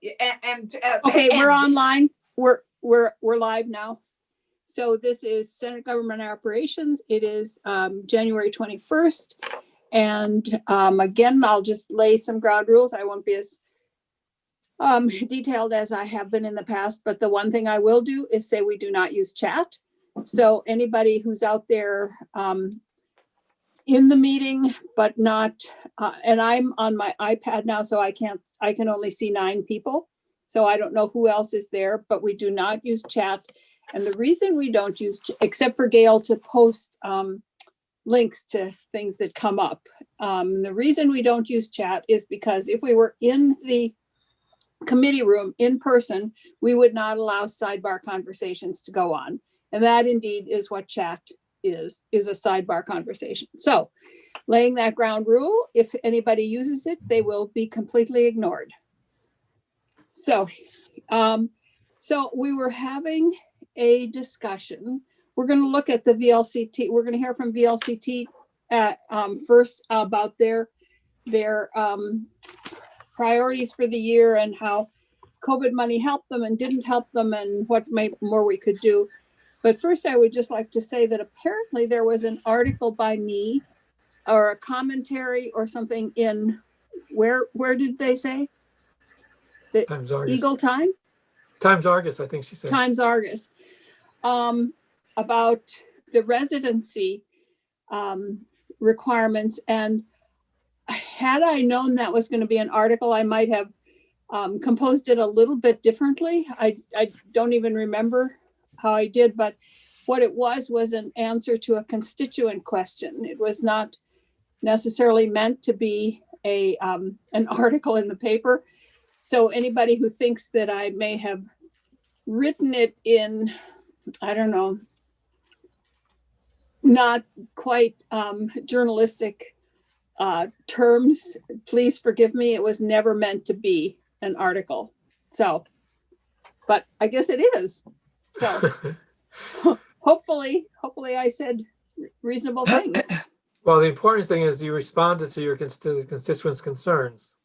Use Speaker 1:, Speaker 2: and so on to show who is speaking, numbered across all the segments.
Speaker 1: Okay, we're online. We're live now. So this is Senate Government Operations. It is January 21st. And again, I'll just lay some ground rules. I won't be as detailed as I have been in the past, but the one thing I will do is say we do not use chat. So anybody who's out there in the meeting, but not, and I'm on my iPad now, so I can only see 9 people. So I don't know who else is there, but we do not use chat. And the reason we don't use, except for Gail to post links to things that come up. The reason we don't use chat is because if we were in the committee room in person, we would not allow sidebar conversations to go on. And that indeed is what chat is a sidebar conversation. So laying that ground rule, if anybody uses it, they will be completely ignored. So, so we were having a discussion. We're going to look at the VLCT. We're going to hear from VLCT first about their priorities for the year and how COVID money helped them and didn't help them and what more we could do. But first, I would just like to say that apparently there was an article by me or a commentary or something in, where did they say? The
Speaker 2: Times Argus.
Speaker 1: Eagle Time?
Speaker 2: Times Argus, I think she said.
Speaker 1: Times Argus. About the residency requirements. And had I known that was going to be an article, I might have composed it a little bit differently. I don't even remember how I did, but what it was an answer to a constituent question. It was not necessarily meant to be an article in the paper. So anybody who thinks that I may have written it in, I don't know, not quite journalistic terms, please forgive me. It was never meant to be an article. So, but I guess it is. So hopefully I said reasonable things.
Speaker 2: Well, the important thing is you responded to your constituents' concerns.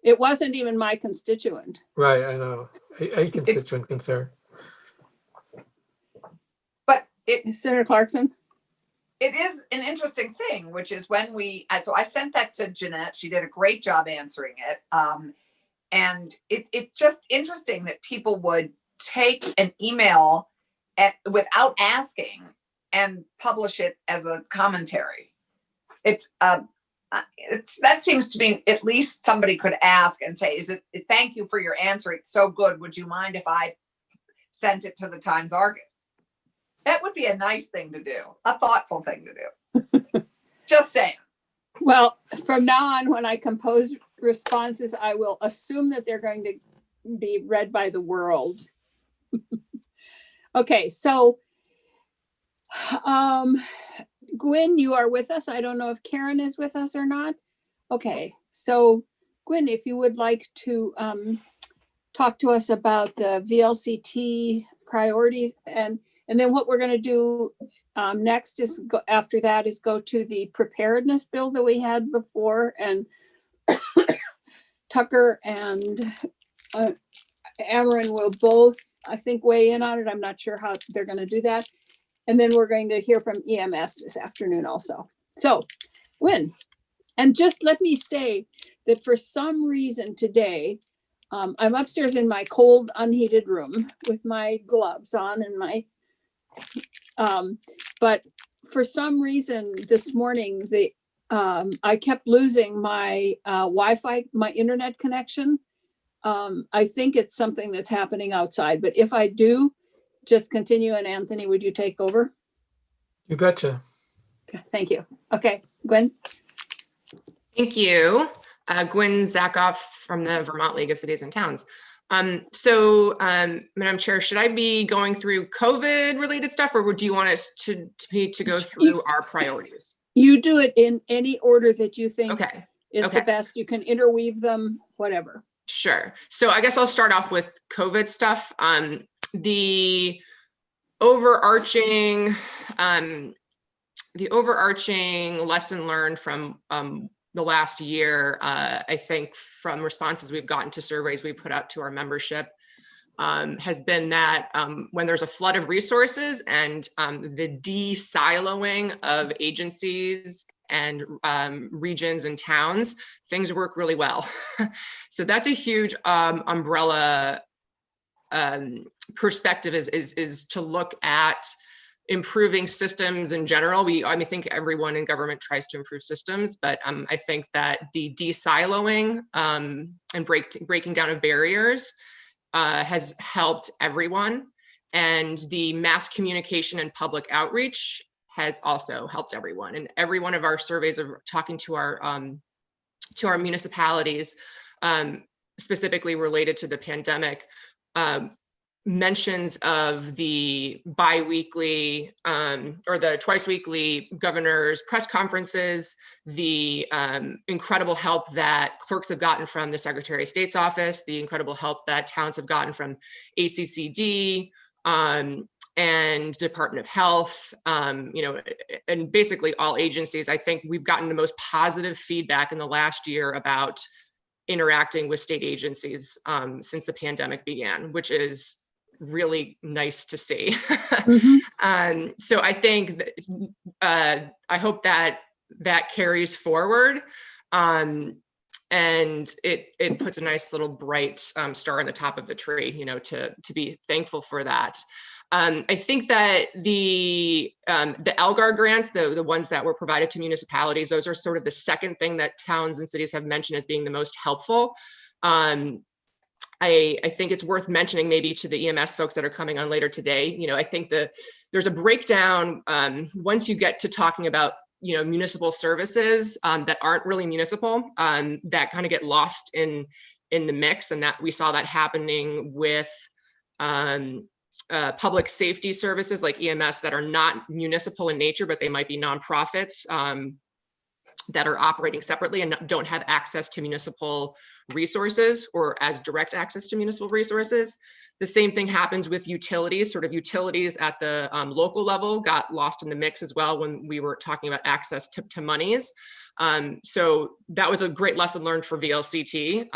Speaker 1: It wasn't even my constituent.
Speaker 2: Right, I know. A constituent concern.
Speaker 3: But
Speaker 1: Senator Clarkson?
Speaker 3: It is an interesting thing, which is when so I sent that to Jeanette. She did a great job answering it. And it's just interesting that people would take an email without asking and publish it as a commentary. That seems to be, at least somebody could ask and say, thank you for your answer. It's so good. Would you mind if I sent it to the Times Argus? That would be a nice thing to do, a thoughtful thing to do. Just saying.
Speaker 1: Well, from now on, when I compose responses, I will assume that they're going to be read by the world. Okay, so Gwyn, you are with us. I don't know if Karen is with us or not. Okay, so Gwyn, if you would like to talk to us about the VLCT priorities, and then what we're going to do next is after that is go to the preparedness bill that we had before, and Tucker and Amarin will both, I think, weigh in on it. I'm not sure how they're going to do that. And then we're going to hear from EMS this afternoon also. So, Gwyn, and just let me say that for some reason today, I'm upstairs in my cold, unheated room with my gloves on and my, but for some reason this morning, I kept losing my Wi-Fi, my internet connection. I think it's something that's happening outside, but if I do, just continue. And Anthony, would you take over?
Speaker 2: You betcha.
Speaker 1: Thank you. Okay, Gwyn.
Speaker 4: Thank you. Gwyn Zakoff from the Vermont League of Cities and Towns. Madam Chair, should I be going through COVID related stuff, or would you want us to go through our priorities?
Speaker 1: You do it in any order that you think is
Speaker 4: Okay.
Speaker 1: the best. You can interweave them, whatever.
Speaker 4: Sure. So I guess I'll start off with COVID stuff. The overarching lesson learned from the last year, I think from responses we've gotten to surveys we put out to our membership, has been that when there's a flood of resources and the de-siloing of agencies and regions and towns, things work really well. So that's a huge umbrella perspective, is to look at improving systems in general. I think everyone in government tries to improve systems, but I think that the de-siloing and breaking down of barriers has helped everyone. And the mass communication and public outreach has also helped everyone. And every one of our surveys of talking to our municipalities, specifically related to the pandemic, mentions of the bi-weekly or the twice weekly governor's press conferences, the incredible help that clerks have gotten from the Secretary of State's office, the incredible help that towns have gotten from ACCD and Department of Health, and basically all agencies. I think we've gotten the most positive feedback in the last year about interacting with state agencies since the pandemic began, which is really nice to see.
Speaker 1: Mm-hmm.
Speaker 4: So I think I hope that carries forward, and it puts a nice little bright star on the top of the tree, to be thankful for that. I think that the Elgar grants, the ones that were provided to municipalities, those are sort of the second thing that towns and cities have mentioned as being the most helpful. I think it's worth mentioning maybe to the EMS folks that are coming on later today. I think there's a breakdown once you get to talking about municipal services that aren't really municipal, that kind of get lost in the mix, and that we saw that happening with public safety services like EMS that are not municipal in nature, but they might be nonprofits that are operating separately and don't have access to municipal resources or as direct access to municipal resources. The same thing happens with utilities. Sort of utilities at the local level got lost in the mix as well when we were talking about access to monies. So that was a great lesson learned for VLCT,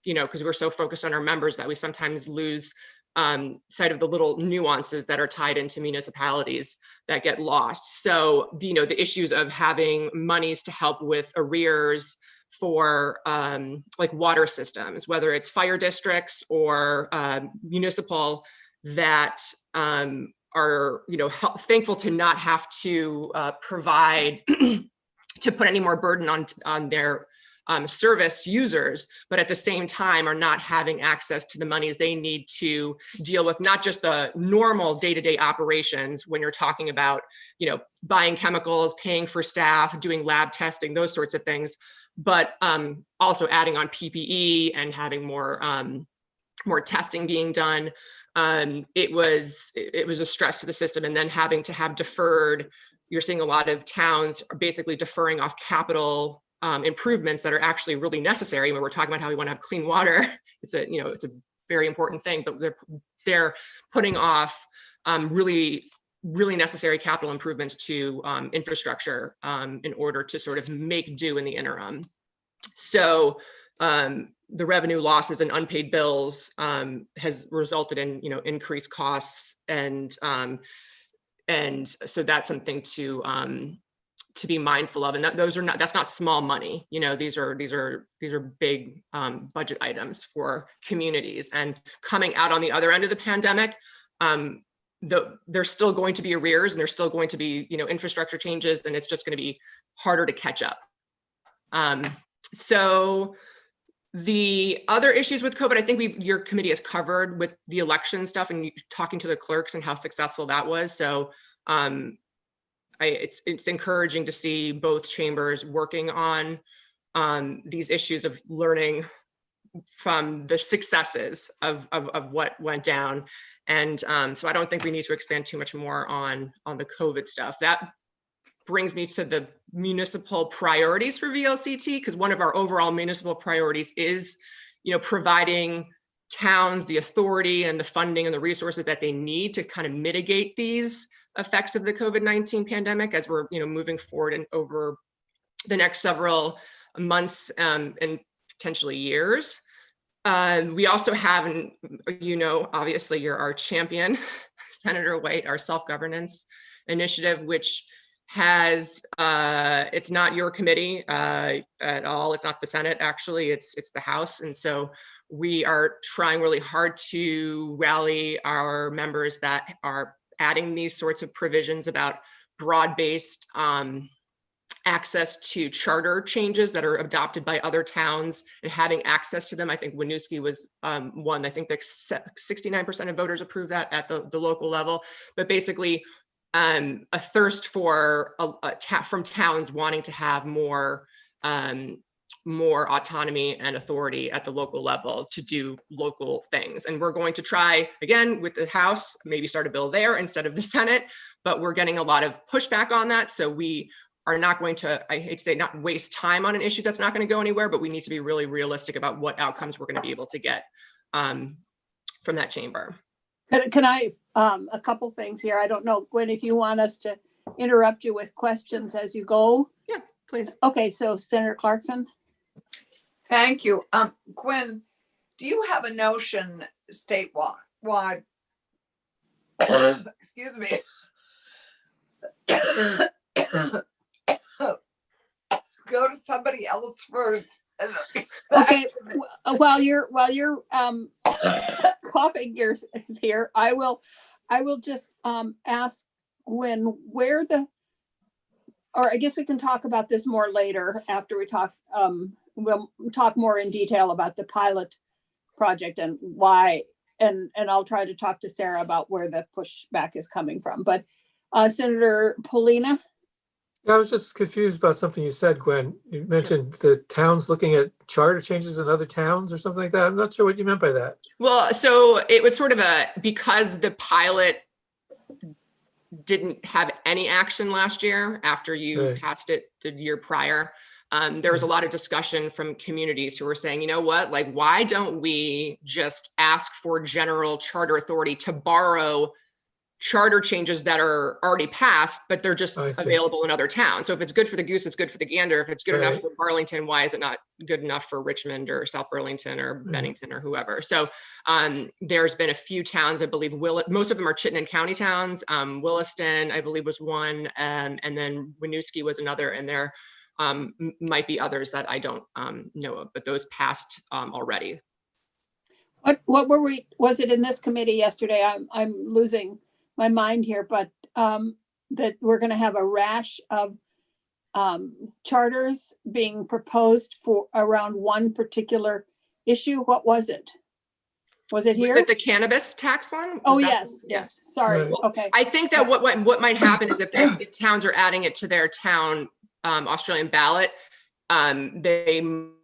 Speaker 4: because we're so focused on our members that we sometimes lose sight of the little nuances that are tied into municipalities that get lost. So, the issues of having monies to help with arrears for like water systems, whether it's fire districts or municipal, that are thankful to not have to provide to put any more burden on their service users, but at the same time are not having access to the monies they need to deal with not just the normal day-to-day operations when you're talking about, buying chemicals, paying for staff, doing lab testing, those sorts of things, but also adding on PPE and having more testing being done. It was a stress to the system, and then having to have deferred. You're seeing a lot of towns are basically deferring off capital improvements that are actually really necessary when we're talking about how we want to have clean water. It's a very important thing, but they're putting off really necessary capital improvements to infrastructure in order to sort of make do in the interim. So the revenue losses and unpaid bills has resulted in increased costs, and so that's something to be mindful of, and that's not small money. These are big budget items for communities. And coming out on the other end of the pandemic, there's still going to be arrears, and there's still going to be infrastructure changes, and it's just going to be harder to catch up. So the other issues with COVID, I think your committee has covered with the election stuff and talking to the clerks and how successful that was. So it's encouraging to see both chambers working on these issues of learning from the successes of what went down. And so I don't think we need to expand too much more on the COVID stuff. That brings me to the municipal priorities for VLCT, because one of our overall municipal priorities is, providing towns the authority and the funding and the resources that they need to kind of mitigate these effects of the COVID-19 pandemic as we're, moving forward and over the next several months and potentially years. We also have, and obviously you're our champion, Senator White, our self-governance initiative, which has, it's not your committee at all. It's not the Senate, actually, it's the House. And so we are trying really hard to rally our members that are adding these sorts of provisions about broad-based access to charter changes that are adopted by other towns and having access to them. I think Winooski was one. I think that 69% of voters approved that at the local level. But basically, a thirst for from towns wanting to have more autonomy and authority at the local level to do local things. And we're going to try again with the House, maybe start a bill there instead of the Senate, but we're getting a lot of pushback on that. So we are not going to, I hate to say, not waste time on an issue that's not going to go anywhere, but we need to be really realistic about what outcomes we're going to be able to get from that chamber.
Speaker 1: Can I, a couple things here. I don't know, Gwen, if you want us to interrupt you with questions as you go.
Speaker 4: Yeah, please.
Speaker 1: Okay, so Senator Clarkson.
Speaker 3: Thank you. Gwen, do you have a notion statewide? Excuse me. Go to somebody else first.
Speaker 1: Okay, while you're coughing here, I will just ask Gwen where or I guess we can talk about this more later after we talk. We'll talk more in detail about the pilot project and why, and I'll try to talk to Sarah about where the pushback is coming from. But Senator Polina.
Speaker 2: Yeah, I was just confused about something you said, Gwen. You mentioned the towns looking at charter changes in other towns or something like that. I'm not sure what you meant by that.
Speaker 4: Well, so it was sort of because the pilot didn't have any action last year after you passed it the year prior. There was a lot of discussion from communities who were saying, you know what, like, why don't we just ask for general charter authority to borrow charter changes that are already passed, but they're just available in other towns. So if it's good for the goose, it's good for the gander. If it's good enough for Burlington, why is it not good enough for Richmond or South Burlington or Bennington or whoever? So there's been a few towns, I believe, most of them are Chittenden County towns. Williston, I believe, was one, and then Winooski was another, and there might be others that I don't know of, but those passed already.
Speaker 1: What was it in this committee yesterday? I'm losing my mind here, but that we're going to have a rash of charters being proposed for around one particular issue. What was it? Was it here?
Speaker 4: Was it the cannabis tax one?
Speaker 1: Oh, yes. Sorry.
Speaker 2: Right.
Speaker 1: Okay.
Speaker 4: I think that what might happen is if towns are adding it to their town Australian ballot, they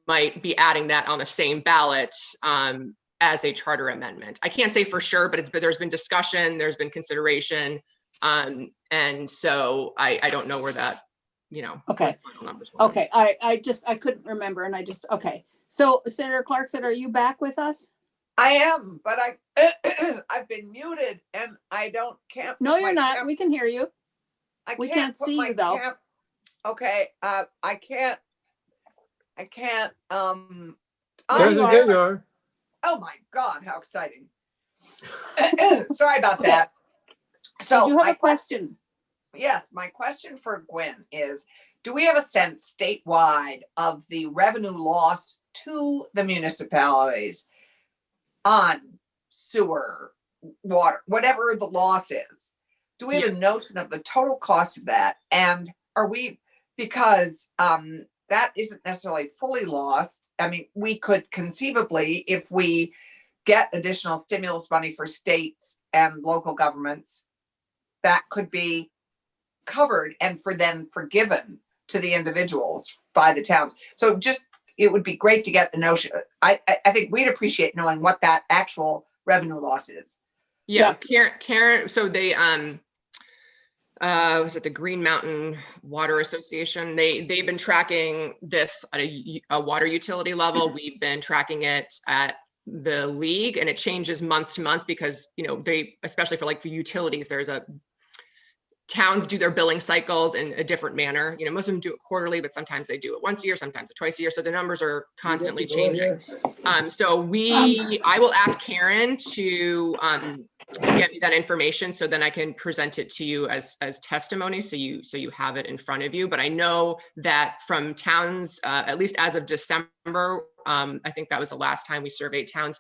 Speaker 4: might be adding that on the same ballot as a charter amendment. I can't say for sure, but there's been discussion, there's been consideration, and so I don't know where that,
Speaker 1: Okay.
Speaker 4: final numbers were.
Speaker 1: Okay. I couldn't remember, and okay. So Senator Clarkson, are you back with us?
Speaker 3: I am, but I've been muted and can't.
Speaker 1: No, you're not. We can hear you. We can't see you though.
Speaker 3: Okay. I can't.
Speaker 1: There you
Speaker 2: are.
Speaker 3: Oh my God, how exciting. Sorry about that. So
Speaker 1: did you have a question?
Speaker 3: Yes, my question for Gwen is, do we have a sense statewide of the revenue loss to the municipalities on sewer, water, whatever the loss is? Do we have a notion of the total cost of that? And are we, because that isn't necessarily fully lost. I mean, we could conceivably, if we get additional stimulus money for states and local governments, that could be covered and then forgiven to the individuals by the towns. So it would be great to get the notion. I think we'd appreciate knowing what that actual revenue loss is.
Speaker 4: Yeah. Karen, so they, was it the Green Mountain Water Association? They've been tracking this at a water utility level. We've been tracking it at the league, and it changes month to month because they, especially for utilities, there's towns do their billing cycles in a different manner. You know, most of them do it quarterly, but sometimes they do it once a year, sometimes twice a year. So the numbers are constantly changing. So I will ask Karen to get me that information so then I can present it to you as testimony. So you have it in front of you. But I know that from towns, at least as of December, I think that was the last time we surveyed towns,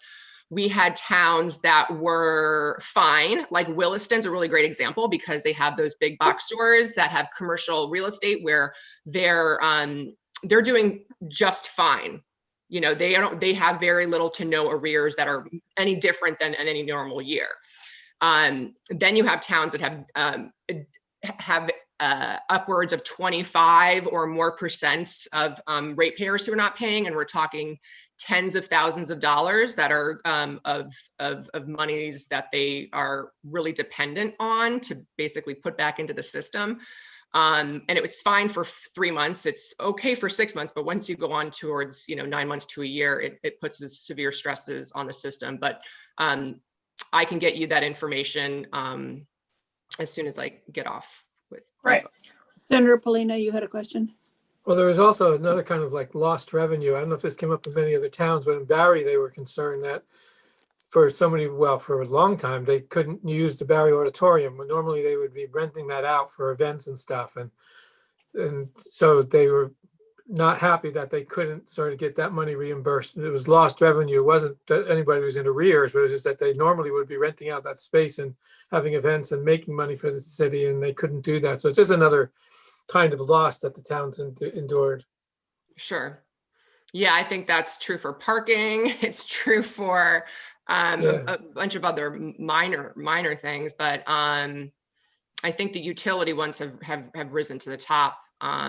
Speaker 4: we had towns that were fine, like Williston's a really great example because they have those big box stores that have commercial real estate where they're doing just fine. You know, they have very little to no arrears that are any different than in any normal year. Then you have towns that have upwards of 25 or more % of ratepayers who are not paying, and we're talking tens of thousands of dollars that are of monies that they are really dependent on to basically put back into the system. And it was fine for 3 months. It's okay for 6 months, but once you go on towards 9 months to a year, it puts severe stresses on the system. But I can get you that information as soon as I get off with
Speaker 3: Right.
Speaker 4: folks.
Speaker 1: Senator Polina, you had a question?
Speaker 2: Well, there was also another kind of like lost revenue. I don't know if this came up in many other towns, but in Barry, they were concerned that for for a long time, they couldn't use the Barry Auditorium. When normally they would be renting that out for events and stuff. And so they were not happy that they couldn't sort of get that money reimbursed. It was lost revenue. It wasn't that anybody was in arrears, but it was just that they normally would be renting out that space and having events and making money for the city, and they couldn't do that. So it's just another kind of loss that the towns endured.
Speaker 4: Sure. Yeah, I think that's true for parking. It's true for a bunch of other minor things, but I think the utility ones have risen to the top.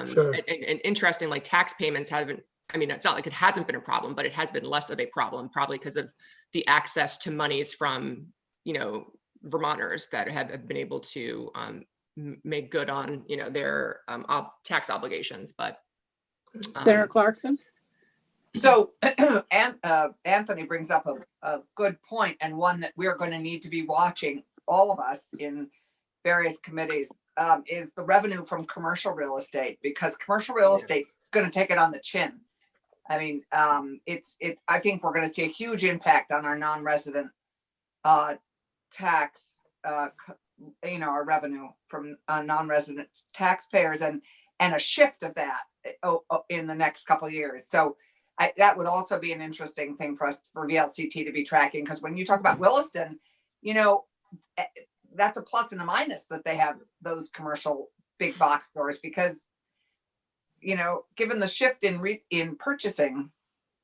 Speaker 2: Sure.
Speaker 4: And interesting, like tax payments haven't, I mean, it's not like it hasn't been a problem, but it has been less of a problem, probably because of the access to monies from, Vermonters that have been able to make good on, their tax obligations. But
Speaker 1: Senator Clarkson?
Speaker 3: So Anthony brings up a good point, and one that we're going to need to be watching, all of us in various committees, is the revenue from commercial real estate, because commercial real estate is going to take it on the chin. I mean, I think we're going to see a huge impact on our non-resident tax, our revenue from non-resident taxpayers, and a shift of that in the next couple of years. So that would also be an interesting thing for us, for VLCT to be tracking, because when you talk about Williston, that's a plus and a minus that they have those commercial big box stores, because, given the shift in purchasing,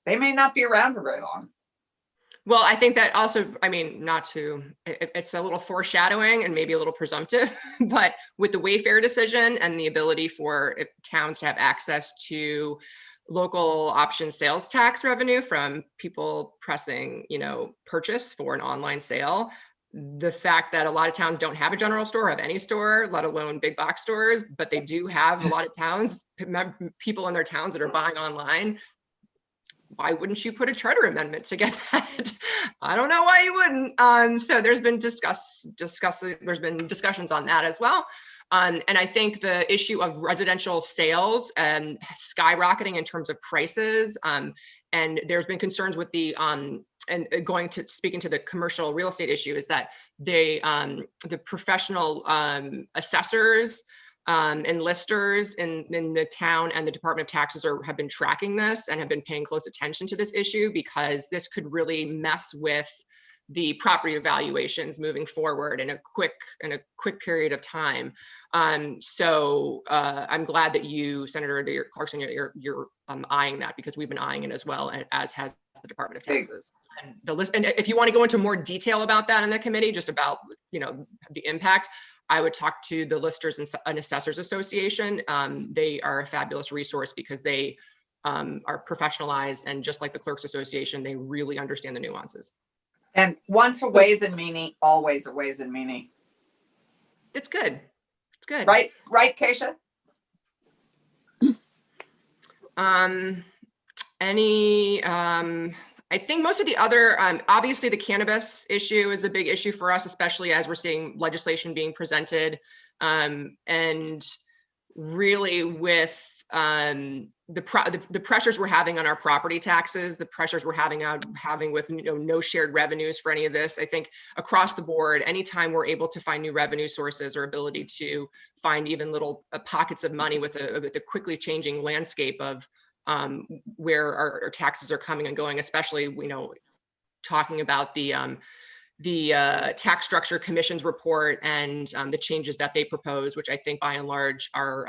Speaker 3: they may not be around for very long.
Speaker 4: Well, I think that also, I mean, it's a little foreshadowing and maybe a little presumptive, but with the Wayfair decision and the ability for towns to have access to local option sales tax revenue from people pressing, purchase for an online sale, the fact that a lot of towns don't have a general store, have any store, let alone big box stores, but they do have a lot of towns, people in their towns that are buying online. Why wouldn't you put a charter amendment to get that? I don't know why you wouldn't. So there's been there's been discussions on that as well. And I think the issue of residential sales and skyrocketing in terms of prices, and there's been concerns with the speaking to the commercial real estate issue, is that the professional assessors and listers in the town and the Department of Taxes have been tracking this and have been paying close attention to this issue, because this could really mess with the property evaluations moving forward in a quick period of time. So I'm glad that you, Senator Clarkson, you're eyeing that, because we've been eyeing it as well, as has the Department of Taxes. And the list, and if you want to go into more detail about that in the committee, just about the impact, I would talk to the Listers and Assessors Association. They are a fabulous resource, because they are professionalized, and just like the Clerks Association, they really understand the nuances.
Speaker 3: And once a ways and meaning, always a ways and meaning.
Speaker 4: It's good. It's good.
Speaker 3: Right, Keisha?
Speaker 4: I think most of the other, obviously the cannabis issue is a big issue for us, especially as we're seeing legislation being presented And really with the pressures we're having on our property taxes, the pressures we're having with no shared revenues for any of this, I think across the board, anytime we're able to find new revenue sources or ability to find even little pockets of money with the quickly changing landscape of where our taxes are coming and going, especially talking about the tax structure commission's report and the changes that they propose, which I think by and large are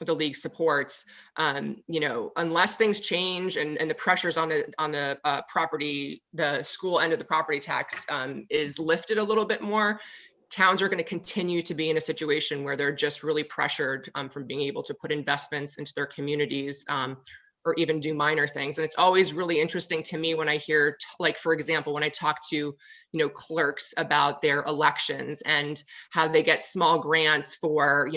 Speaker 4: the league supports. Unless things change and the pressures on the property, the school end of the property tax is lifted a little bit more, towns are going to continue to be in a situation where they're just really pressured from being able to put investments into their communities or even do minor things. And it's always really interesting to me when I hear, like, for example, when I talk to, clerks about their elections and how they get small grants for,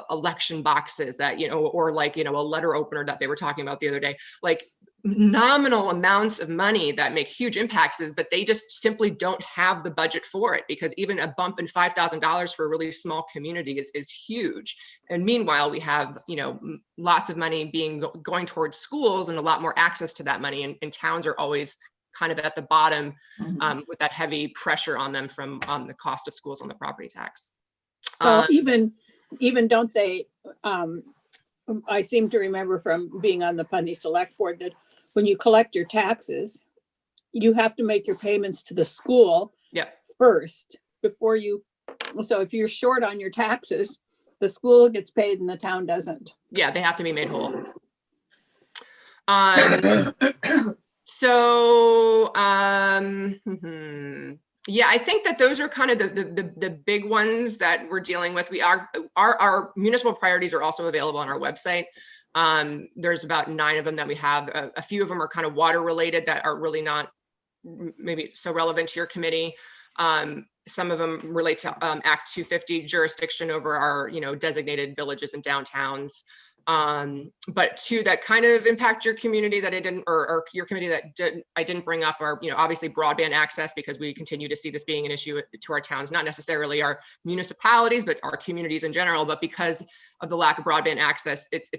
Speaker 4: election boxes that, or like, a letter opener that they were talking about the other day, like nominal amounts of money that make huge impacts, but they just simply don't have the budget for it, because even a bump in $5,000 for a really small community is huge. And meanwhile, we have, lots of money going towards schools and a lot more access to that money. And towns are always kind of at the bottom with that heavy pressure on them from the cost of schools on the property tax.
Speaker 1: Well, even don't they, I seem to remember from being on the Putney Select Board that when you collect your taxes, you have to make your payments to the school first before so if you're short on your taxes, the school gets paid and the town doesn't.
Speaker 4: Yeah, they have to be made whole. Yeah, I think that those are kind of the big ones that we're dealing with. Our municipal priorities are also available on our website. There's about 9 of them that we have. A few of them are kind of water related that are really not maybe so relevant to your committee. Some of them relate to Act 250 jurisdiction over our designated villages and downtowns. But 2 that kind of impact your community that I didn't, or your community that I didn't bring up are, obviously broadband access, because we continue to see this being an issue to our towns, not necessarily our municipalities, but our communities in general. But because of the lack of broadband access, it's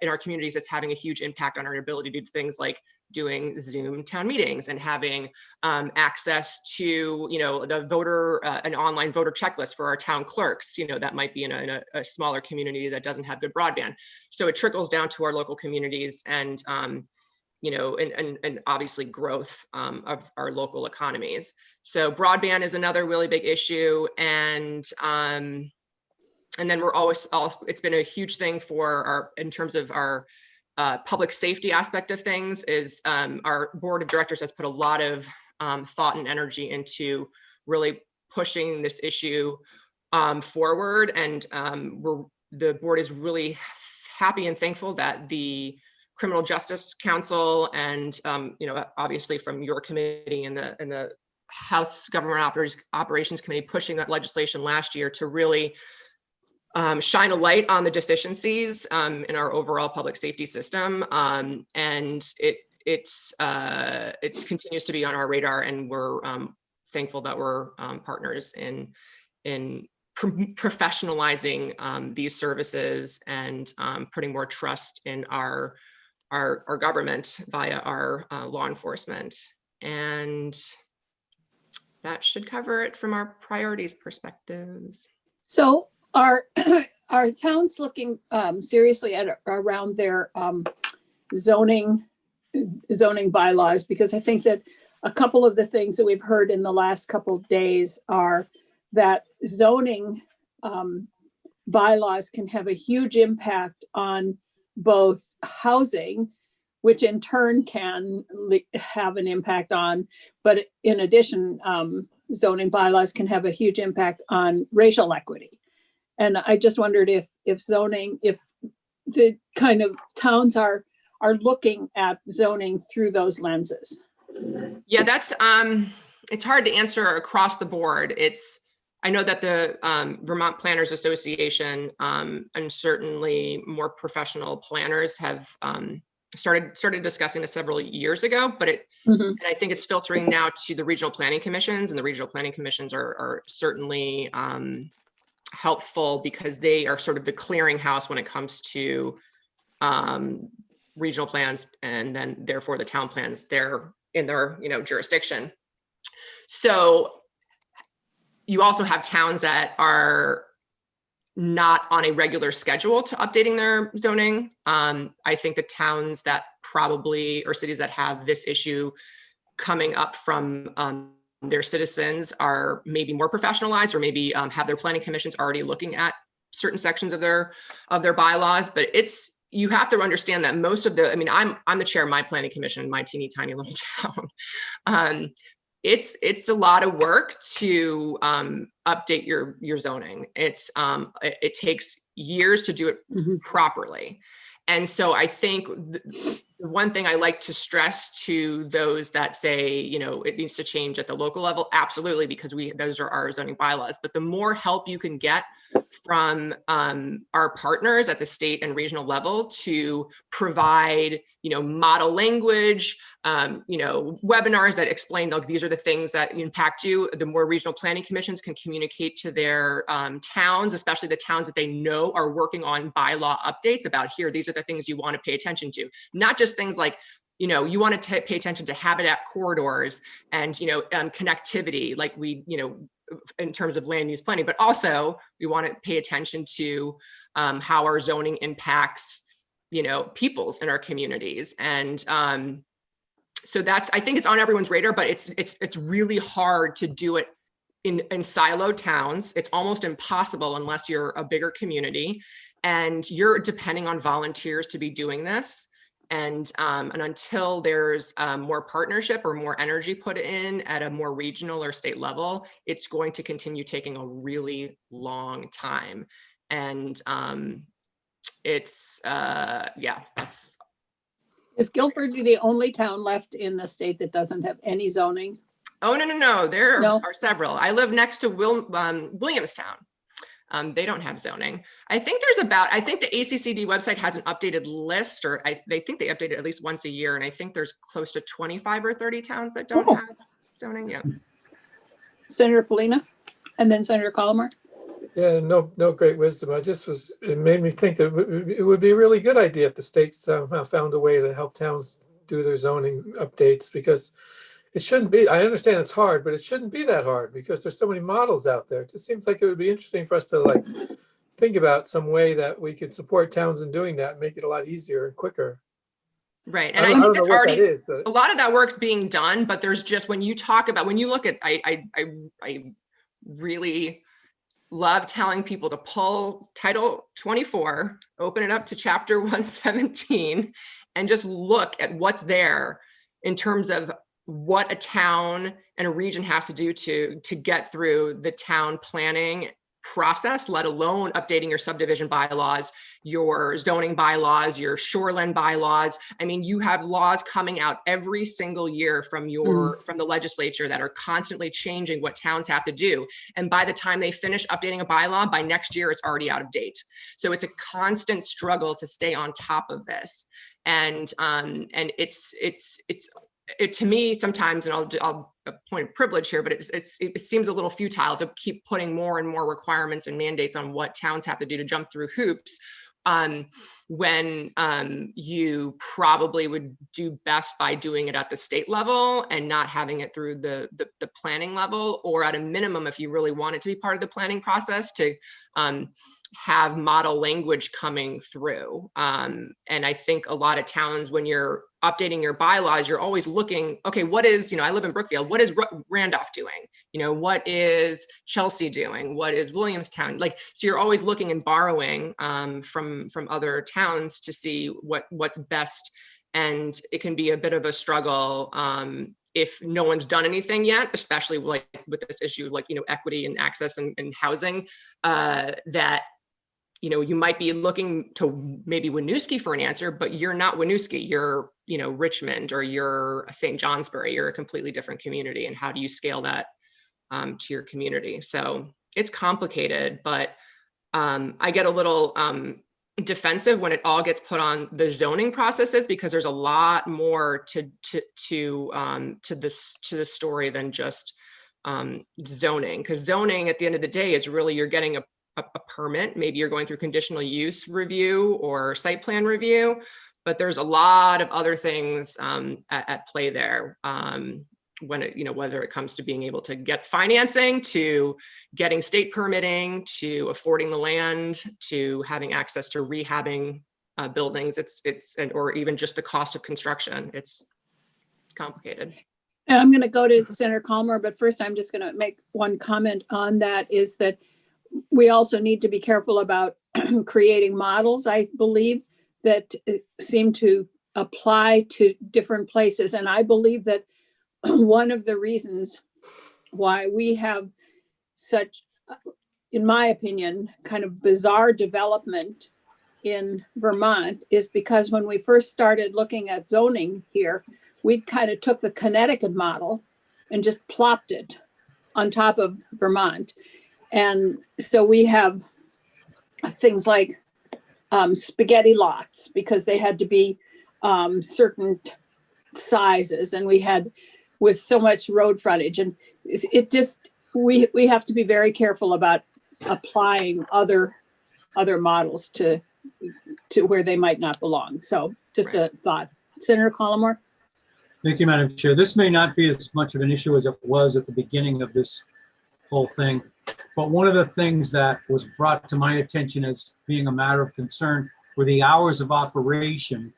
Speaker 4: in our communities, it's having a huge impact on our ability to do things like doing Zoom town meetings and having access to, the voter, an online voter checklist for our town clerks, that might be in a smaller community that doesn't have good broadband. So it trickles down to our local communities and, and obviously growth of our local economies. So broadband is another really big issue. And then we're always, it's been a huge thing for in terms of our public safety aspect of things is our board of directors has put a lot of thought and energy into really pushing this issue forward. And the board is really happy and thankful that the Criminal Justice Council and, obviously from your committee and the House Government Operations Committee pushing that legislation last year to really shine a light on the deficiencies in our overall public safety system. And it continues to be on our radar, and we're thankful that we're partners in professionalizing these services and putting more trust in our government via our law enforcement. And that should cover it from our priorities perspectives.
Speaker 1: So are towns looking seriously at around their zoning bylaws? Because I think that a couple of the things that we've heard in the last couple of days are that zoning bylaws can have a huge impact on both housing, which in turn can have an impact on, but in addition, zoning bylaws can have a huge impact on racial equity. And I just wondered if the kind of towns are looking at zoning through those lenses.
Speaker 4: Yeah, that's it's hard to answer across the board. I know that the Vermont Planners Association and certainly more professional planners have started discussing this several years ago, but and I think it's filtering now to the regional planning commissions, and the regional planning commissions are certainly helpful because they are sort of the clearinghouse when it comes to regional plans, and then therefore the town plans they're in their jurisdiction. So you also have towns that are not on a regular schedule to updating their zoning. I think the towns that probably, or cities that have this issue coming up from their citizens are maybe more professionalized, or maybe have their planning commissions already looking at certain sections of their bylaws. But you have to understand that most of I'm the chair of my planning commission in my teeny tiny little town. It's a lot of work to update your zoning. It takes years to do it properly. And so I think the one thing I like to stress to those that say, it needs to change at the local level, absolutely, because those are our zoning bylaws. But the more help you can get from our partners at the state and regional level to provide, model language, webinars that explain, like, these are the things that impact you, the more regional planning commissions can communicate to their towns, especially the towns that they know are working on bylaw updates about, here, these are the things you want to pay attention to. Not just things like, you want to pay attention to habitat corridors and, connectivity, like in terms of land use planning, but also we want to pay attention to how our zoning impacts, peoples in our communities. And so I think it's on everyone's radar, but it's really hard to do it in siloed towns. It's almost impossible unless you're a bigger community and you're depending on volunteers to be doing this. And until there's more partnership or more energy put in at a more regional or state level, it's going to continue taking a really long time. And that's.
Speaker 1: Is Guilford the only town left in the state that doesn't have any zoning?
Speaker 4: Oh, no. There
Speaker 1: No?
Speaker 4: are several. I live next to Williamstown. They don't have zoning. I think the ACCD website has an updated list, or they think they update it at least once a year. And I think there's close to 25 or 30 towns that don't have zoning. Yeah.
Speaker 1: Senator Polina, and then Senator Colomer.
Speaker 2: Yeah, no great wisdom. It made me think that it would be a really good idea if the state somehow found a way to help towns do their zoning updates, because it shouldn't be, I understand it's hard, but it shouldn't be that hard because there's so many models out there. It just seems like it would be interesting for us to think about some way that we could support towns in doing that and make it a lot easier and quicker.
Speaker 4: Right. And I think it's already, a lot of that work's being done, but there's just, when you look at, I really love telling people to pull Title 24, open it up to Chapter 117, and just look at what's there in terms of what a town and a region has to do to get through the town planning process, let alone updating your subdivision bylaws, your zoning bylaws, your shoreline bylaws. I mean, you have laws coming out every single year from the legislature that are constantly changing what towns have to do. And by the time they finish updating a bylaw, by next year, it's already out of date. So it's a constant struggle to stay on top of this. And it's to me sometimes, and I'll a point of privilege here, but it seems a little futile to keep putting more and more requirements and mandates on what towns have to do to jump through hoops, when you probably would do best by doing it at the state level and not having it through the planning level, or at a minimum, if you really want it to be part of the planning process, to have model language coming through. And I think a lot of towns, when you're updating your bylaws, you're always looking, okay, what is, I live in Brookfield, what is Randolph doing? What is Chelsea doing? What is Williamstown? So you're always looking and borrowing from other towns to see what's best. And it can be a bit of a struggle if no one's done anything yet, especially with this issue, equity and access and housing, that you might be looking to maybe Winooski for an answer, but you're not Winooski, you're, Richmond, or you're St. Johnsbury, you're a completely different community. And how do you scale that to your community? So it's complicated, but I get a little defensive when it all gets put on the zoning processes, because there's a lot more to the story than just zoning. Because zoning, at the end of the day, is really, you're getting a permit. Maybe you're going through conditional use review or site plan review, but there's a lot of other things at play there. When it, whether it comes to being able to get financing, to getting state permitting, to affording the land, to having access to rehabbing buildings, or even just the cost of construction. It's complicated.
Speaker 1: And I'm going to go to Senator Calmer, but first I'm just going to make one comment on that, is that we also need to be careful about creating models, I believe, that seem to apply to different places. And I believe that one of the reasons why we have such, in my opinion, kind of bizarre development in Vermont is because when we first started looking at zoning here, we kind of took the Connecticut model and just plopped it on top of Vermont. And so we have things like spaghetti lots because they had to be certain sizes, and we had with so much road frontage, and it just, we have to be very careful about applying other models to where they might not belong. So just a thought. Senator Collmore.
Speaker 5: Thank you, Madam Chair. This may not be as much of an issue as it was at the beginning of this whole thing, but one of the things that was brought to my attention as being a matter of concern were the hours of operation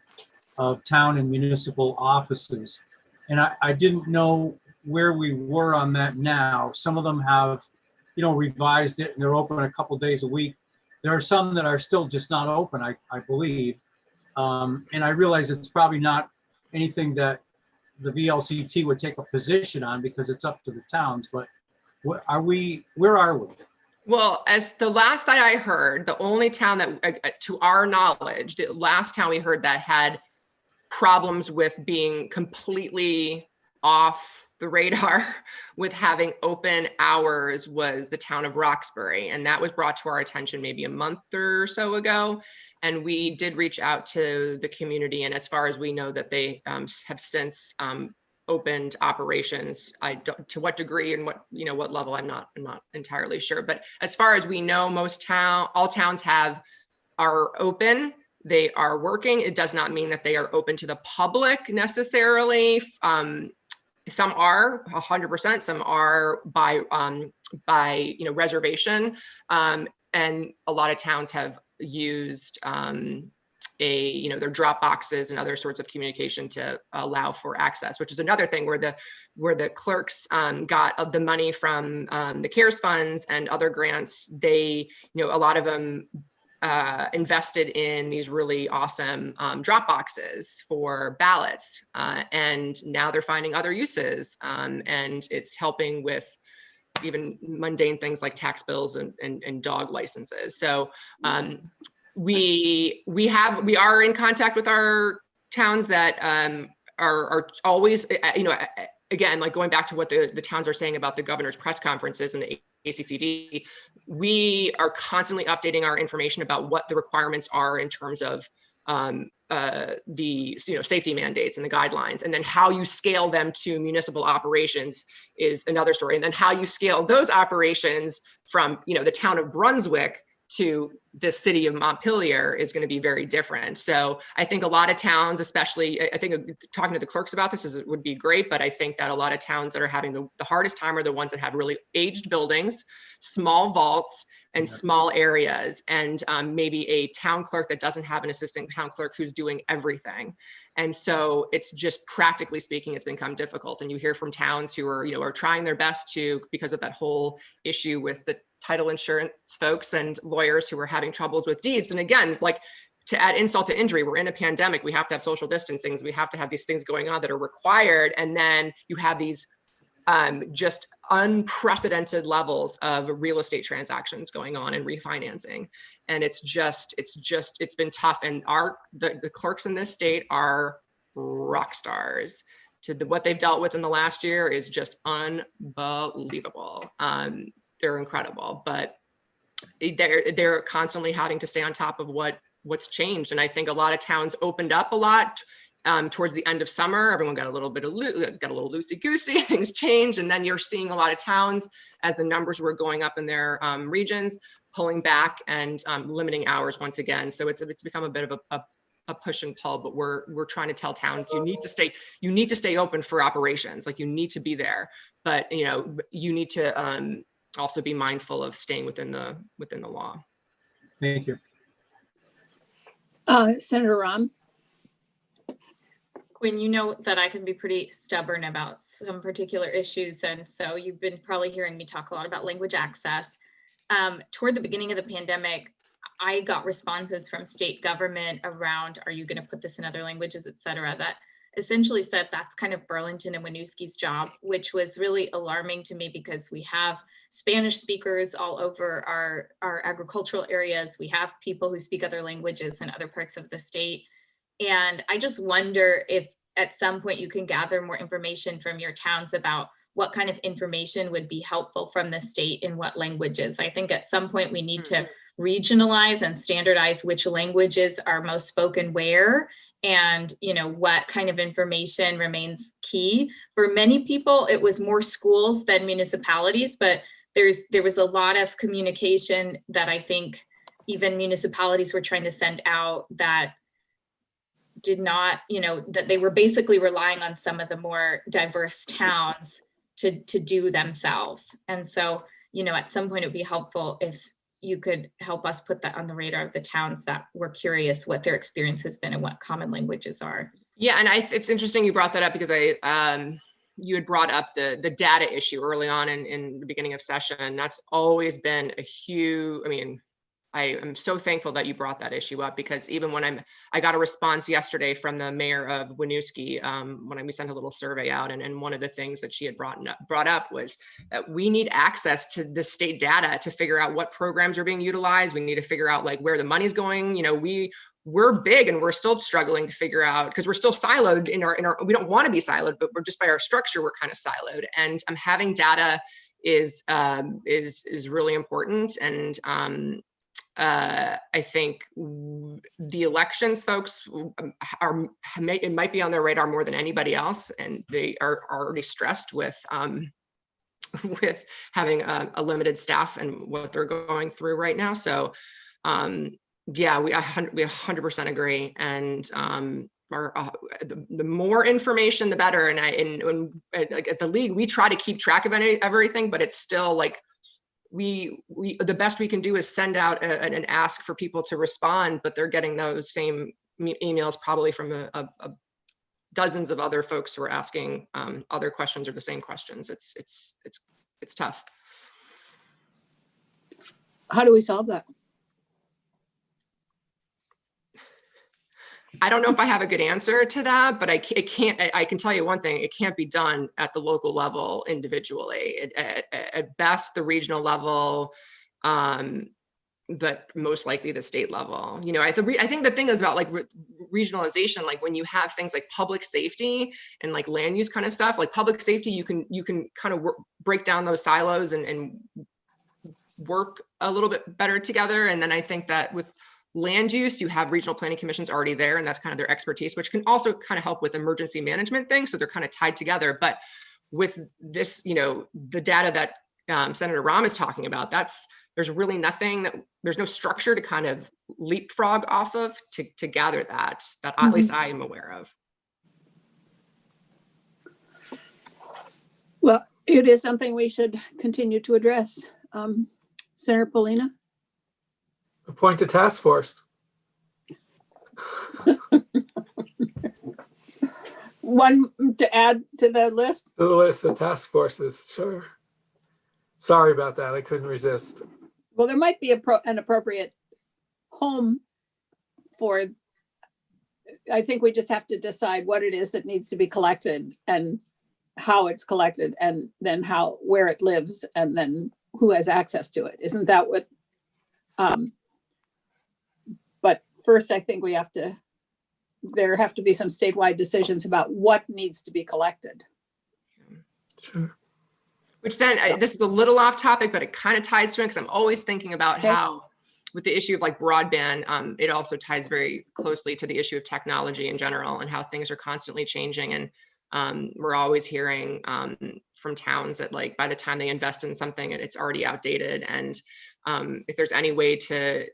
Speaker 5: of town and municipal offices. And I didn't know where we were on that now. Some of them have, revised it and they're open a couple days a week. There are some that are still just not open, I believe. And I realize it's probably not anything that the VLCT would take a position on because it's up to the towns, but where are we?
Speaker 4: Well, as the last that I heard, the only town that, to our knowledge, the last town we heard that had problems with being completely off the radar with having open hours was the town of Roxbury. And that was brought to our attention maybe a month or so ago. And we did reach out to the community. And as far as we know, that they have since opened operations. To what degree and what level, I'm not entirely sure. But as far as we know, all towns are open. They are working. It does not mean that they are open to the public necessarily. Some are 100%, some are by reservation. And a lot of towns have used their drop boxes and other sorts of communication to allow for access, which is another thing where the clerks got the money from the CARES funds and other grants. They, a lot of them invested in these really awesome drop boxes for ballots, and now they're finding other uses, and it's helping with even mundane things like tax bills and dog licenses. So we are in contact with our towns that are always, again, like going back to what the towns are saying about the governor's press conferences and the ACCD, we are constantly updating our information about what the requirements are in terms of the safety mandates and the guidelines, and then how you scale them to municipal operations is another story, and then how you scale those operations from the town of Brunswick to the city of Montpelier is going to be very different. So I think a lot of towns, especially, I think talking to the clerks about this would be great, but I think that a lot of towns that are having the hardest time are the ones that have really aged buildings, small vaults, and small areas, and maybe a town clerk that doesn't have an assistant town clerk who's doing everything. And so it's just, practically speaking, it's become difficult. And you hear from towns who are trying their best to, because of that whole issue with the title insurance folks and lawyers who are having troubles with deeds. And again, like, to add insult to injury, we're in a pandemic. We have to have social distancing. We have to have these things going on that are required. And then you have these just unprecedented levels of real estate transactions going on and refinancing. And it's been tough. And the clerks in this state are rock stars. What they've dealt with in the last year is just unbelievable. They're incredible, but they're constantly having to stay on top of what's changed. And I think a lot of towns opened up a lot towards the end of summer, everyone got a little bit of got a little loosey-goosey, things changed, and then you're seeing a lot of towns, as the numbers were going up in their regions, pulling back and limiting hours once again. So it's become a bit of a push and pull, but we're trying to tell towns you need to stay open for operations, like you need to be there, but you need to also be mindful of staying within the law.
Speaker 5: Thank you.
Speaker 1: Senator Rahm.
Speaker 6: Gwen, you know that I can be pretty stubborn about some particular issues. And so you've been probably hearing me talk a lot about language access. Toward the beginning of the pandemic, I got responses from state government around, are you going to put this in other languages, et cetera, that essentially said that's kind of Burlington and Winooski's job, which was really alarming to me because we have Spanish speakers all over our agricultural areas. We have people who speak other languages in other parts of the state. And I just wonder if at some point you can gather more information from your towns about what kind of information would be helpful from the state in what languages. I think at some point we need to regionalize and standardize which languages are most spoken where, and what kind of information remains key. For many people, it was more schools than municipalities, but there was a lot of communication that I think even municipalities were trying to send out that did not, that they were basically relying on some of the more diverse towns to do themselves. And so, at some point it would be helpful if you could help us put that on the radar of the towns that were curious what their experience has been and what common languages are.
Speaker 4: Yeah, and it's interesting you brought that up because you had brought up the data issue early on in the beginning of session. That's always been a huge, I am so thankful that you brought that issue up, because even when I got a response yesterday from the mayor of Winooski when we sent a little survey out, and one of the things that she had brought up was that we need access to the state data to figure out what programs are being utilized. We need to figure out like where the money's going. We're big and we're still struggling to figure out, because we're still siloed in our we don't want to be siloed, but we're just by our structure, we're kind of siloed. And having data is really important. And I think the elections folks it might be on their radar more than anybody else, and they are already stressed with having a limited staff and what they're going through right now. So yeah, we 100% agree, and the more information, the better. And like at the league, we try to keep track of everything, but it's still like we the best we can do is send out an ask for people to respond, but they're getting those same emails probably from dozens of other folks who are asking other questions or the same questions. It's tough.
Speaker 1: How do we solve that?
Speaker 4: I don't know if I have a good answer to that, but I can tell you one thing: it can't be done at the local level individually. At best, the regional level, but most likely the state level. I think the thing is about like regionalization, like when you have things like public safety and like land use kind of stuff, like public safety, you can kind of break down those silos and work a little bit better together. And then I think that with land use, you have regional planning commissions already there, and that's kind of their expertise, which can also kind of help with emergency management things. So they're kind of tied together. But with this, the data that Senator Rahm is talking about, there's really nothing there's no structure to kind of leapfrog off of to gather that at least I am aware of.
Speaker 1: Well, it is something we should continue to address. Senator Polina?
Speaker 2: Appoint a task force.
Speaker 1: One to add to the list?
Speaker 2: The list of task forces, sure. Sorry about that, I couldn't resist.
Speaker 1: Well, there might be an appropriate home for, I think we just have to decide what it is that needs to be collected and how it's collected, and then where it lives, and then who has access to it. Isn't that what? But first, I think there have to be some statewide decisions about what needs to be collected.
Speaker 2: Sure.
Speaker 4: Which then, this is a little off topic, but it kind of ties to it, because I'm always thinking about how with the issue of like broadband, it also ties very closely to the issue of technology in general and how things are constantly changing. And we're always hearing from towns that like by the time they invest in something, it's already outdated. And if there's any way to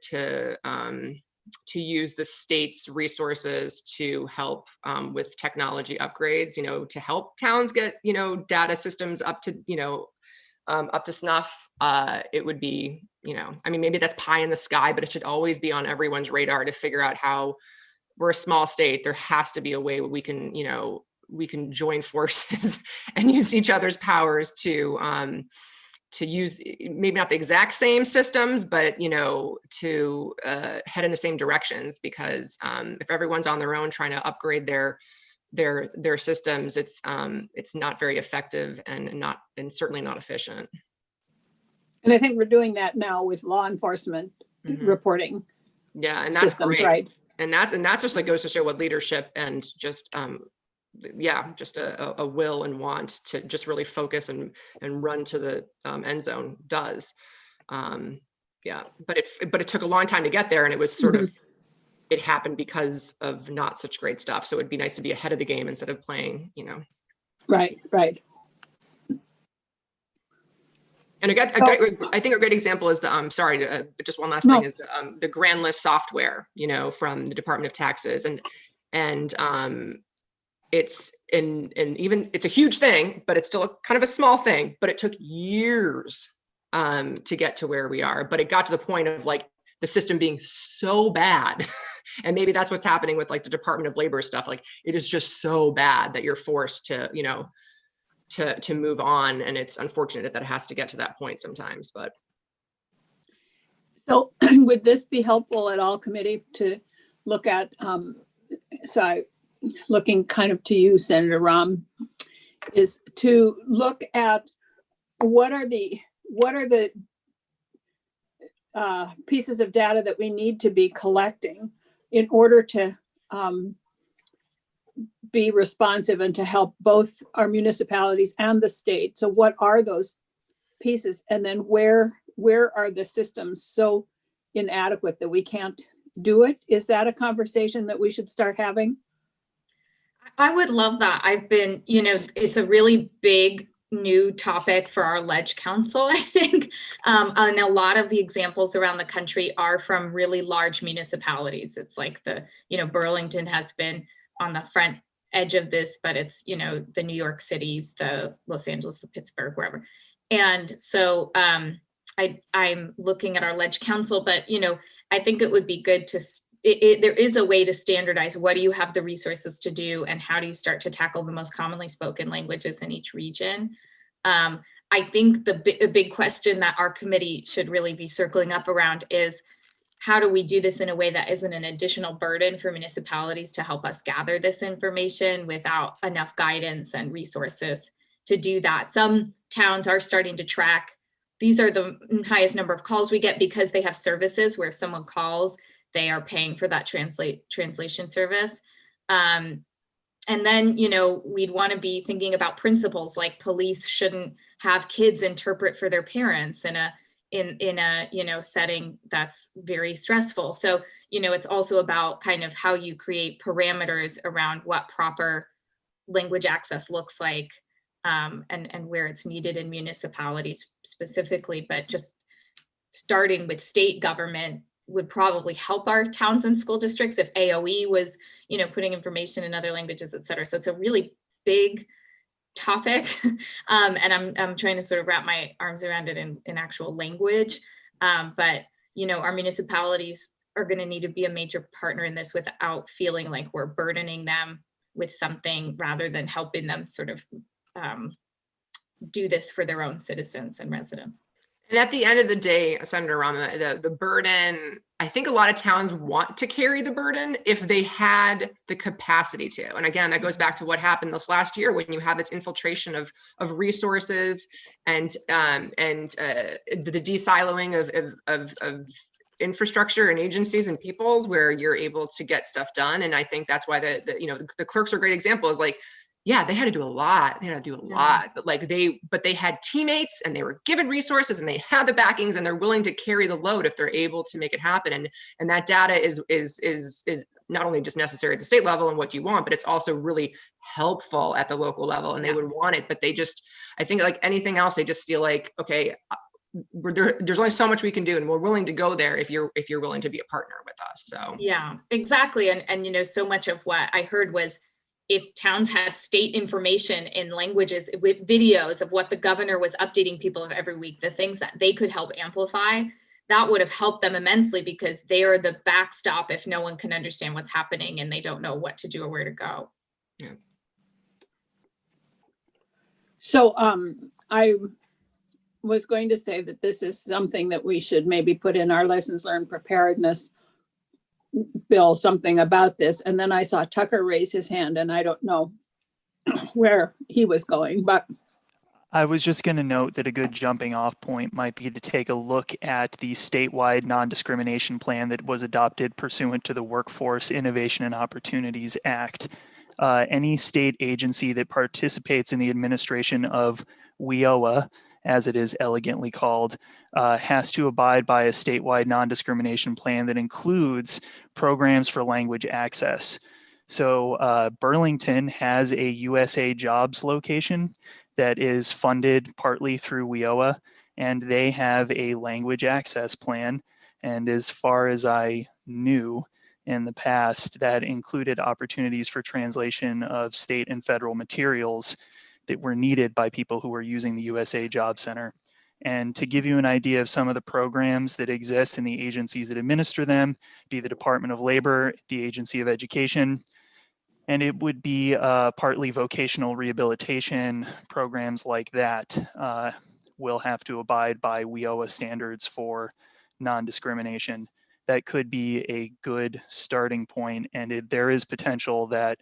Speaker 4: use the state's resources to help with technology upgrades, to help towns get, data systems up to snuff, it would be, I mean, maybe that's pie in the sky, but it should always be on everyone's radar to figure out how we're a small state. There has to be a way we can, we can join forces and use each other's powers to use maybe not the exact same systems, but to head in the same directions. Because if everyone's on their own trying to upgrade their systems, it's not very effective and certainly not efficient.
Speaker 1: And I think we're doing that now with law enforcement reporting.
Speaker 4: Yeah, and that's
Speaker 1: systems,
Speaker 4: great.
Speaker 1: right?
Speaker 4: And that's just like goes to show what leadership and just just a will and want to just really focus and run to the end zone does. But it took a long time to get there, and it was sort of, it happened because of not such great stuff. So it'd be nice to be ahead of the game instead of playing,
Speaker 1: Right.
Speaker 4: And I think a great example is the just one last thing is the grand list software, from the Department of Taxes, and it's it's a huge thing, but it's still kind of a small thing. But it took years to get to where we are. But it got to the point of like the system being so bad, and maybe that's what's happening with like the Department of Labor stuff. Like it is just so bad that you're forced to to move on, and it's unfortunate that it has to get to that point sometimes. But
Speaker 1: so would this be helpful at all, committee, to look at looking kind of to you, Senator Rahm, is to look at what are the pieces of data that we need to be collecting in order to be responsive and to help both our municipalities and the state. So what are those pieces? And then where are the systems so inadequate that we can't do it? Is that a conversation that we should start having?
Speaker 6: I would love that. I've been, it's a really big new topic for our Ledge Council, I think. And a lot of the examples around the country are from really large municipalities. It's like Burlington has been on the front edge of this, but it's, the New York cities, the Los Angeles, the Pittsburgh, wherever. And so I'm looking at our Ledge Council, but, I think it would be good to there is a way to standardize what do you have the resources to do and how do you start to tackle the most commonly spoken languages in each region. I think the big question that our committee should really be circling up around is how do we do this in a way that isn't an additional burden for municipalities to help us gather this information without enough guidance and resources to do that. Some towns are starting to track. These are the highest number of calls we get because they have services where someone calls, they are paying for that translation service. And then, we'd want to be thinking about principles like police shouldn't have kids interpret for their parents in a setting that's very stressful. So, it's also about kind of how you create parameters around what proper language access looks like, and where it's needed in municipalities specifically. But just starting with state government would probably help our towns and school districts if AOE was, putting information in other languages, et cetera. So it's a really big topic. And I'm trying to sort of wrap my arms around it in actual language. But, our municipalities are going to need to be a major partner in this without feeling like we're burdening them with something rather than helping them sort of do this for their own citizens and residents.
Speaker 4: And at the end of the day, Senator Rama, the burden, I think a lot of towns want to carry the burden if they had the capacity to. And again, that goes back to what happened this last year when you have this infiltration of resources and the de-siloing of infrastructure and agencies and peoples where you're able to get stuff done. And I think that's why the clerks are a great example. Is like, yeah, they had to do a lot. They had to do a
Speaker 6: Yeah.
Speaker 4: lot, but like they had teammates and they were given resources and they had the backings and they're willing to carry the load if they're able to make it happen. And that data is not only just necessary at the state level and what you want, but it's also really helpful at the local level. And they would want it, but they just, I think like anything else, they just feel like, okay, there's only so much we can do, and we're willing to go there if you're willing to be a partner with us. So
Speaker 6: Yeah, exactly. And you know, so much of what I heard was if towns had state information in languages with videos of what the governor was updating people of every week, the things that they could help amplify, that would have helped them immensely, because they are the backstop if no one can understand what's happening and they don't know what to do or where to go.
Speaker 4: yeah.
Speaker 1: So I was going to say that this is something that we should maybe put in our lessons learned preparedness bill, something about this. And then I saw Tucker raise his hand, and I don't know where he was going, but
Speaker 7: I was just going to note that a good jumping off point might be to take a look at the statewide non-discrimination plan that was adopted pursuant to the Workforce Innovation and Opportunities Act. Any state agency that participates in the administration of WIOA, as it is elegantly called, has to abide by a statewide non-discrimination plan that includes programs for language access. So Burlington has a USA Jobs location that is funded partly through WIOA, and they have a language access plan. And as far as I knew in the past, that included opportunities for translation of state and federal materials that were needed by people who were using the USA Job Center. And to give you an idea of some of the programs that exist in the agencies that administer them, be the Department of Labor, the Agency of Education, and it would be partly vocational rehabilitation programs like that will have to abide by WIOA standards for non-discrimination. That could be a good starting point, and there is potential that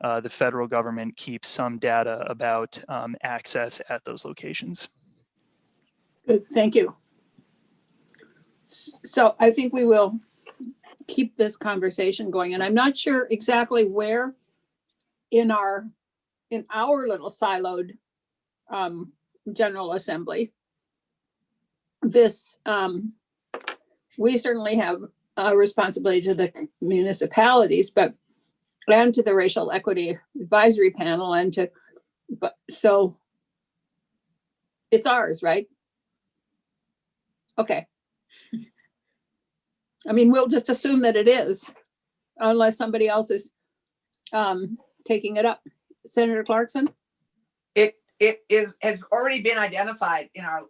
Speaker 7: the federal government keeps some data about access at those locations.
Speaker 1: good, thank you. So I think we will keep this conversation going, and I'm not sure exactly where in our little siloed General Assembly, this we certainly have a responsibility to the municipalities, and to the Racial Equity Advisory Panel, so it's ours, right? Okay. I mean, we'll just assume that it is, unless somebody else is taking it up. Senator Clarkson?
Speaker 3: It has already been identified in our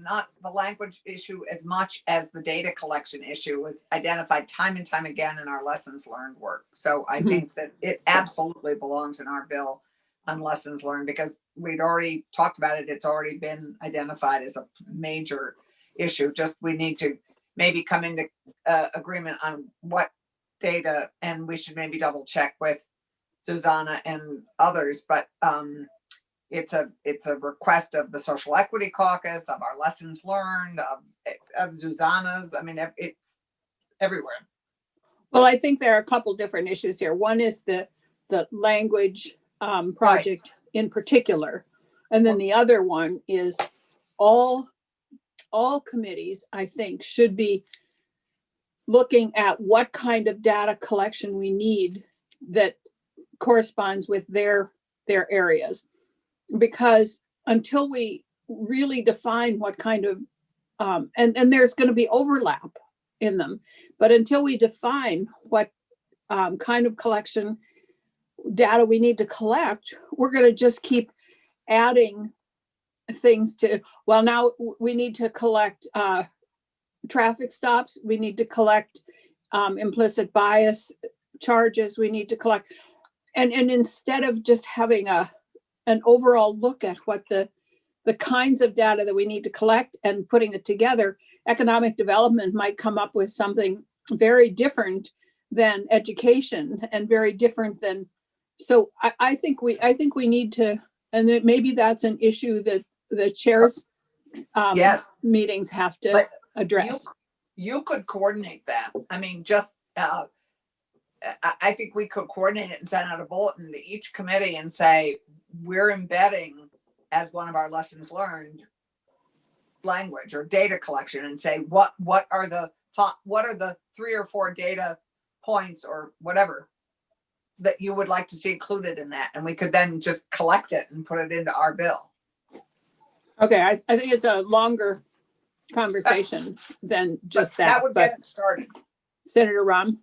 Speaker 3: not the language issue as much as the data collection issue was identified time and time again in our lessons learned work. So I think that it absolutely belongs in our bill on lessons learned, because we'd already talked about it. It's already been identified as a major issue. Just we need to maybe come into agreement on what data, and we should maybe double check with Susanna and others, but it's a request of the Social Equity Caucus, of our lessons learned, of Susanna's. I mean, it's everywhere.
Speaker 1: Well, I think there are a couple different issues here. One is the language project in particular. And then the other one is all committees, I think, should be looking at what kind of data collection we need that corresponds with their areas. Because until we really define what kind of, and there's going to be overlap in them, but until we define what kind of collection data we need to collect, we're going to just keep adding things to, well, now we need to collect traffic stops, we need to collect implicit bias charges, we need to collect, and instead of just having an overall look at what the kinds of data that we need to collect and putting it together, economic development might come up with something very different than education and very different than, so I think we need to, and that maybe that's an issue that the chairs
Speaker 3: Yes.
Speaker 1: meetings have to
Speaker 3: But
Speaker 1: address.
Speaker 3: You could coordinate that. I mean, just I think we could coordinate it and send out a bulletin to each committee and say, we're embedding as one of our lessons learned language or data collection, and say, what are the 3 or 4 data points or whatever that you would like to see included in that. And we could then just collect it and put it into our bill.
Speaker 1: Okay, I think it's a longer conversation than just
Speaker 3: But
Speaker 1: that.
Speaker 3: that would
Speaker 1: But
Speaker 3: get it started.
Speaker 1: Senator Ram?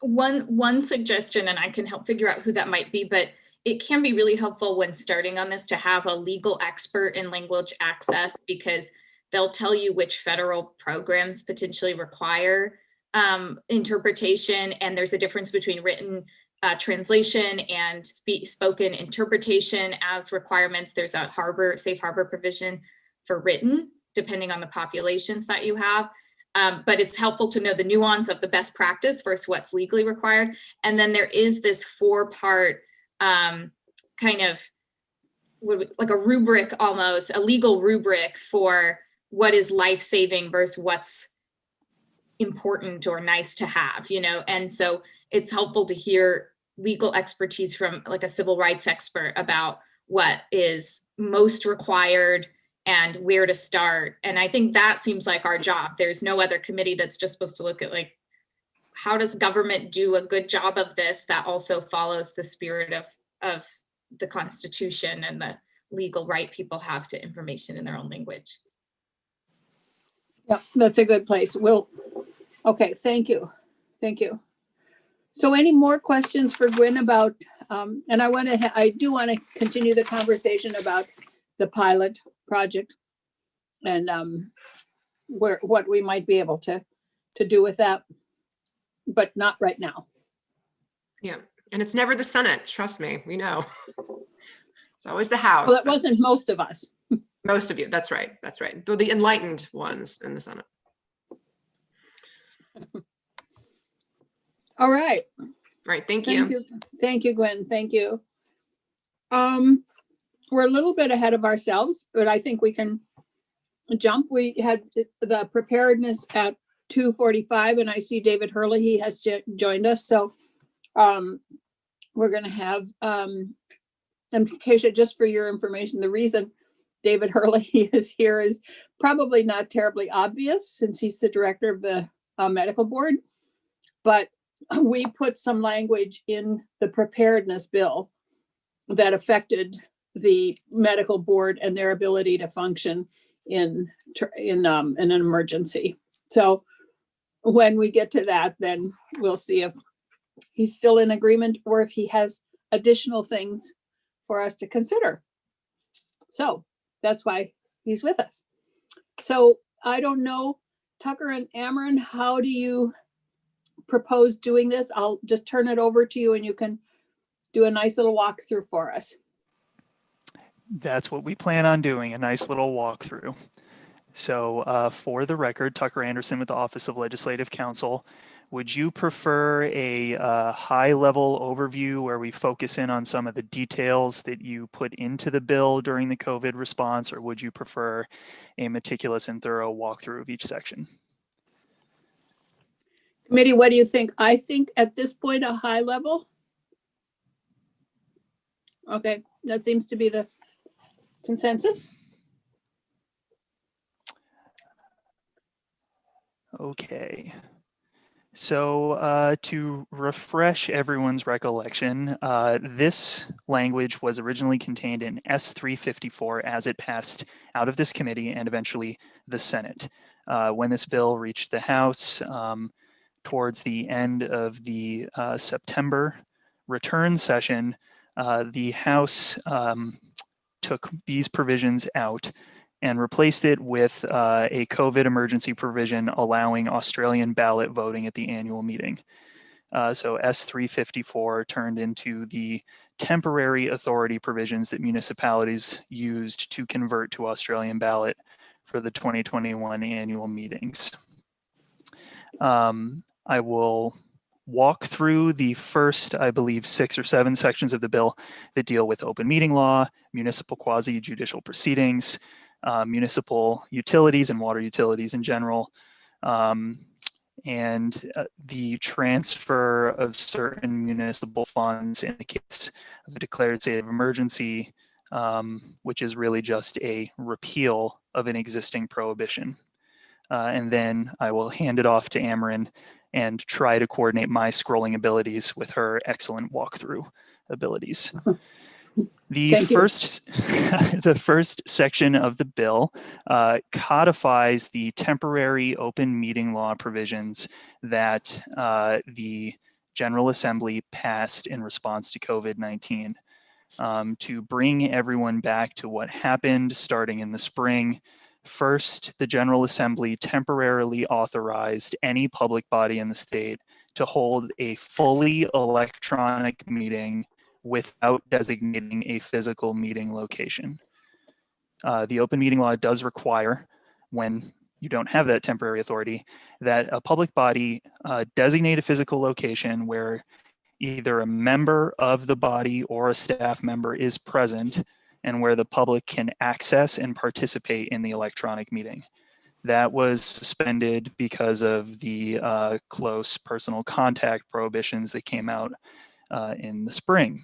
Speaker 6: One suggestion, and I can help figure out who that might be, but it can be really helpful when starting on this to have a legal expert in language access, because they'll tell you which federal programs potentially require interpretation. And there's a difference between written translation and spoken interpretation as requirements. There's a safe harbor provision for written, depending on the populations that you have. But it's helpful to know the nuance of the best practice versus what's legally required. And then there is this 4-part kind of like a rubric, almost a legal rubric for what is life-saving versus what's important or nice to have, and so it's helpful to hear legal expertise from like a civil rights expert about what is most required and where to start. And I think that seems like our job. There's no other committee that's just supposed to look at like, how does government do a good job of this that also follows the spirit of the Constitution and the legal right people have to information in their own language.
Speaker 1: Yeah, that's a good place. Okay, thank you. Thank you. So any more questions for Gwen about, and I do want to continue the conversation about the pilot project and what we might be able to do with that, but not right now.
Speaker 4: Yeah, and it's never the Senate, trust me, we know. It's always the House.
Speaker 1: Well, it wasn't most of us.
Speaker 4: Most of you, that's right, that's right. The enlightened ones in the Senate.
Speaker 1: All right.
Speaker 4: Right, thank you.
Speaker 1: Thank you, Gwen. Thank you. We're a little bit ahead of ourselves, but I think we can jump. We had the preparedness at 2:45, and I see David Hurley, he has joined us. So we're going to have, and Keisha, just for your information, the reason David Hurley is here is probably not terribly obvious since he's the director of the medical board, but we put some language in the preparedness bill that affected the medical board and their ability to function in an emergency. So when we get to that, then we'll see if he's still in agreement or if he has additional things for us to consider. So that's why he's with us. So I don't know, Tucker and Ameren, how do you propose doing this? I'll just turn it over to you and you can do a nice little walkthrough for us.
Speaker 7: That's what we plan on doing, a nice little walkthrough. So for the record, Tucker Anderson with the Office of Legislative Counsel. Would you prefer a high-level overview where we focus in on some of the details that you put into the bill during the COVID response, or would you prefer a meticulous and thorough walkthrough of each section?
Speaker 1: Committee, what do you think? I think at this point, a high level. Okay, that seems to be the consensus.
Speaker 7: Okay. So to refresh everyone's recollection, this language was originally contained in S354 as it passed out of this committee and eventually the Senate. When this bill reached the House towards the end of the September return session, the House took these provisions out and replaced it with a COVID emergency provision allowing Australian ballot voting at the annual meeting. So S354 turned into the temporary authority provisions that municipalities used to convert to Australian ballot for the 2021 annual meetings. I will walk through the first, I believe, 6 or 7 sections of the bill that deal with open meeting law, municipal quasi-judicial municipal utilities and water utilities in general, and the transfer of certain municipal funds in the case of a declared state of emergency, which is really just a repeal of an existing prohibition. And then I will hand it off to Amarin and try to coordinate my scrolling abilities with her excellent walkthrough abilities. The first, the first section of the bill codifies the temporary open meeting law provisions that the General Assembly passed in response to COVID-19 to bring everyone back to what happened starting in the spring. First, the General Assembly temporarily authorized any public body in the state to hold a fully electronic meeting without designating a physical meeting location. The open meeting law does require, when you don't have that temporary authority, that a public body designate a physical location where either a member of the body or a staff member is present and where the public can access and participate in the electronic meeting. That was suspended because of the close personal contact prohibitions that came out in the spring.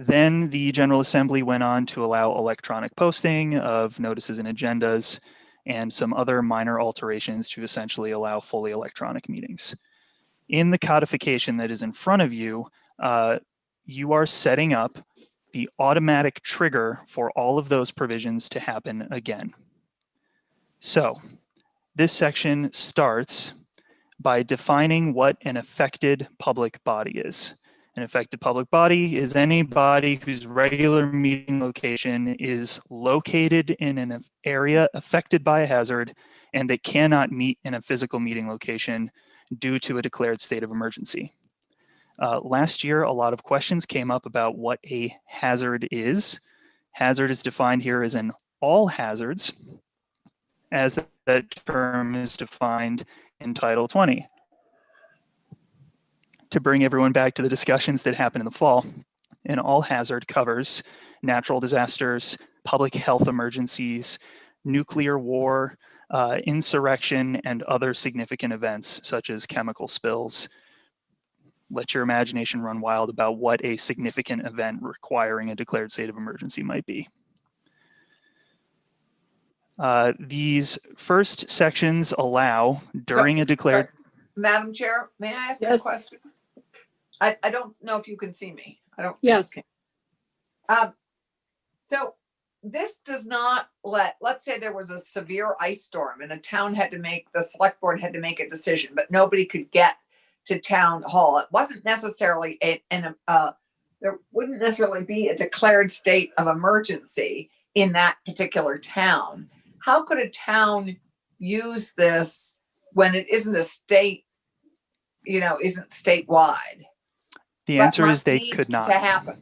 Speaker 7: Then the General Assembly went on to allow electronic posting of notices and agendas and some other minor alterations to essentially allow fully electronic meetings. In the codification that is in front of you, you are setting up the automatic trigger for all of those provisions to happen again. So this section starts by defining what an affected public body is. An affected public body is any body whose regular meeting location is located in an area affected by a hazard and that cannot meet in a physical meeting location due to a declared state of emergency. Last year, a lot of questions came up about what a hazard is. Hazard is defined here as an all hazards, as that term is defined in Title 20. To bring everyone back to the discussions that happened in the fall, an all hazard covers natural disasters, public health emergencies, nuclear war, insurrection, and other significant events such as chemical spills. Let your imagination run wild about what a significant event requiring a declared state of emergency might be. These first sections allow during a declared...
Speaker 3: Madam Chair, may I ask a question? I don't know if you can see me. I don't.
Speaker 1: Yes.
Speaker 3: Okay. So this does not let's say there was a severe ice storm and a town had to make, the select board had to make a decision, but nobody could get to town hall. It wasn't necessarily there wouldn't necessarily be a declared state of emergency in that particular town. How could a town use this when it isn't a state, isn't statewide?
Speaker 7: The answer is they could not.
Speaker 3: To happen.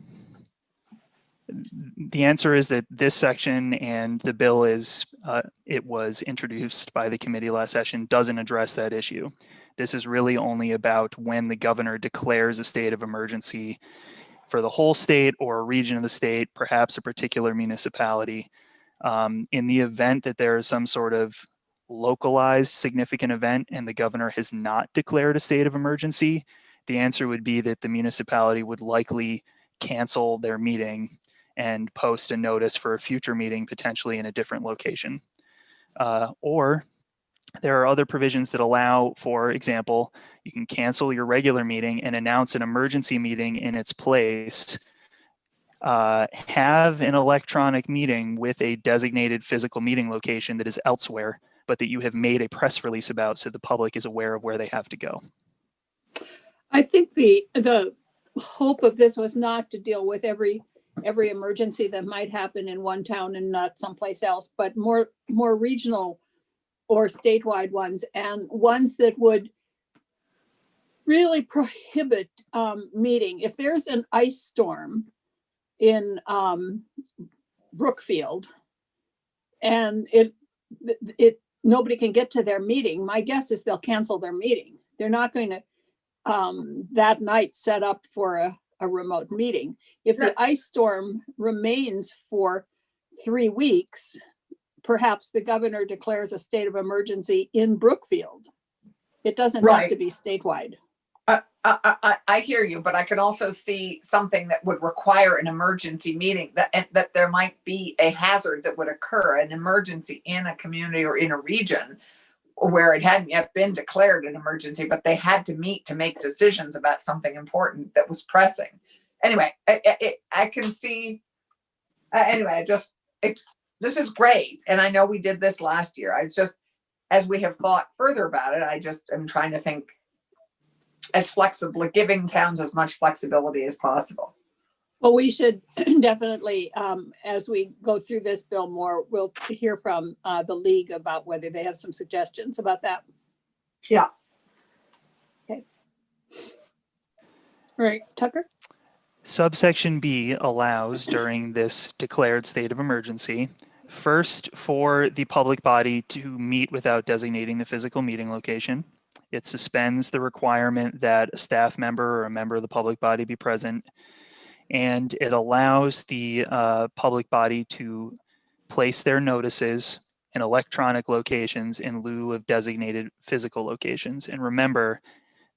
Speaker 7: The answer is that this section and the bill is, it was introduced by the committee last session, doesn't address that issue. This is really only about when the governor declares a state of emergency for the whole state or a region of the state, perhaps a particular municipality. In the event that there is some sort of localized significant event and the governor has not declared a state of emergency, the answer would be that the municipality would likely cancel their meeting and post a notice for a future meeting, potentially in a different location. Or there are other provisions that allow, for example, you can cancel your regular meeting and announce an emergency meeting in its place, have an electronic meeting with a designated physical meeting location that is elsewhere, but that you have made a press release about so the public is aware of where they have to go.
Speaker 1: I think the hope of this was not to deal with every emergency that might happen in one town and not someplace else, but more regional or statewide ones, and ones that would really prohibit meeting. If there's an ice storm in Brookfield and nobody can get to their meeting, my guess is they'll cancel their meeting. They're not going to that night set up for a remote meeting. If the ice storm remains for 3 weeks, perhaps the governor declares a state of emergency in Brookfield. It doesn't have to
Speaker 3: Right.
Speaker 1: be statewide.
Speaker 3: I hear you, but I could also see something that would require an emergency meeting, that there might be a hazard that would occur, an emergency in a community or in a region where it hadn't yet been declared an emergency, but they had to meet to make decisions about something important that was pressing. Anyway, I can see, anyway, this is great. And I know we did this last year. I just, as we have thought further about it, I just am trying to think as flexible, giving towns as much flexibility as possible.
Speaker 1: Well, we should definitely, as we go through this, Bill, more, we'll hear from the league about whether they have some suggestions about that.
Speaker 3: Yeah.
Speaker 1: Okay. All right, Tucker?
Speaker 7: Subsection B allows during this declared state of emergency, first, for the public body to meet without designating the physical meeting location. It suspends the requirement that a staff member or a member of the public body be present. And it allows the public body to place their notices in electronic locations in lieu of designated physical locations. And remember,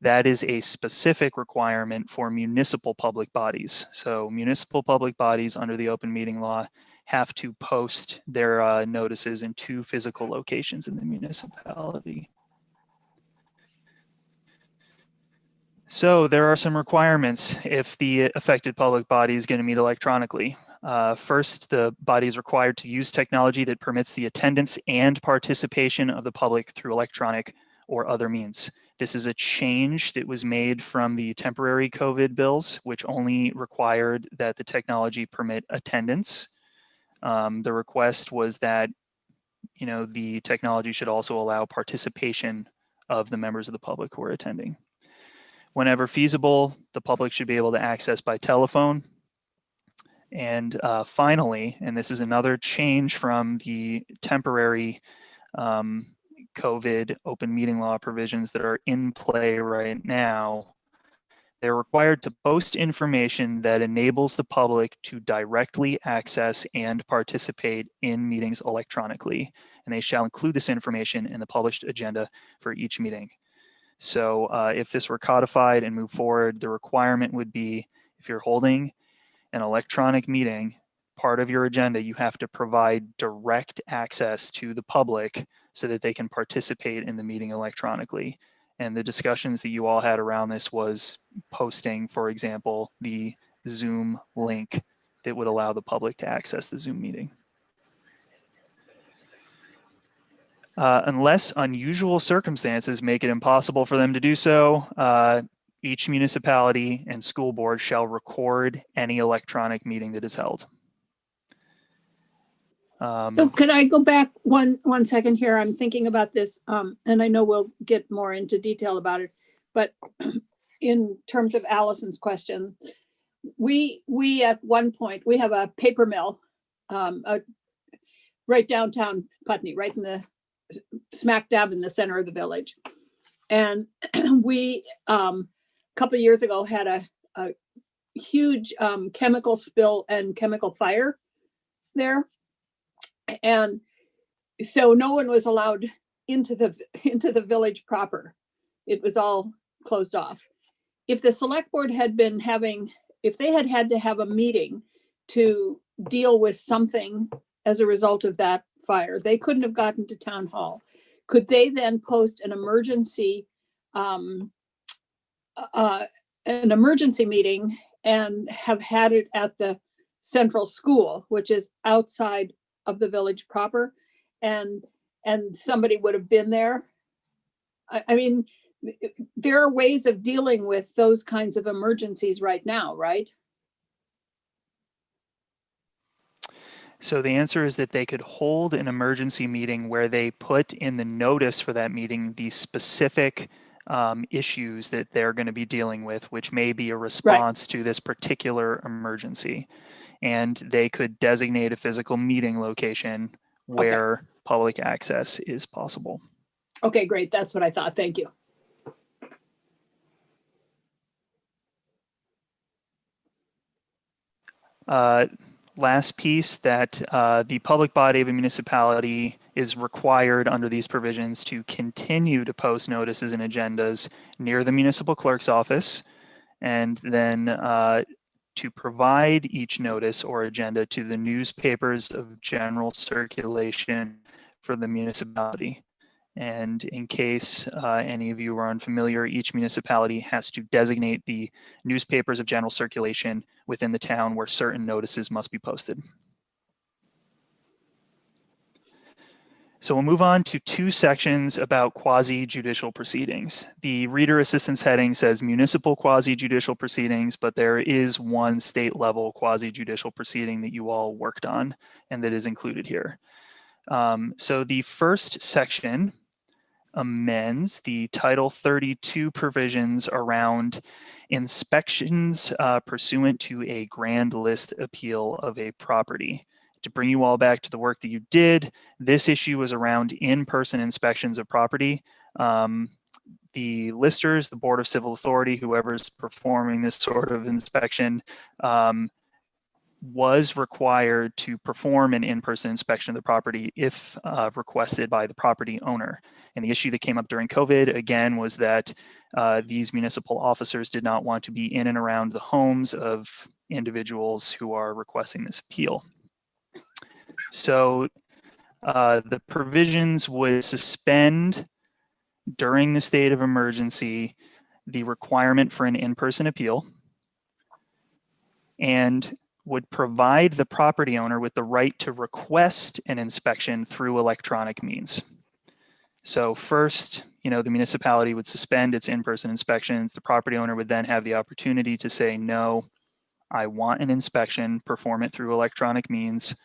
Speaker 7: that is a specific requirement for municipal public bodies. So municipal public bodies under the open meeting law have to post their notices in 2 physical locations in the municipality. So there are some requirements if the affected public body is going to meet electronically. First, the body is required to use technology that permits the attendance and participation of the public through electronic or other means. This is a change that was made from the temporary COVID bills, which only required that the technology permit attendance. The request was that, the technology should also allow participation of the members of the public who are attending. Whenever feasible, the public should be able to access by telephone. And finally, and this is another change from the temporary COVID open meeting law provisions that are in play right now, they're required to post information that enables the public to directly access and participate in meetings electronically. And they shall include this information in the published agenda for each meeting. So if this were codified and moved forward, the requirement would be if you're holding an electronic meeting, part of your agenda, you have to provide direct access to the public so that they can participate in the meeting electronically. And the discussions that you all had around this was posting, for example, the Zoom link that would allow the public to access the Zoom meeting. Unless unusual circumstances make it impossible for them to do so, each municipality and school board shall record any electronic meeting that is held.
Speaker 1: So can I go back one second here? I'm thinking about this, and I know we'll get more into detail about it, but in terms of Allison's question, we at one point, we have a paper mill right downtown Putney, right in the smack dab in the center of the village. And we, a couple of years ago, had a huge chemical spill and chemical fire there. And so no one was allowed into the village proper. It was all closed off. If the select board had been having, if they had had to have a meeting to deal with something as a result of that fire, they couldn't have gotten to town hall. Could they then post an emergency meeting and have had it at the central school, which is outside of the village proper, and somebody would have been there? I mean, there are ways of dealing with those kinds of emergencies right now, right?
Speaker 7: So the answer is that they could hold an emergency meeting where they put in the notice for that meeting the specific issues that they're going to be dealing with, which may be a response to this particular emergency. And they could designate a physical meeting location where public access is possible.
Speaker 1: Okay, great. That's what I thought. Thank you.
Speaker 7: last piece that the public body of a municipality is required under these provisions to continue to post notices and agendas near the municipal clerk's office, and then to provide each notice or agenda to the newspapers of general circulation for the municipality. And in case any of you are unfamiliar, each municipality has to designate the newspapers of general circulation within the town where certain notices must be posted. So we'll move on to 2 sections about quasi-judicial proceedings. The reader assistance heading says municipal quasi-judicial proceedings, but there is one state level quasi-judicial proceeding that you all worked on and that is included here. So the first section amends the Title 32 provisions around inspections pursuant to a grand list appeal of a property. To bring you all back to the work that you did, this issue was around in-person inspections of property. The listers, the Board of Civil Authority, whoever's performing this sort of inspection, was required to perform an in-person inspection of the property if requested by the property owner. And the issue that came up during COVID, again, was that these municipal officers did not want to be in and around the homes of individuals who are requesting this appeal. So the provisions would suspend during the state of emergency the requirement for an in-person appeal and would provide the property owner with the right to request an inspection through electronic means. So first, the municipality would suspend its in-person inspections. The property owner would then have the opportunity to say, no, I want an inspection, perform it through electronic means.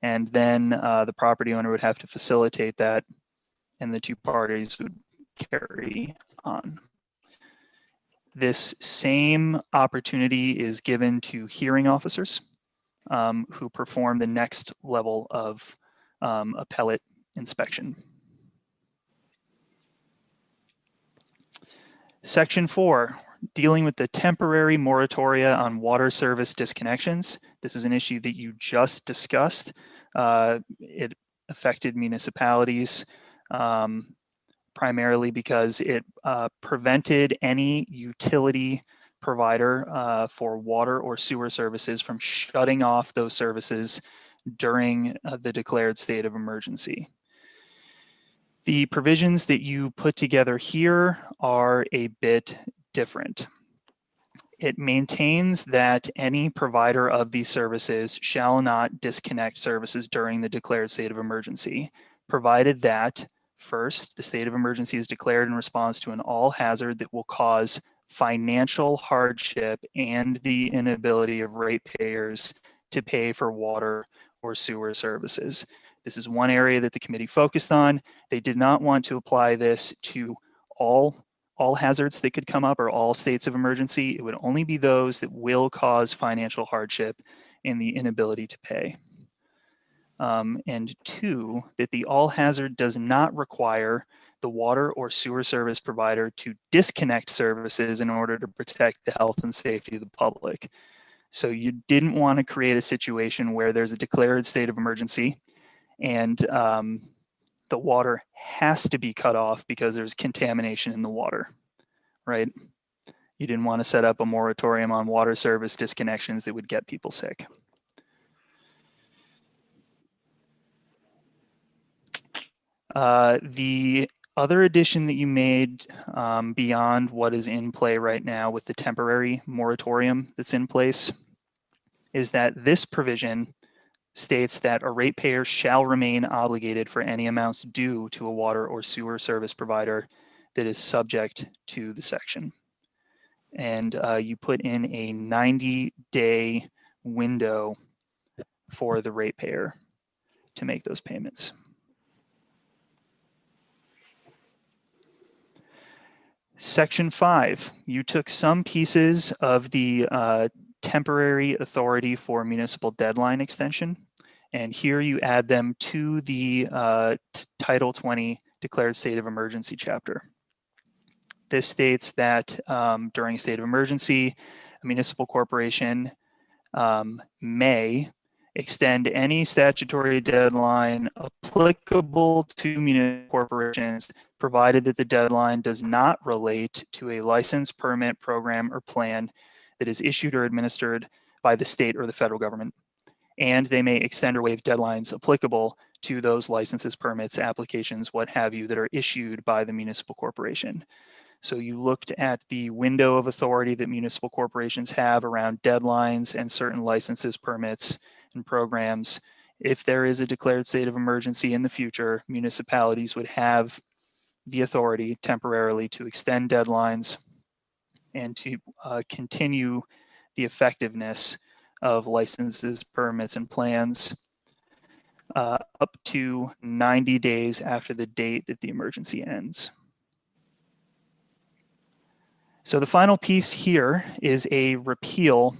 Speaker 7: And then the property owner would have to facilitate that, and the 2 parties would carry on. This same opportunity is given to hearing officers who perform the next level of appellate inspection. Section 4, dealing with the temporary moratoria on water service disconnections. This is an issue that you just discussed. It affected municipalities primarily because it prevented any utility provider for water or sewer services from shutting off those services during the declared state of emergency. The provisions that you put together here are a bit different. It maintains that any provider of these services shall not disconnect services during the declared state of emergency, provided that, first, the state of emergency is declared in response to an all hazard that will cause financial hardship and the inability of ratepayers to pay for water or sewer services. This is one area that the committee focused on. They did not want to apply this to all hazards that could come up or all states of emergency. It would only be those that will cause financial hardship and the inability to pay. And 2, that the all hazard does not require the water or sewer service provider to disconnect services in order to protect the health and safety of the public. So you didn't want to create a situation where there's a declared state of emergency and the water has to be cut off because there's contamination in the water, right? You didn't want to set up a moratorium on water service disconnections that would get people sick. The other addition that you made beyond what is in play right now with the temporary moratorium that's in place is that this provision states that a ratepayer shall remain obligated for any amounts due to a water or sewer service provider that is subject to the section. And you put in a 90-day window for the ratepayer to make those payments. Section 5, you took some pieces of the temporary authority for municipal deadline extension, and here you add them to the Title 20 declared state of emergency chapter. This states that during a state of emergency, a municipal corporation may extend any statutory deadline applicable to municipal corporations, provided that the deadline does not relate to a license, permit, program, or plan that is issued or administered by the state or the federal government. And they may extend or waive deadlines applicable to those licenses, permits, applications, what have you, that are issued by the municipal corporation. So you looked at the window of authority that municipal corporations have around deadlines and certain licenses, permits, and programs. If there is a declared state of emergency in the future, municipalities would have the authority temporarily to extend deadlines and to continue the effectiveness of licenses, permits, and plans up to 90 days after the date that the emergency ends. So the final piece here is a repeal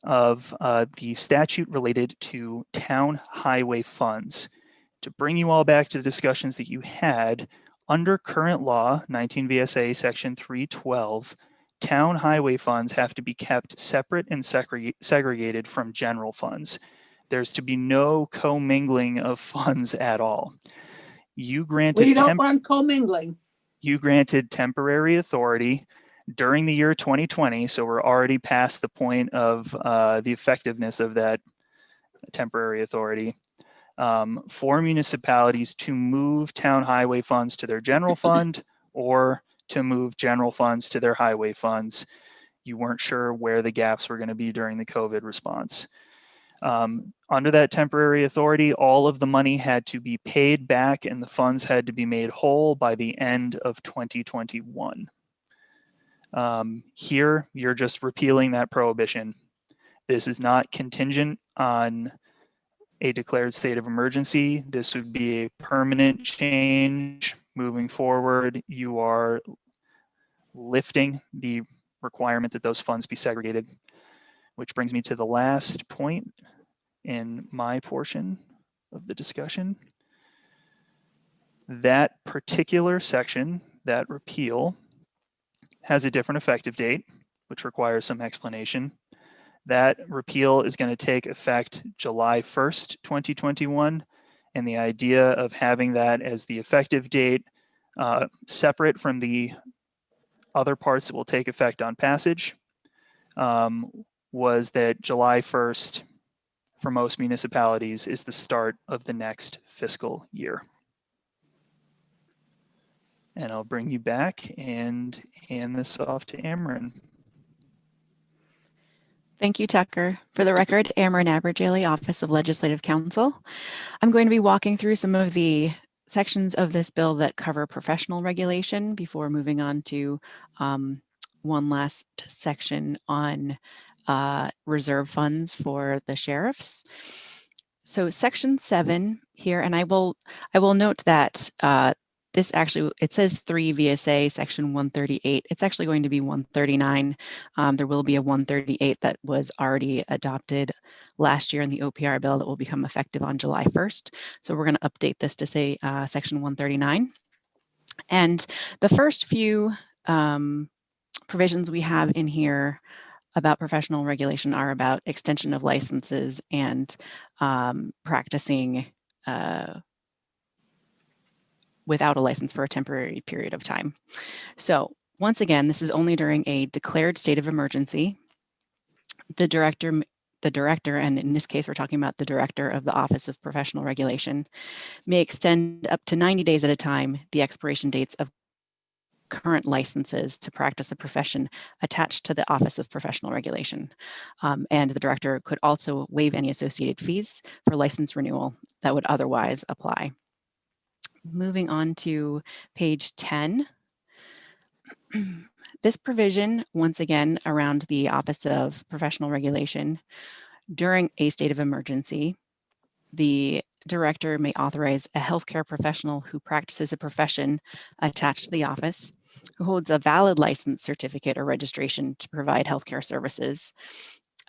Speaker 7: of the statute related to town highway funds. To bring you all back to the discussions that you had, under current law, 19 VSA section 312, town highway funds have to be kept separate and segregated from general funds. There's to be no commingling of funds at all. You granted
Speaker 1: We don't want commingling.
Speaker 7: You granted temporary authority during the year 2020, so we're already past the point of the effectiveness of that temporary authority, for municipalities to move town highway funds to their general fund or to move general funds to their highway funds. You weren't sure where the gaps were going to be during the COVID response. Under that temporary authority, all of the money had to be paid back and the funds had to be made whole by the end of 2021. Here, you're just repealing that prohibition. This is not contingent on a declared state of emergency. This would be a permanent change moving forward. You are lifting the requirement that those funds be segregated, which brings me to the last point in my portion of the discussion. That particular section, that repeal, has a different effective date, which requires some explanation. That repeal is going to take effect July 1st, 2021. And the idea of having that as the effective date, separate from the other parts that will take effect on passage, was that July 1st for most municipalities is the start of the next fiscal year. And I'll bring you back and hand this off to Ameren.
Speaker 8: Thank you, Tucker. For the record, Ameren Abergele, Office of Legislative Counsel. I'm going to be walking through some of the sections of this bill that cover professional regulation before moving on to one last section on reserve funds for the sheriffs. So section 7 here, and I will note that this actually, it says 3 VSA section 138. It's actually going to be 139. There will be a 138 that was already adopted last year in the OPR bill that will become effective on July 1st. So we're going to update this to say section 139. And the first few provisions we have in here about professional regulation are about extension of licenses and practicing without a license for a temporary period of time. So once again, this is only during a declared state of emergency. The director, and in this case, we're talking about the director of the Office of Professional Regulation, may extend up to 90 days at a time the expiration dates of current licenses to practice a profession attached to the Office of Professional Regulation. And the director could also waive any associated fees for license renewal that would otherwise apply. Moving on to page 10. This provision, once again, around the Office of Professional Regulation, during a state of emergency, the director may authorize a healthcare professional who practices a profession attached to the office, who holds a valid license, certificate, or registration to provide healthcare services,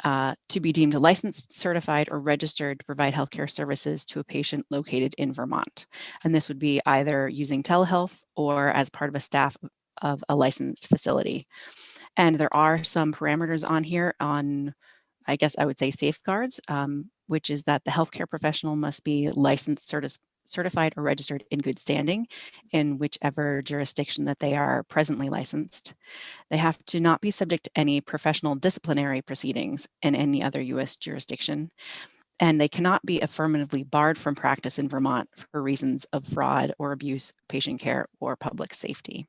Speaker 8: to be deemed licensed, certified, or registered to provide healthcare services to a patient located in Vermont. And this would be either using telehealth or as part of a staff of a licensed facility. And there are some parameters on here on I guess I would say safeguards, which is that the healthcare professional must be licensed, certified, or registered in good standing in whichever jurisdiction that they are presently licensed. They have to not be subject to any professional disciplinary proceedings in any other U.S. jurisdiction, and they cannot be affirmatively barred from practice in Vermont for reasons of fraud or abuse, patient care, or public safety.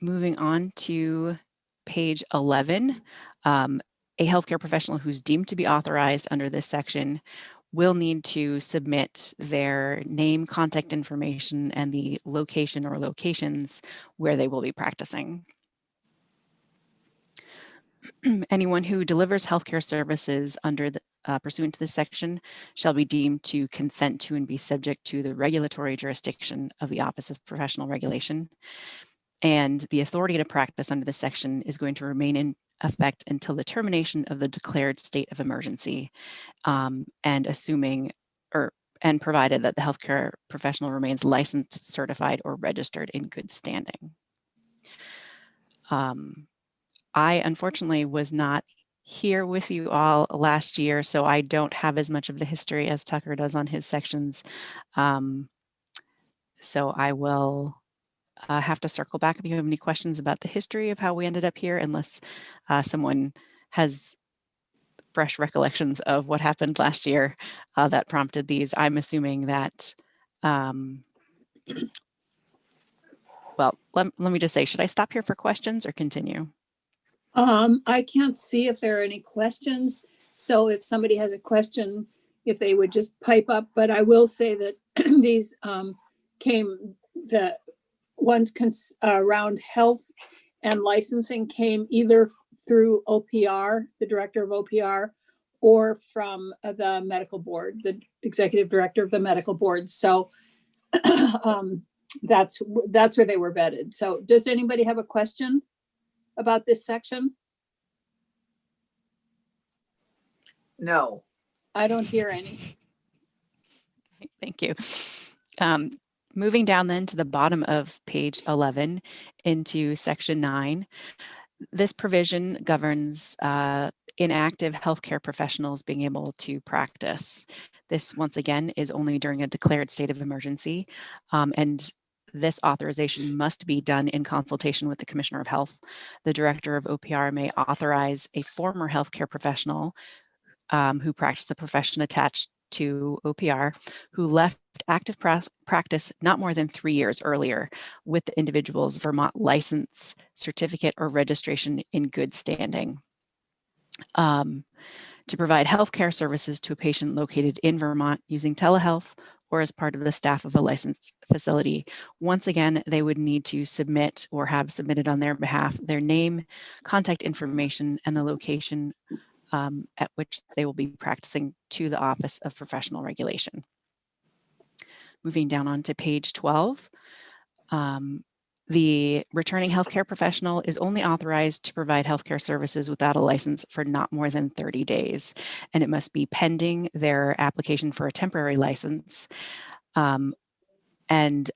Speaker 8: Moving on to page 11, a healthcare professional who's deemed to be authorized under this section will need to submit their name, contact information, and the location or locations where they will be practicing. Anyone who delivers healthcare services under the pursuant to this section shall be deemed to consent to and be subject to the regulatory jurisdiction of the Office of Professional Regulation. And the authority to practice under this section is going to remain in effect until the termination of the declared state of emergency, and provided that the healthcare professional remains licensed, certified, or registered in good standing. I unfortunately was not here with you all last year, so I don't have as much of the history as Tucker does on his sections. So I will have to circle back if you have any questions about the history of how we ended up here, unless someone has fresh recollections of what happened last year that prompted these. I'm assuming that, well, let me just say, should I stop here for questions or continue?
Speaker 1: I can't see if there are any questions. So if somebody has a question, if they would just pipe up, but I will say that these the ones around health and licensing came either through OPR, the director of OPR, or from the medical board, the executive director of the medical board. So that's where they were vetted. So does anybody have a question about this section?
Speaker 3: No.
Speaker 1: I don't hear any.
Speaker 8: Thank you. Moving down then to the bottom of page 11 into section 9, this provision governs inactive healthcare professionals being able to practice. This, once again, is only during a declared state of emergency, and this authorization must be done in consultation with the Commissioner of Health. The director of OPR may authorize a former healthcare professional who practiced a profession attached to OPR, who left active practice not more than 3 years earlier with the individual's Vermont license, certificate, or registration in good standing, to provide healthcare services to a patient located in Vermont using telehealth or as part of the staff of a licensed facility. Once again, they would need to submit or have submitted on their behalf their name, contact information, and the location at which they will be practicing to the Office of Professional Regulation. Moving down onto page 12, the returning healthcare professional is only authorized to provide healthcare services without a license for not more than 30 days, and it must be pending their application for a temporary license. And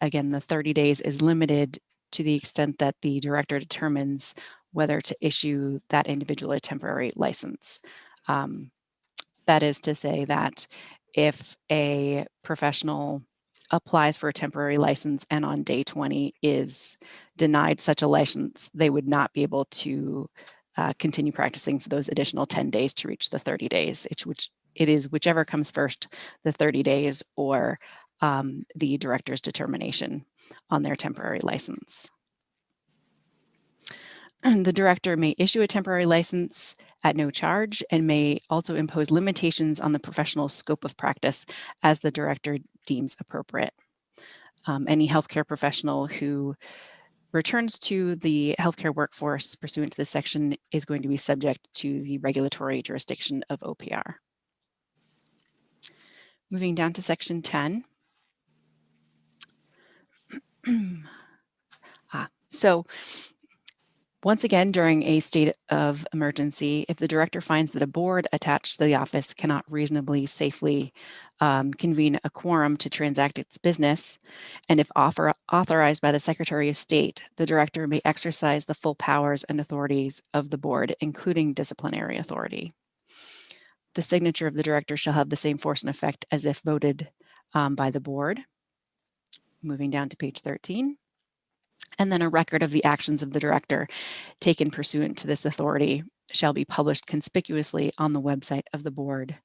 Speaker 8: again, the 30 days is limited to the extent that the director determines whether to issue that individual a temporary license. That is to say that if a professional applies for a temporary license and on day 20 is denied such a license, they would not be able to continue practicing for those additional 10 days to reach the 30 days. It is whichever comes first, the 30 days or the director's determination on their temporary license. And the director may issue a temporary license at no charge and may also impose limitations on the professional scope of practice as the director deems appropriate. Any healthcare professional who returns to the healthcare workforce pursuant to this section is going to be subject to the regulatory jurisdiction of OPR. Moving down to section 10. So Once again, during a state of emergency, if the director finds that a board attached to the office cannot reasonably safely convene a quorum to transact its business, and if authorized by the Secretary of State, the director may exercise the full powers and authorities of the board, including disciplinary authority. The signature of the director shall have the same force and effect as if voted by the board. Moving down to page 13. And then a record of the actions of the director taken pursuant to this authority shall be published conspicuously on the website of the board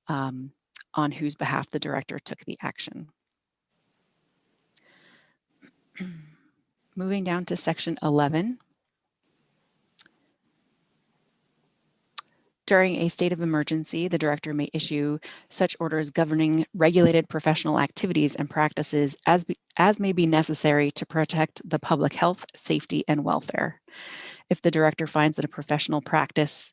Speaker 8: on whose behalf the director took the action. Moving down to section 11. During a state of emergency, the director may issue such orders governing regulated professional activities and practices as may be necessary to protect the public health, safety, and welfare. If the director finds that a professional practice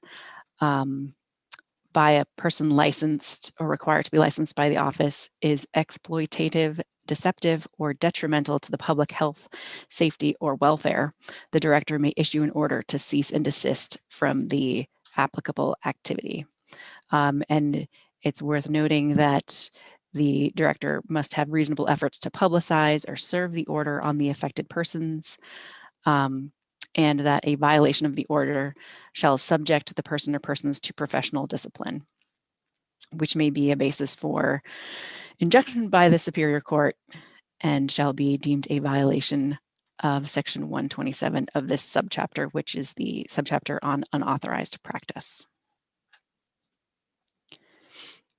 Speaker 8: by a person licensed or required to be licensed by the office is exploitative, deceptive, or detrimental to the public health, safety, or welfare, the director may issue an order to cease and desist from the applicable activity. And it's worth noting that the director must have reasonable efforts to publicize or serve the order on the affected persons, and that a violation of the order shall subject the person or persons to professional discipline, which may be a basis for injunction by the Superior Court and shall be deemed a violation of section 127 of this subchapter, which is the subchapter on unauthorized practice.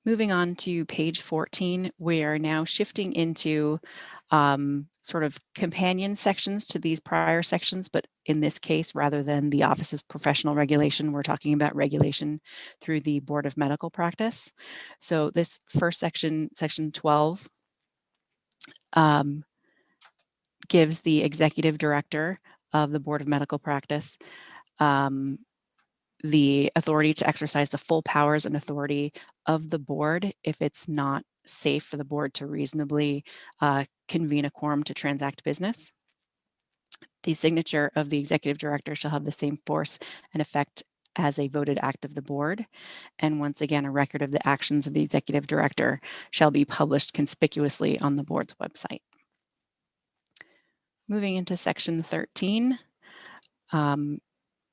Speaker 8: Moving on to page 14, we are now shifting into sort of companion sections to these prior sections, but in this case, rather than the Office of Professional Regulation, we're talking about regulation through the Board of Medical Practice. So this first section, section 12, gives the executive director of the Board of Medical Practice the authority to exercise the full powers and authority of the board if it's not safe for the board to reasonably convene a quorum to transact business. The signature of the executive director shall have the same force and effect as a voted act of the board. And once again, a record of the actions of the executive director shall be published conspicuously on the board's website. Moving into section 13.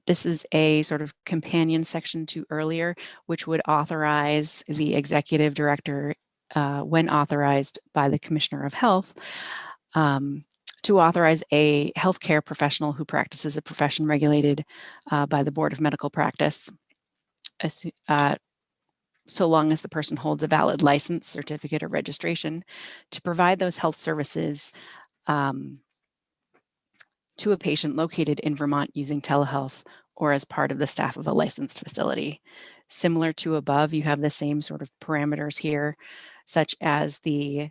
Speaker 8: This is a sort of companion section to earlier, which would authorize the executive director, when authorized by the Commissioner of Health, to authorize a healthcare professional who practices a profession regulated by the Board of Medical Practice, so long as the person holds a valid license, certificate, or registration, to provide those health services to a patient located in Vermont using telehealth or as part of the staff of a licensed facility. Similar to above, you have the same sort of parameters here, such as the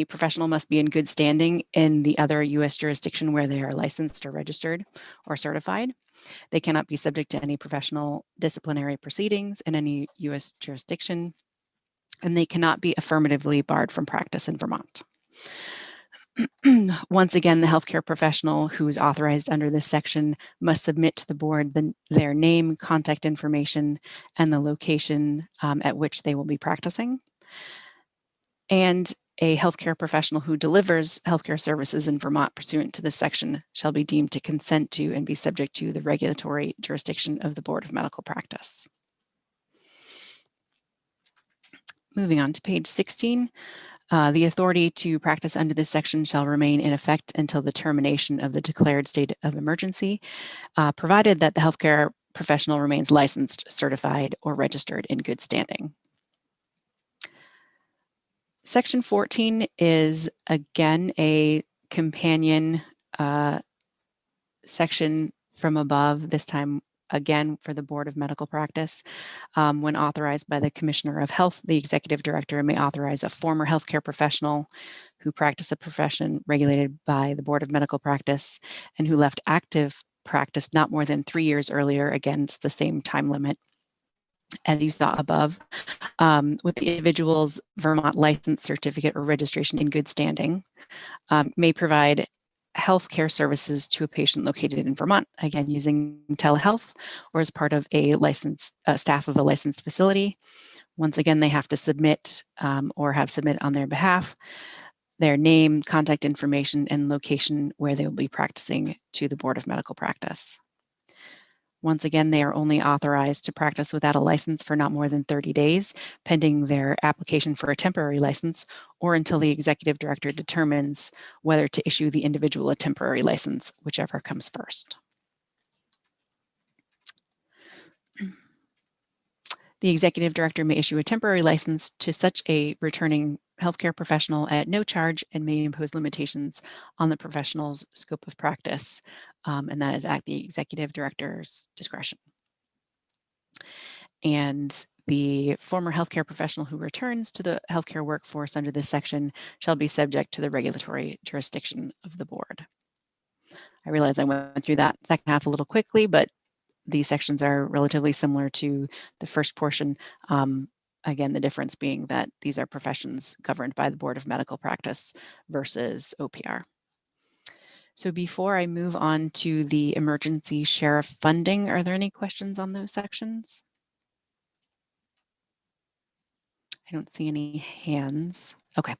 Speaker 8: professional must be in good standing in the other U.S. jurisdiction where they are licensed or registered or certified. They cannot be subject to any professional disciplinary proceedings in any U.S. jurisdiction, and they cannot be affirmatively barred from practice in Vermont. Once again, the healthcare professional who is authorized under this section must submit to the board their name, contact information, and the location at which they will be practicing. And a healthcare professional who delivers healthcare services in Vermont pursuant to this section shall be deemed to consent to and be subject to the regulatory jurisdiction of the Board of Medical Practice. Moving on to page 16. The authority to practice under this section shall remain in effect until the termination of the declared state of emergency, provided that the healthcare professional remains licensed, certified, or registered in good standing. Section 14 is again a companion section from above, this time again for the Board of Medical Practice. When authorized by the Commissioner of Health, the executive director may authorize a former healthcare professional who practiced a profession regulated by the Board of Medical Practice and who left active practice not more than 3 years earlier, against the same time limit as you saw above, with the individual's Vermont license, certificate, or registration in good standing, may provide healthcare services to a patient located in Vermont, again, using telehealth or as part of a licensed staff of a licensed facility. Once again, they have to submit or have submit on their behalf their name, contact information, and location where they will be practicing to the Board of Medical Practice. Once again, they are only authorized to practice without a license for not more than 30 days, pending their application for a temporary license, or until the executive director determines whether to issue the individual a temporary license, whichever comes first. The executive director may issue a temporary license to such a returning healthcare professional at no charge and may impose limitations on the professional's scope of practice, and that is at the executive director's discretion. And the former healthcare professional who returns to the healthcare workforce under this section shall be subject to the regulatory jurisdiction of the board. I realize I went through that second half a little quickly, but these sections are relatively similar to the first portion. Again, the difference being that these are professions governed by the Board of Medical Practice versus OPR. So before I move on to the emergency sheriff funding, are there any questions on those sections? I don't see any hands. Okay,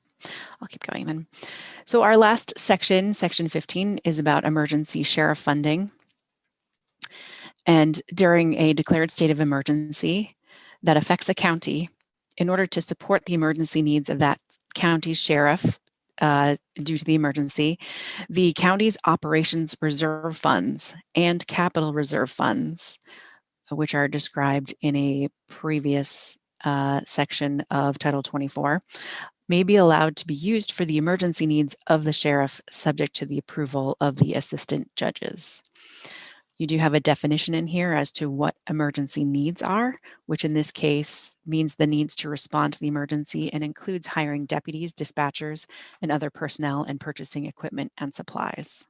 Speaker 8: I'll keep going then. So our last section, section 15, is about emergency sheriff funding. And during a declared state of emergency that affects a county, in order to support the emergency needs of that county's sheriff due to the emergency, the county's operations reserve funds and capital reserve funds, which are described in a previous section of Title 24, may be allowed to be used for the emergency needs of the sheriff, subject to the approval of the assistant judges. You do have a definition in here as to what emergency needs are, which in this case means the needs to respond to the emergency and includes hiring deputies, dispatchers, and other personnel and purchasing equipment and supplies.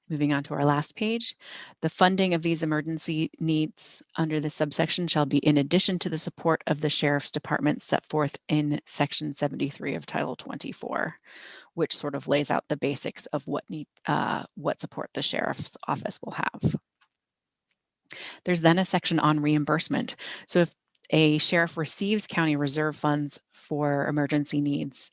Speaker 8: Moving on to our last page, the funding of these emergency needs under this subsection shall be in addition to the support of the Sheriff's Department set forth in Section 73 of Title 24, which sort of lays out the basics of what support the Sheriff's Office will have. There's then a section on reimbursement. So if a sheriff receives county reserve funds for emergency needs,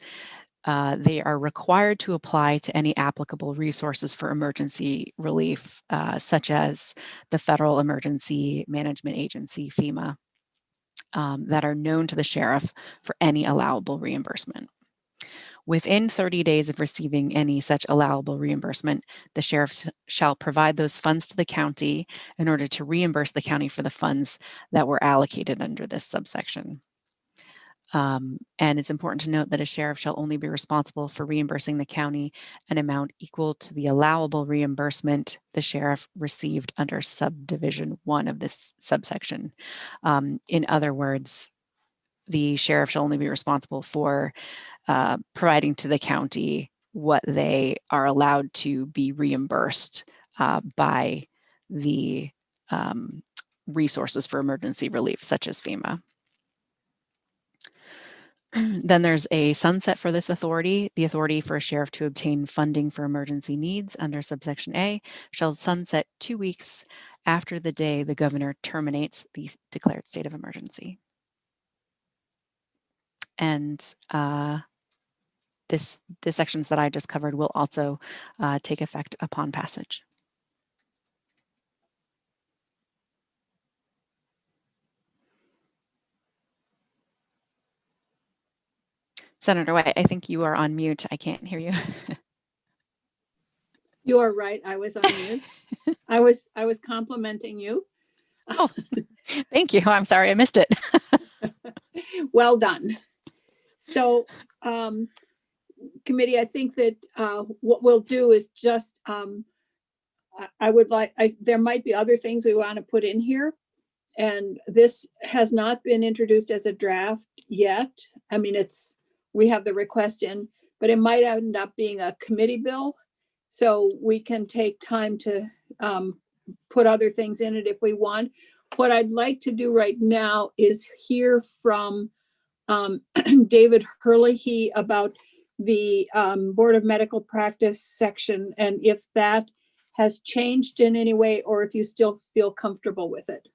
Speaker 8: they are required to apply to any applicable resources for emergency relief, such as the Federal Emergency Management Agency, FEMA, that are known to the sheriff for any allowable reimbursement. Within 30 days of receiving any such allowable reimbursement, the sheriff shall provide those funds to the county in order to reimburse the county for the funds that were allocated under this subsection. And it's important to note that a sheriff shall only be responsible for reimbursing the county an amount equal to the allowable reimbursement the sheriff received under subdivision 1 of this subsection. In other words, the sheriff shall only be responsible for providing to the county what they are allowed to be reimbursed by the resources for emergency relief, such as FEMA. Then there's a sunset for this authority. The authority for a sheriff to obtain funding for emergency needs under subsection A shall sunset 2 weeks after the day the governor terminates the declared state of emergency. And the sections that I just covered will also take effect upon passage. Senator White, I think you are on mute. I can't hear you.
Speaker 1: You are right. I was on mute. I was complimenting you.
Speaker 8: Oh, thank you. I'm sorry I missed it.
Speaker 1: Well done. So, committee, I think that what we'll do is just, there might be other things we want to put in here. And this has not been introduced as a draft yet. I mean, we have the request in, but it might end up being a committee bill. So we can take time to put other things in it if we want. What I'd like to do right now is hear from David Herlihy about the Board of Medical Practice section, and if that has changed in any way, or if you still feel comfortable with it.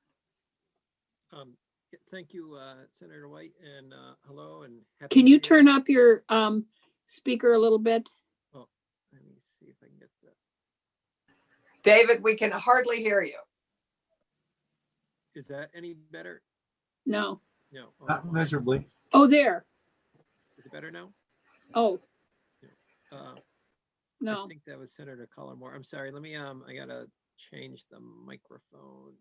Speaker 9: Thank you, Senator White, and hello and happy
Speaker 1: Can
Speaker 9: New
Speaker 1: you
Speaker 9: Year.
Speaker 1: turn up your speaker a little bit?
Speaker 9: Oh, let me see if I can get that.
Speaker 3: David, we can hardly hear you.
Speaker 9: Is that any better?
Speaker 1: No.
Speaker 9: No. Oh,
Speaker 5: Not measurably.
Speaker 1: Oh, there.
Speaker 9: is it better now?
Speaker 1: Oh,
Speaker 9: I
Speaker 1: no.
Speaker 9: think that was Senator Cullimore. I'm sorry. Let me, I gotta change the microphone.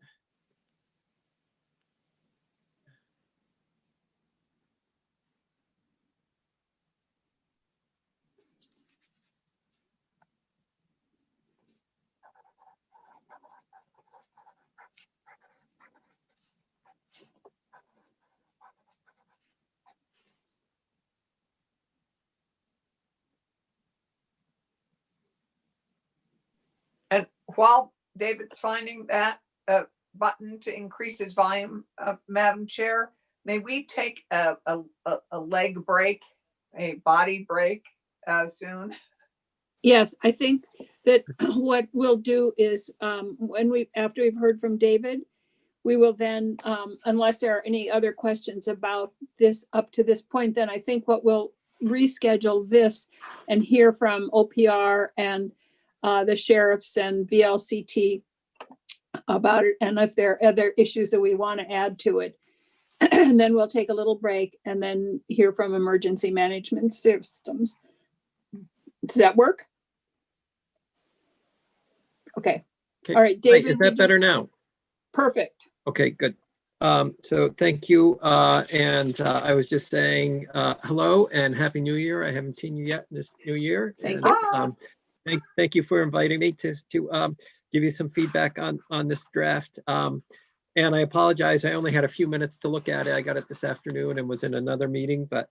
Speaker 3: And while David's finding that button to increase his volume, Madam Chair, may we take a leg break, a body break soon?
Speaker 1: Yes, I think that what we'll do is after we've heard from David, we will then, unless there are any other questions about this up to this point, then I think what we'll reschedule this and hear from OPR and the sheriffs and VLCT about it, and if there are other issues that we want to add to it. And then we'll take a little break and then hear from emergency management systems. Does that work? Okay.
Speaker 9: Okay.
Speaker 1: All right,
Speaker 9: Hi,
Speaker 1: David.
Speaker 9: is that better now?
Speaker 1: Perfect.
Speaker 9: Okay, good. So thank you. And I was just saying hello and Happy New Year. I haven't seen you yet this new year.
Speaker 1: Thank
Speaker 9: And, thank you for inviting me to give you some feedback on this draft. And I apologize, I only had a few minutes to look at it. I got it this afternoon and was in another meeting, but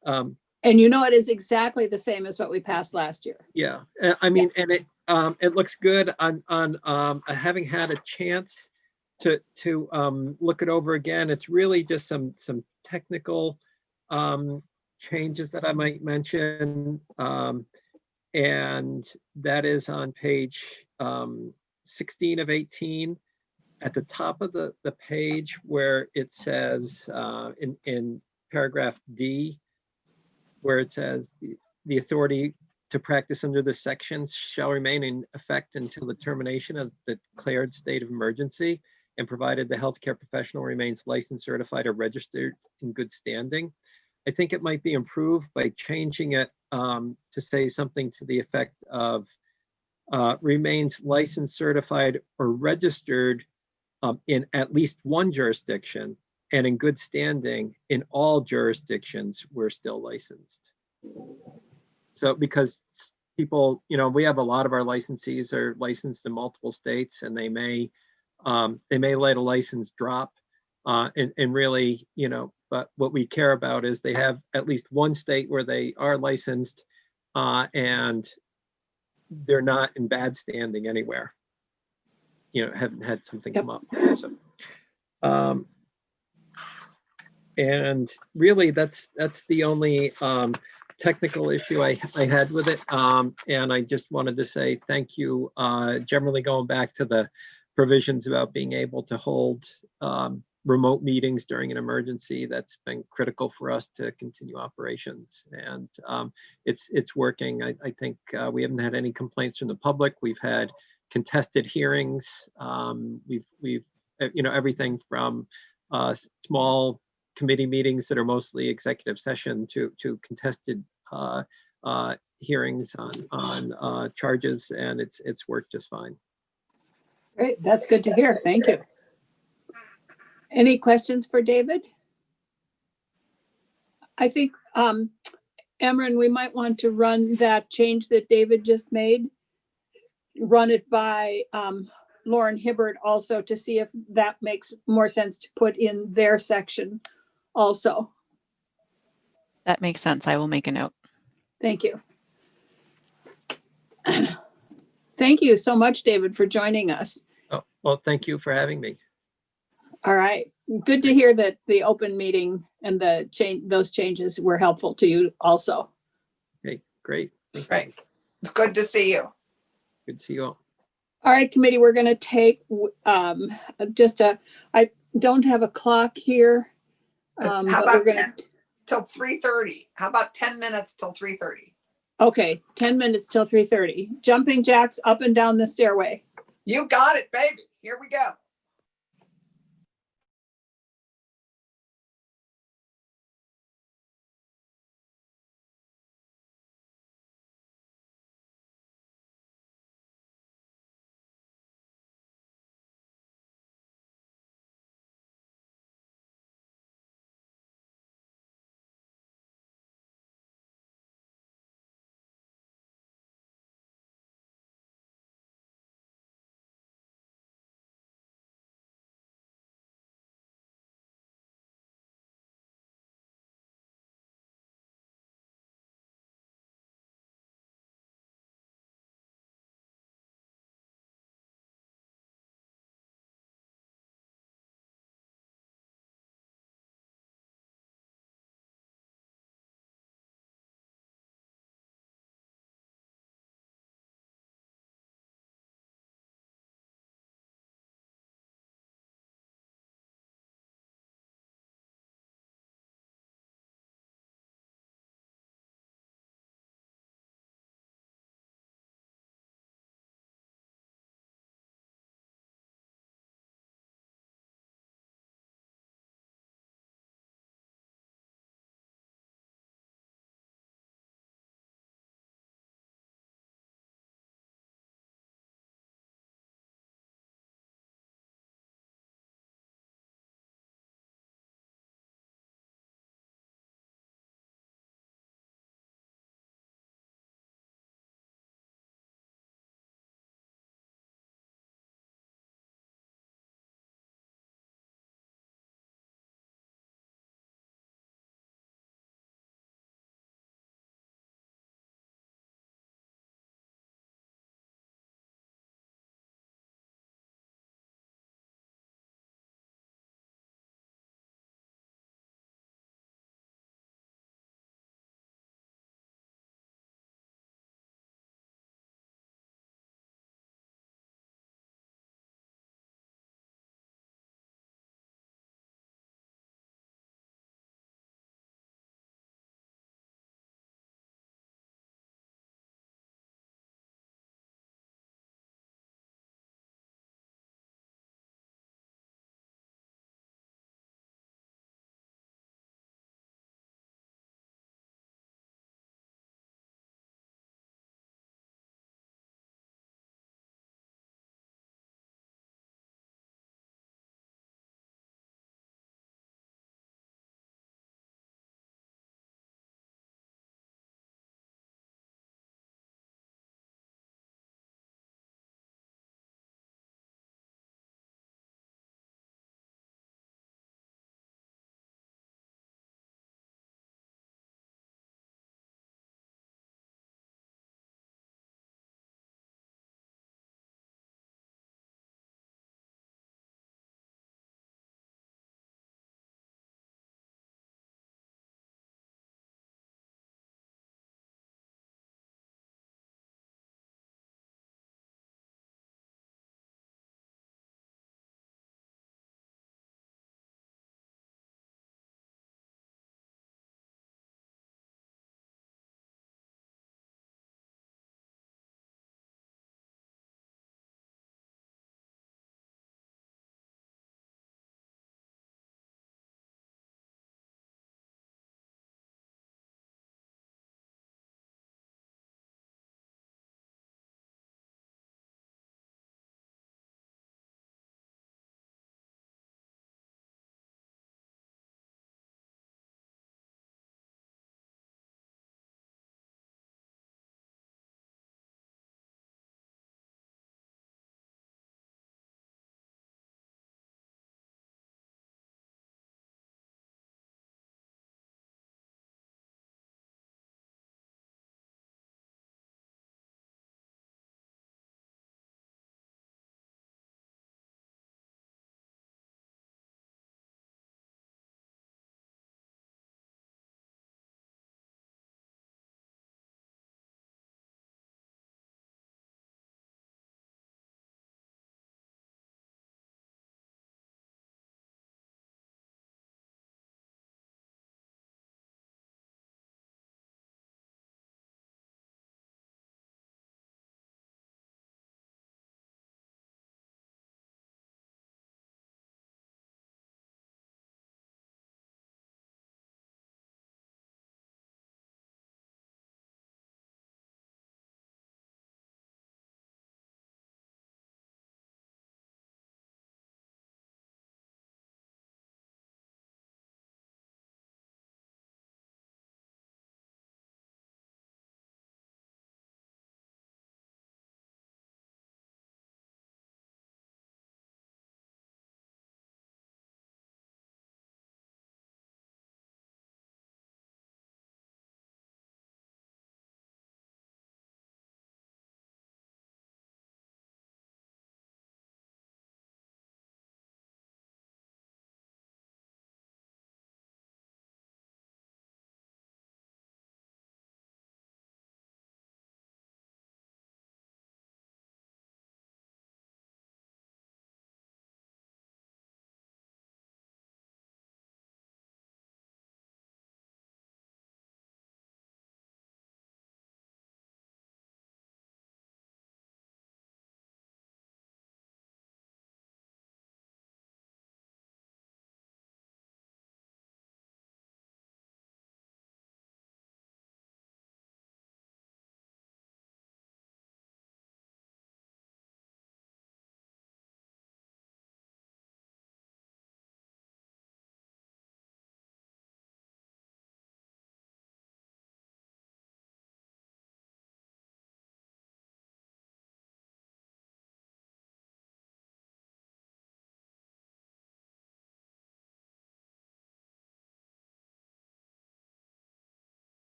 Speaker 1: and you know it is exactly the same as what we passed last year.
Speaker 9: yeah, I mean, and it looks good on having had a chance to look it over again. It's really just some technical changes that I might mention, and that is on page 16 of 18 at the top of the page where it says in paragraph D, where it says the authority to practice under this section shall remain in effect until the termination of the declared state of emergency, and provided the healthcare professional remains licensed, certified, or registered in good standing. I think it might be improved by changing it to say something to the effect of remains licensed, certified, or registered in at least one jurisdiction and in good standing in all jurisdictions we're still licensed. So because people, we have a lot of our licensees are licensed in multiple states, and they may let a license drop and really, but what we care about is they have at least one state where they are licensed and they're not in bad standing anywhere. Haven't had something come up. So, and really that's the only technical issue I had with it. And I just wanted to say thank you. Generally going back to the provisions about being able to hold remote meetings during an emergency, that's been critical for us to continue operations. And it's working. I think we haven't had any complaints from the public. We've had contested hearings. We've everything from small committee meetings that are mostly executive session to contested hearings on charges, and it's worked just fine.
Speaker 1: Great, that's good to hear. Thank you. Any questions for David? I think, Emran, we might want to run that change that David just made, run it by Lauren Hibbert also to see if that makes more sense to put in their section also.
Speaker 8: That makes sense. I will make a note.
Speaker 1: Thank you. Thank you so much, David, for joining us.
Speaker 9: Oh, well, thank you for having me.
Speaker 1: All right. Good to hear that the open meeting and those changes were helpful to you also.
Speaker 9: Okay, Great. Thank you.
Speaker 3: Great. It's good to see you.
Speaker 9: Good to see you all.
Speaker 1: All right, committee, we're going to take I don't have a clock here.
Speaker 3: How
Speaker 1: But we're
Speaker 3: about
Speaker 1: going
Speaker 3: 10 till 3:30? How about 10 minutes till 3:30?
Speaker 1: Okay, 10 minutes till 3:30. Jumping jacks up and down the stairway.
Speaker 3: You got it, baby. Here we go.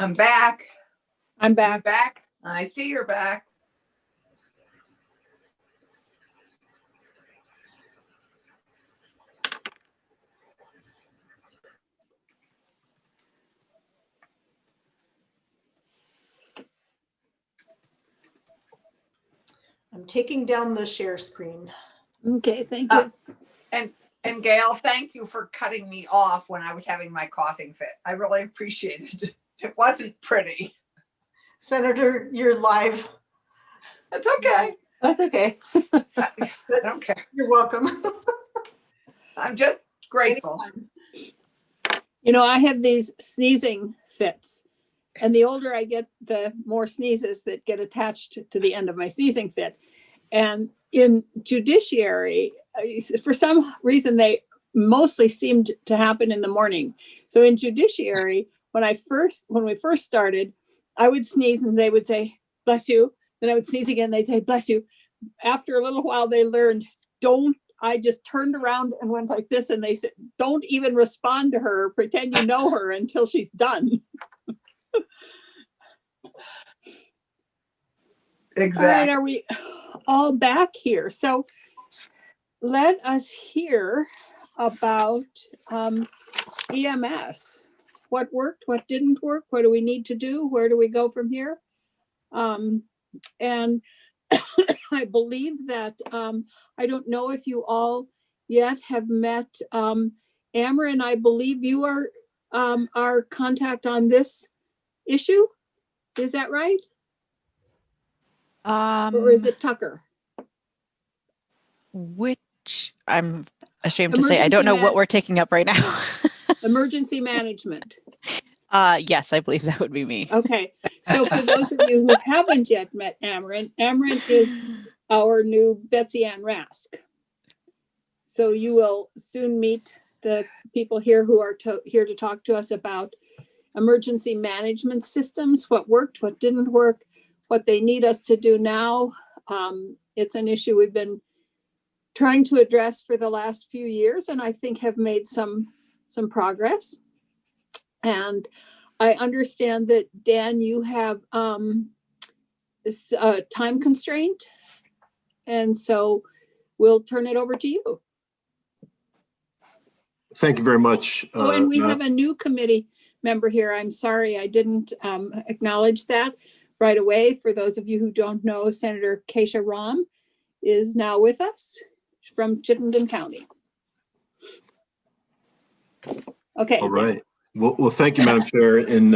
Speaker 3: I'm back.
Speaker 1: I'm
Speaker 3: You
Speaker 1: back.
Speaker 3: back? I see you're back.
Speaker 10: I'm taking down the share screen.
Speaker 1: Okay, thank you.
Speaker 3: And Gail, thank you for cutting me off when I was having my coughing fit. I really appreciated it. It wasn't pretty.
Speaker 10: Senator, you're live.
Speaker 3: That's okay.
Speaker 1: That's okay.
Speaker 3: I don't care.
Speaker 10: You're welcome.
Speaker 3: I'm just grateful.
Speaker 1: You know, I have these sneezing fits, and the older I get, the more sneezes that get attached to the end of my sneezing fit. And in judiciary, for some reason, they mostly seemed to happen in the morning. So in judiciary, when we first started, I would sneeze and they would say, "Bless you." Then I would sneeze again. They'd say, "Bless you." After a little while, they learned, don't. I just turned around and went like this, and they said, "Don't even respond to her. Pretend you know her until she's done."
Speaker 3: Exactly.
Speaker 1: All right, are we all back here? So let us hear about EMS. What worked, what didn't work, what do we need to do, where do we go from here? And I believe that, I don't know if you all yet have met Amarin. I believe you are our contact on this issue. Is that right? Or is it Tucker?
Speaker 8: Which I'm ashamed to say, I
Speaker 1: Emergency
Speaker 8: don't know what
Speaker 1: man-
Speaker 8: we're taking up right now.
Speaker 1: Emergency management.
Speaker 8: Yes, I believe that would be me.
Speaker 1: Okay, so for those of you who haven't yet met Amarin, Amarin is our new Betsy Ann Rask. So you will soon meet the people here who are here to talk to us about emergency management systems, what worked, what didn't work, what they need us to do now. It's an issue we've been trying to address for the last few years, and I think have made some progress. And I understand that, Dan, you have this time constraint, and so we'll turn it over to you.
Speaker 11: Thank you very much.
Speaker 1: Oh, and we
Speaker 11: Matt.
Speaker 1: have a new committee member here. I'm sorry, I didn't acknowledge that right away. For those of you who don't know, Senator Keisha Ram is now with us from Chittenden County. Okay.
Speaker 11: All right. Well, thank you, Madam Chair. And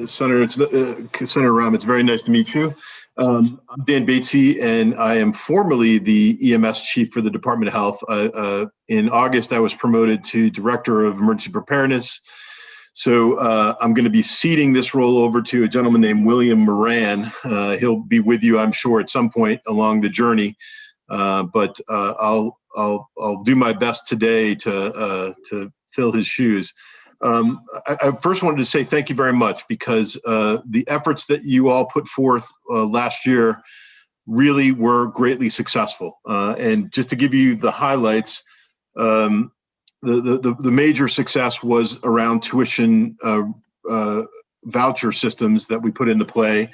Speaker 11: Senator Ram, it's very nice to meet you. I'm Dan Batesy, and I am formerly the EMS chief for the Department of Health. In August, I was promoted to Director of Emergency Preparedness. So I'm going to be ceding this role over to a gentleman named William Moran. He'll be with you, I'm sure, at some point along the journey. But I'll do my best today to fill his shoes. I first wanted to say thank you very much, because the efforts that you all put forth last year really were greatly successful. And just to give you the highlights, the major success was around tuition voucher systems that we put into play.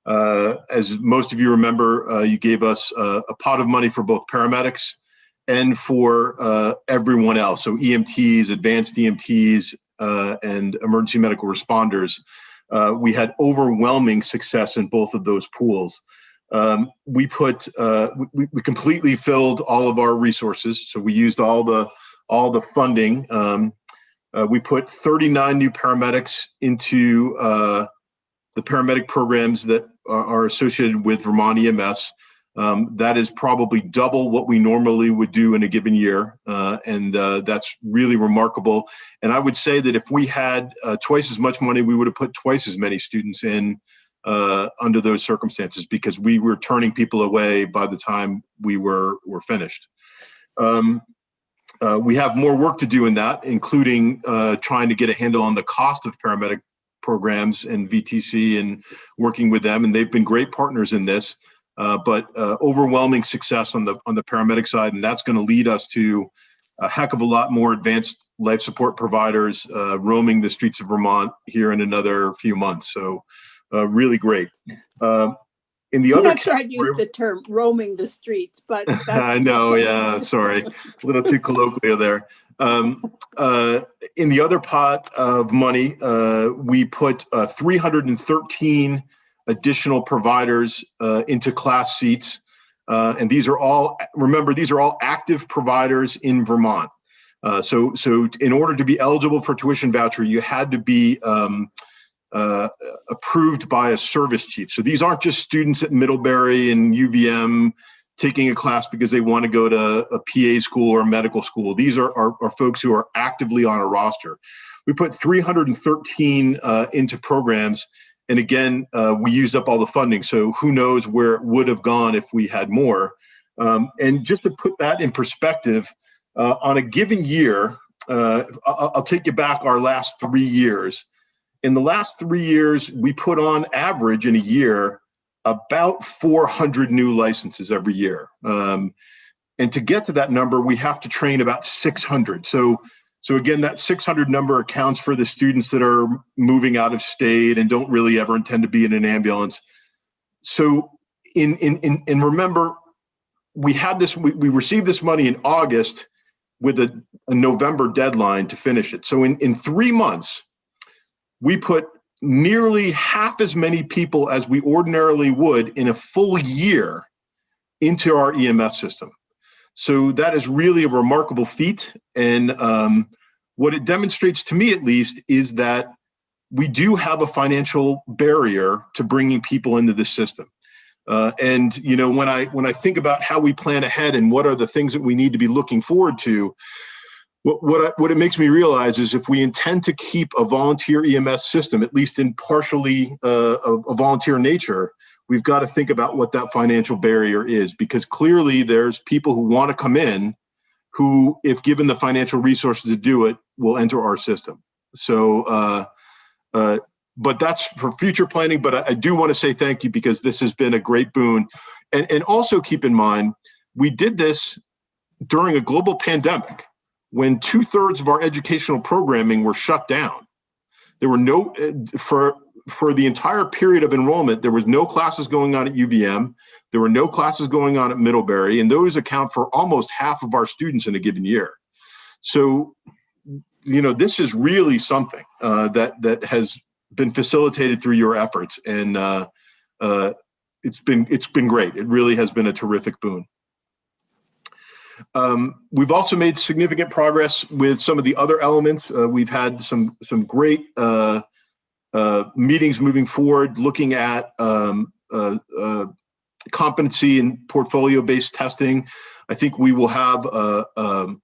Speaker 11: As most of you remember, you gave us a pot of money for both paramedics and for everyone else. So EMTs, advanced EMTs, and emergency medical responders. We had overwhelming success in both of those pools. We completely filled all of our resources. So we used all the funding. We put 39 new paramedics into the paramedic programs that are associated with Vermont EMS. That is probably double what we normally would do in a given year. And that's really remarkable. And I would say that if we had twice as much money, we would have put twice as many students in under those circumstances, because we were turning people away by the time we were finished. We have more work to do in that, including trying to get a handle on the cost of paramedic programs and VTC and working with them. And they've been great partners in this. But overwhelming success on the paramedic side, and that's going to lead us to a heck of a lot more advanced life support providers roaming the streets of Vermont here in another few months. So really great. In the
Speaker 1: I'm
Speaker 11: other
Speaker 1: not sure I'd use the term roaming the streets, but
Speaker 11: I
Speaker 1: that's,
Speaker 11: know, yeah, sorry, a little too colloquial there. In the other pot of money, we put 313 additional providers into class seats. And these are all, remember, these are all active providers in Vermont. So in order to be eligible for tuition voucher, you had to be approved by a service chief. So these aren't just students at Middlebury and UVM taking a class because they want to go to a PA school or a medical school. These are folks who are actively on a roster. We put 313 into programs. And again, we used up all the funding. So who knows where it would have gone if we had more. And just to put that in perspective, on a given year, I'll take you back our last 3 years. In the last 3 years, we put on average in a year about 400 new licenses every year. And to get to that number, we have to train about 600. So again, that 600 number accounts for the students that are moving out of state and don't really ever intend to be in an ambulance. So and remember, we had this, we received this money in August with a November deadline to finish it. So in 3 months, we put nearly half as many people as we ordinarily would in a full year into our EMS system. So that is really a remarkable feat. And what it demonstrates to me, at least, is that we do have a financial barrier to bringing people into this system. And you know, when I think about how we plan ahead and what are the things that we need to be looking forward to, what it makes me realize is if we intend to keep a volunteer EMS system, at least in partially a volunteer nature, we've got to think about what that financial barrier is, because clearly there's people who want to come in who, if given the financial resources to do it, will enter our system. So, but that's for future planning. But I do want to say thank you, because this has been a great boon. And also keep in mind, we did this during a global pandemic, when 2/3 of our educational programming were shut down. There were no, for the entire period of enrollment, there was no classes going on at UVM. There were no classes going on at Middlebury, and those account for almost half of our students in a given year. So, you know, this is really something that has been facilitated through your efforts, and it's been great. It really has been a terrific boon. We've also made significant progress with some of the other elements. We've had some great meetings moving forward, looking at competency and portfolio-based testing. I think we will have a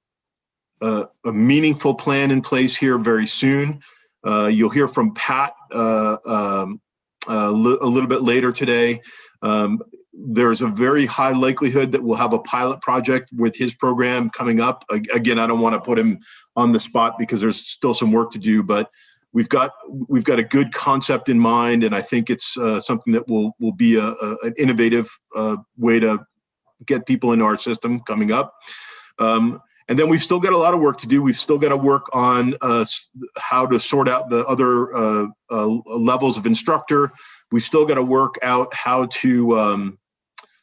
Speaker 11: meaningful plan in place here very soon. You'll hear from Pat a little bit later today. There's a very high likelihood that we'll have a pilot project with his program coming up. Again, I don't want to put him on the spot because there's still some work to do, but we've got a good concept in mind, and I think it's something that will be an innovative way to get people into our system coming up. And then we've still got a lot of work to do. We've still got to work on how to sort out the other levels of instructor. We've still got to work out how to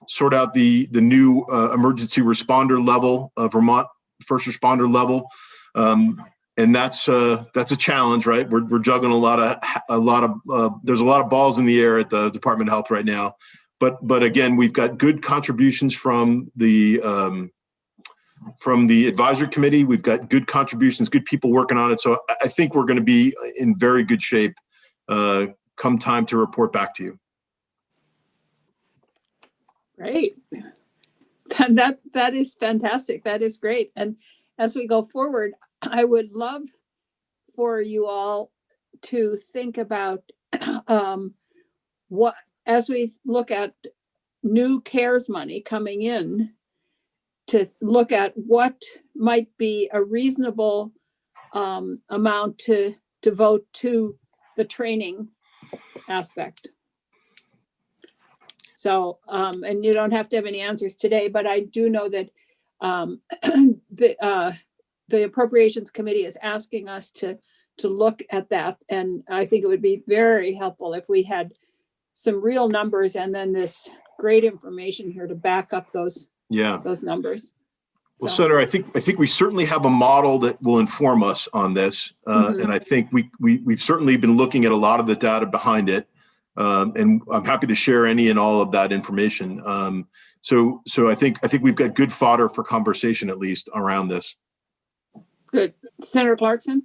Speaker 11: sort out the new emergency responder level, Vermont first responder level. And that's a challenge, right? We're juggling a lot of there's a lot of balls in the air at the Department of Health right now. But again, we've got good contributions from the advisory committee. We've got good contributions, good people working on it. So I think we're going to be in very good shape come time to report back to you.
Speaker 1: great. That is fantastic. That is great. And as we go forward, I would love for you all to think about what, as we look at new CARES money coming in, to look at what might be a reasonable amount to devote to the training aspect. So, and you don't have to have any answers today, but I do know that the Appropriations Committee is asking us to look at that. And I think it would be very helpful if we had some real numbers and then this great information here to back up those numbers.
Speaker 11: Well,
Speaker 1: So-
Speaker 11: Senator, I think we certainly have a model that will inform us on this, and I think we've certainly been looking at a lot of the data behind it, and I'm happy to share any and all of that information. So I think we've got good fodder for conversation, at least around this.
Speaker 1: Good. Senator Clarkson?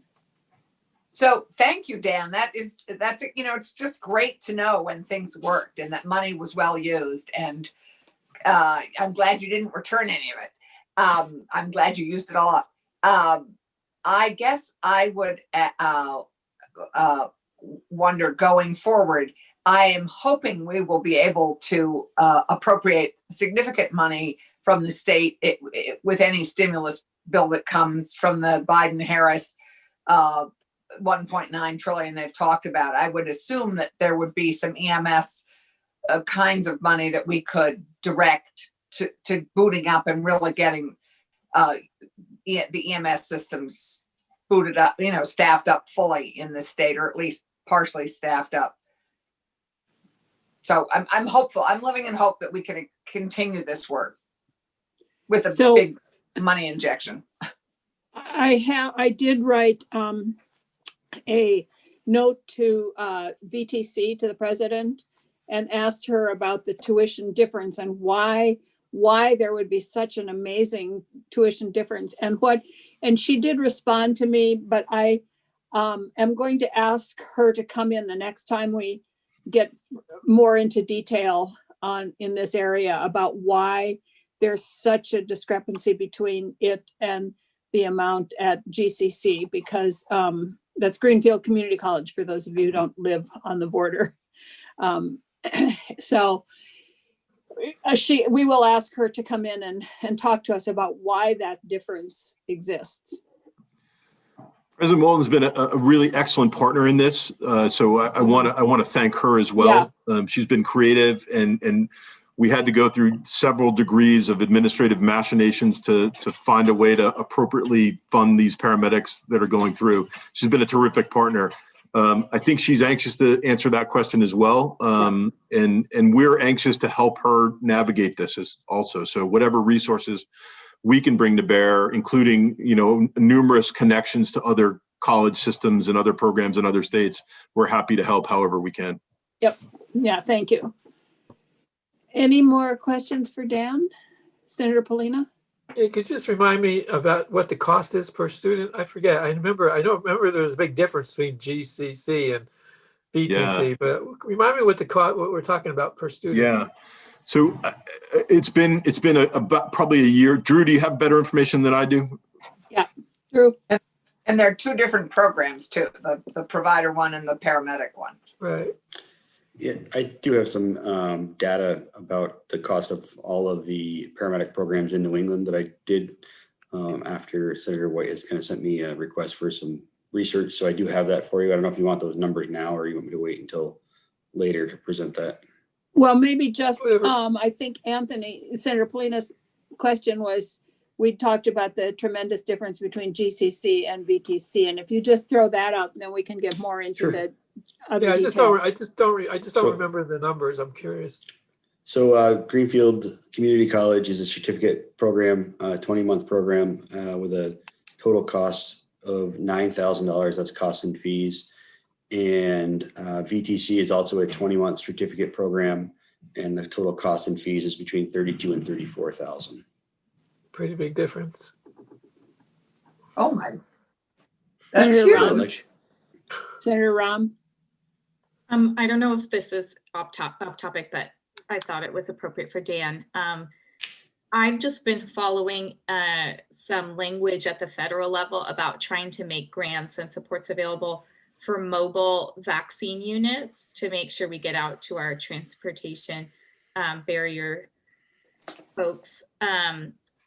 Speaker 3: So thank you, Dan. That's it's just great to know when things worked and that money was well used. And I'm glad you didn't return any of it. I'm glad you used it all up. I guess I would wonder going forward, I am hoping we will be able to appropriate significant money from the state with any stimulus bill that comes from the Biden-Harris 1.9 trillion they've talked about. I would assume that there would be some EMS kinds of money that we could direct to booting up and really getting the EMS systems booted up, staffed up fully in the state, or at least partially staffed up. So I'm hopeful. I'm living in hope that we can continue this work with a big money injection.
Speaker 1: I did write a note to VTC, to the president, and asked her about the tuition difference and why there would be such an amazing tuition difference and she did respond to me, but I am going to ask her to come in the next time we get more into detail in this area about why there's such a discrepancy between it and the amount at GCC, because that's Greenfield Community College, for those of you who don't live on the border. So we will ask her to come in and talk to us about why that difference exists.
Speaker 11: President Walden's been a really excellent partner in this, so I want to thank her as well. Yeah. She's been creative, and we had to go through several degrees of administrative machinations to find a way to appropriately fund these paramedics that are going through. She's been a terrific partner. I think she's anxious to answer that question as well, and we're anxious to help her navigate this also. So whatever resources we can bring to bear, including numerous connections to other college systems and other programs in other states, we're happy to help however we can.
Speaker 1: Yep. Yeah. Thank you. Any more questions for Dan? Senator Polina?
Speaker 2: Yeah, could you just remind me about what the cost is per student? I forget. I don't remember there's a big difference between GCC and VTC, but remind me what we're talking about per student.
Speaker 11: Yeah. So it's been about probably a year. Drew, do you have better information than I do?
Speaker 1: Yeah, Drew.
Speaker 3: And there are two different programs too, the provider one and the paramedic one.
Speaker 2: Right.
Speaker 12: Yeah, I do have some data about the cost of all of the paramedic programs in New England that I did after Senator White has kind of sent me a request for some research. So I do have that for you. I don't know if you want those numbers now or you want me to wait until later to present that.
Speaker 1: Well, maybe just, I think Senator Polina's question was, we talked about the tremendous difference between GCC and VTC. And if you just throw that out, then we can get more into the other details.
Speaker 2: I just don't remember the numbers. I'm curious.
Speaker 12: So Greenfield Community College is a certificate program, 20-month program with a total cost of $9,000. That's costs and fees. And VTC is also a 20-month certificate program, and the total cost and fees is between $32,000 and $34,000.
Speaker 2: Pretty big difference.
Speaker 3: Oh my! That's huge.
Speaker 1: Senator Rahm.
Speaker 6: I don't know if this is off topic, but I thought it was appropriate for Dan. I've just been following some language at the federal level about trying to make grants and supports available for mobile vaccine units to make sure we get out to our transportation barrier folks.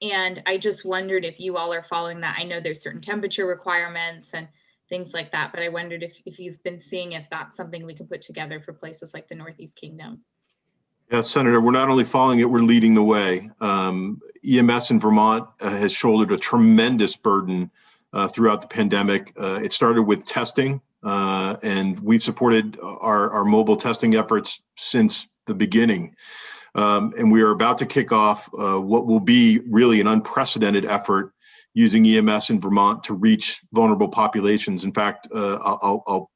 Speaker 6: And I just wondered if you all are following that. I know there's certain temperature requirements and things like that, but I wondered if you've been seeing if that's something we can put together for places like the Northeast Kingdom.
Speaker 11: Yeah, Senator, we're not only following it, we're leading the way. EMS in Vermont has shouldered a tremendous burden throughout the pandemic. It started with testing, and we've supported our mobile testing efforts since the beginning. And we are about to kick off what will be really an unprecedented effort using EMS in Vermont to reach vulnerable populations. In fact, I'll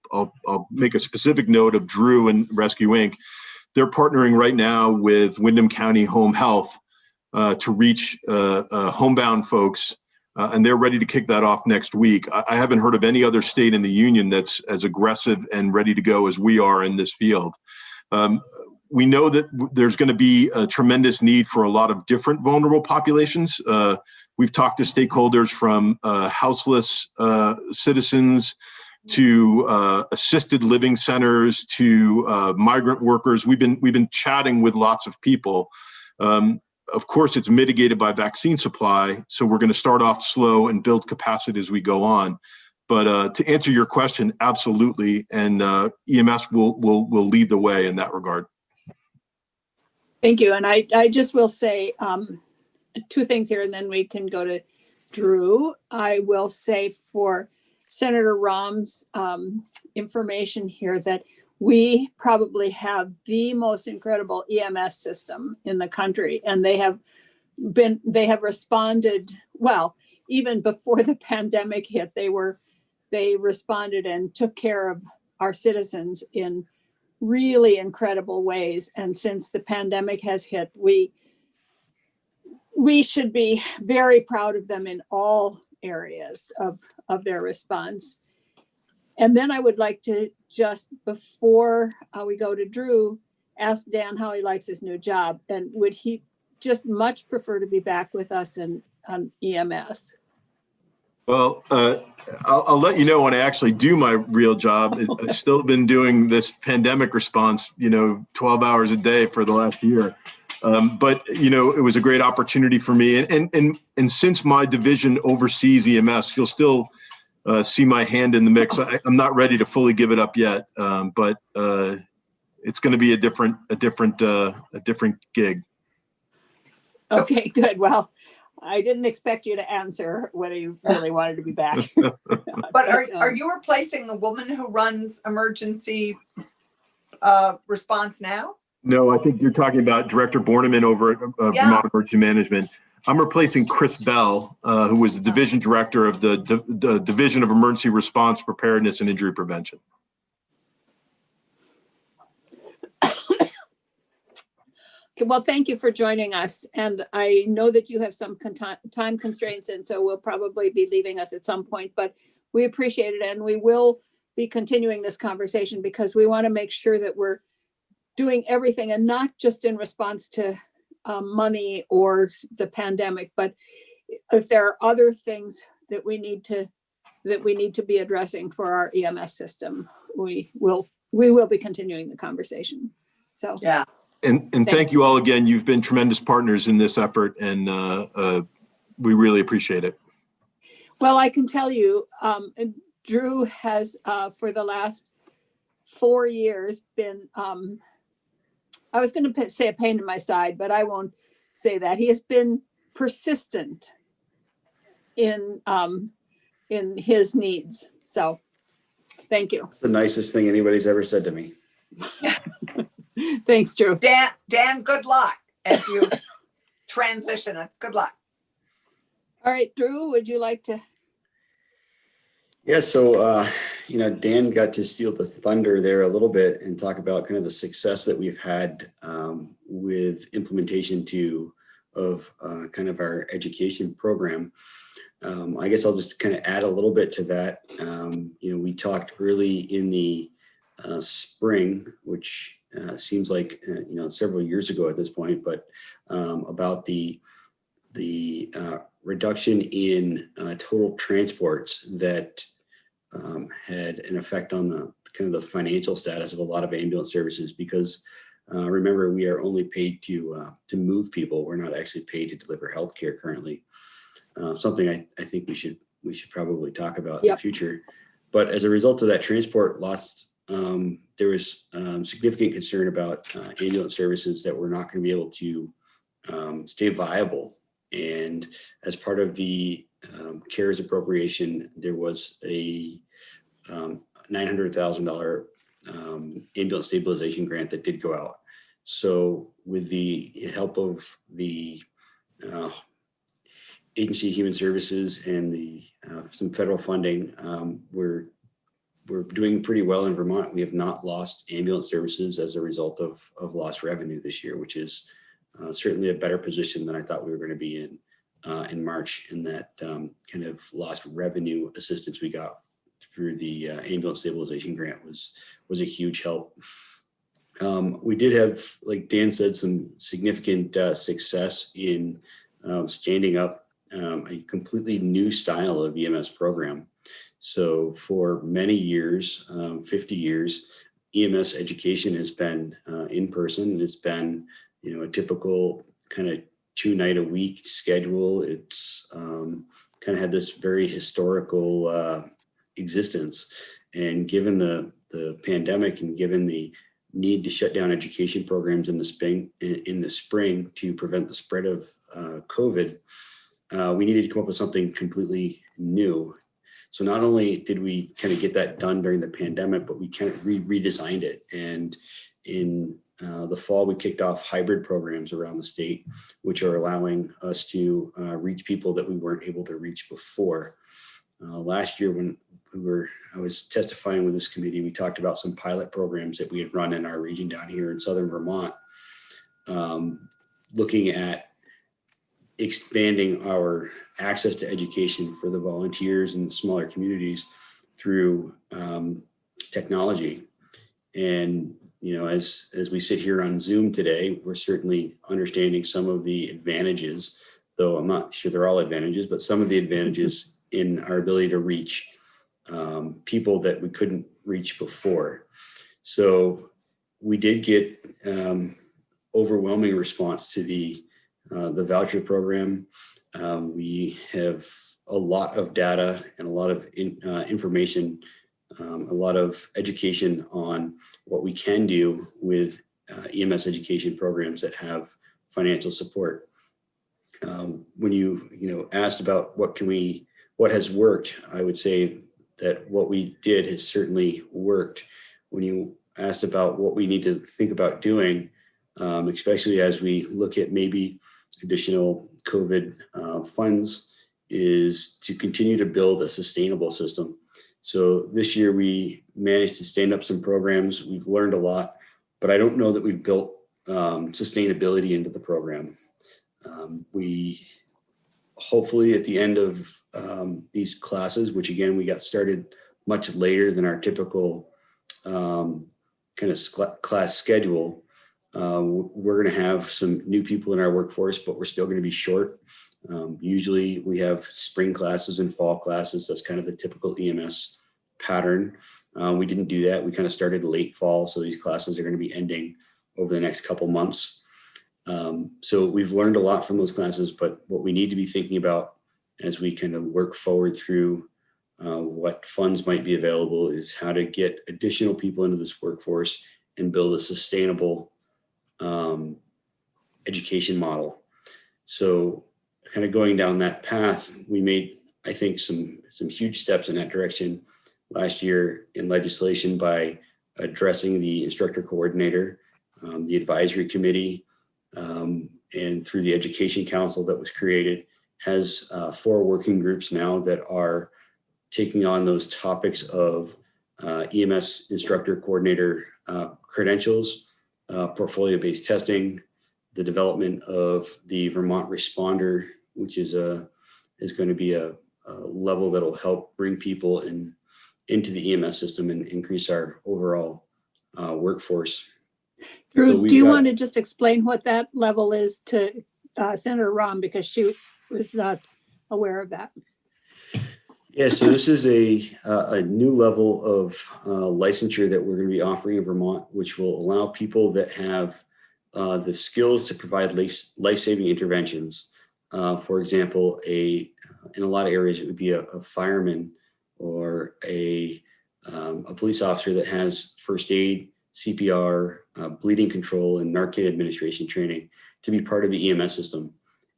Speaker 11: make a specific note of Drew and Rescue Inc. They're partnering right now with Windham County Home Health to reach homebound folks, and they're ready to kick that off next week. I haven't heard of any other state in the union that's as aggressive and ready to go as we are in this field. We know that there's going to be a tremendous need for a lot of different vulnerable populations. We've talked to stakeholders from houseless citizens to assisted living centers to migrant workers. We've been chatting with lots of people. Of course, it's mitigated by vaccine supply, so we're going to start off slow and build capacity as we go on. But to answer your question, absolutely, and EMS will lead the way in that regard.
Speaker 1: Thank you. And I just will say two things here, and then we can go to Drew. I will say for Senator Rahm's information here that we probably have the most incredible EMS system in the country, and they have responded well. Even before the pandemic hit, they responded and took care of our citizens in really incredible ways. And since the pandemic has hit, we should be very proud of them in all areas of their response. And then I would like to just, before we go to Drew, ask Dan how he likes his new job, and would he just much prefer to be back with us on EMS?
Speaker 11: Well, I'll let you know when I actually do my real job. I've still been doing this pandemic response, 12 hours a day for the last year. But, it was a great opportunity for me. And since my division oversees EMS, you'll still see my hand in the mix. I'm not ready to fully give it up yet, but it's going to be a different gig.
Speaker 1: Okay, good. Well, I didn't expect you to answer whether you really wanted to be back.
Speaker 3: But are you replacing the woman who runs emergency response now?
Speaker 11: No, I think you're talking about Director Borneman over at Vermont Emergency Management. I'm replacing Chris Bell, who was the division director of the Division of Emergency Response, Preparedness, and Injury Prevention.
Speaker 1: Well, thank you for joining us. And I know that you have some time constraints, and so will probably be leaving us at some point, but we appreciate it. And we will be continuing this conversation because we want to make sure that we're doing everything, and not just in response to money or the pandemic, but if there are other things that we need to be addressing for our EMS system, we will be continuing the conversation. So
Speaker 3: yeah.
Speaker 11: And thank you all again. You've been tremendous partners in this effort, and we really appreciate it.
Speaker 1: Well, I can tell you, Drew has, for the last 4 years, been, I was going to say a pain in my side, but I won't say that. He has been persistent in his needs. So thank you.
Speaker 12: It's the nicest thing anybody's ever said to me.
Speaker 1: Thanks, Drew.
Speaker 3: Dan, good luck as you transition it. Good luck.
Speaker 1: All right, Drew, would you like to?
Speaker 12: Yeah, so, Dan got to steal the thunder there a little bit and talk about kind of the success that we've had with implementation of kind of our education program. I guess I'll just kind of add a little bit to that. We talked early in the spring, which seems like, several years ago at this point, but about the reduction in total transports that had an effect on the kind of the financial status of a lot of ambulance services, because remember, we are only paid to move people. We're not actually paid to deliver healthcare currently. Something I think we should probably talk about in the future. But as a result of that transport loss, there was significant concern about ambulance services that were not going to be able to stay viable And as part of the CARES appropriation, there was a $900,000 ambulance stabilization grant that did go out. So with the help of the Agency of Human Services and the some federal funding, we're doing pretty well in Vermont. We have not lost ambulance services as a result of lost revenue this year, which is certainly a better position than I thought we were going to be in March. And that kind of lost revenue assistance we got through the ambulance stabilization grant was a huge help. We did have, like Dan said, some significant success in standing up a completely new style of EMS program. So for many years, 50 years, EMS education has been in person. It's been, a typical kind of 2-night-a-week schedule. It's kind of had this very historical existence. And given the pandemic and given the need to shut down education programs in the spring to prevent the spread of COVID, we needed to come up with something completely new. So not only did we kind of get that done during the pandemic, but we kind of redesigned it. And in the fall, we kicked off hybrid programs around the state, which are allowing us to reach people that we weren't able to reach before. Last year, when I was testifying with this committee, we talked about some pilot programs that we had run in our region down here in southern Vermont, looking at expanding our access to education for the volunteers and the smaller communities through technology. And as we sit here on Zoom today, we're certainly understanding some of the advantages, though I'm not sure they're all advantages, but some of the advantages in our ability to reach people that we couldn't reach before. So we did get overwhelming response to the voucher program. We have a lot of data and a lot of information, a lot of education on what we can do with EMS education programs that have financial support. When you asked about what has worked, I would say that what we did has certainly worked. When you asked about what we need to think about doing, especially as we look at maybe additional COVID funds, is to continue to build a sustainable system. So this year we managed to stand up some programs. We've learned a lot, but I don't know that we've built sustainability into the program. We hopefully at the end of these classes, which again, we got started much later than our typical kind of class schedule, we're going to have some new people in our workforce, but we're still going to be short. Usually we have spring classes and fall classes. That's kind of the typical EMS pattern. We didn't do that. We kind of started late fall. So these classes are going to be ending over the next couple months. So we've learned a lot from those classes, but what we need to be thinking about as we kind of work forward through what funds might be available is how to get additional people into this workforce and build a sustainable education model. So kind of going down that path, we made, I think, some huge steps in that direction last year in legislation by addressing the instructor coordinator, the advisory committee, and through the education council that was created, has 4 working groups now that are taking on those topics of EMS instructor coordinator credentials, portfolio-based testing, the development of the Vermont responder, which is going to be a level that'll help bring people into the EMS system and increase our overall workforce.
Speaker 1: Drew, do you want to just explain what that level is to Senator Rahm, because she was not aware of that?
Speaker 12: Yeah, so this is a new level of licensure that we're going to be offering in Vermont, which will allow people that have the skills to provide life-saving interventions. For example, in a lot of areas, it would be a fireman or a police officer that has first aid, CPR, bleeding control, and Narcan administration training to be part of the EMS system.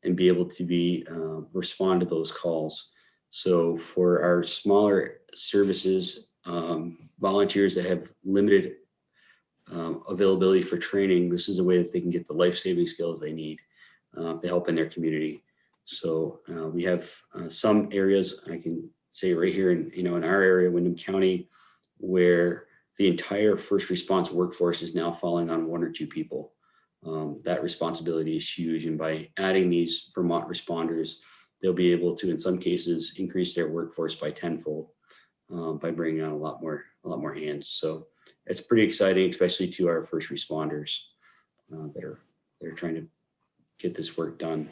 Speaker 12: and be able to be respond to those calls. So for our smaller services, volunteers that have limited availability for training, this is a way that they can get the life-saving skills they need to help in their community. So we have some areas, I can say right here in our area, Windham County, where the entire first response workforce is now falling on 1 or 2 people. That responsibility is huge. And by adding these Vermont responders, they'll be able to, in some cases, increase their workforce by tenfold by bringing on a lot more hands. So it's pretty exciting, especially to our first responders that are trying to get this work done.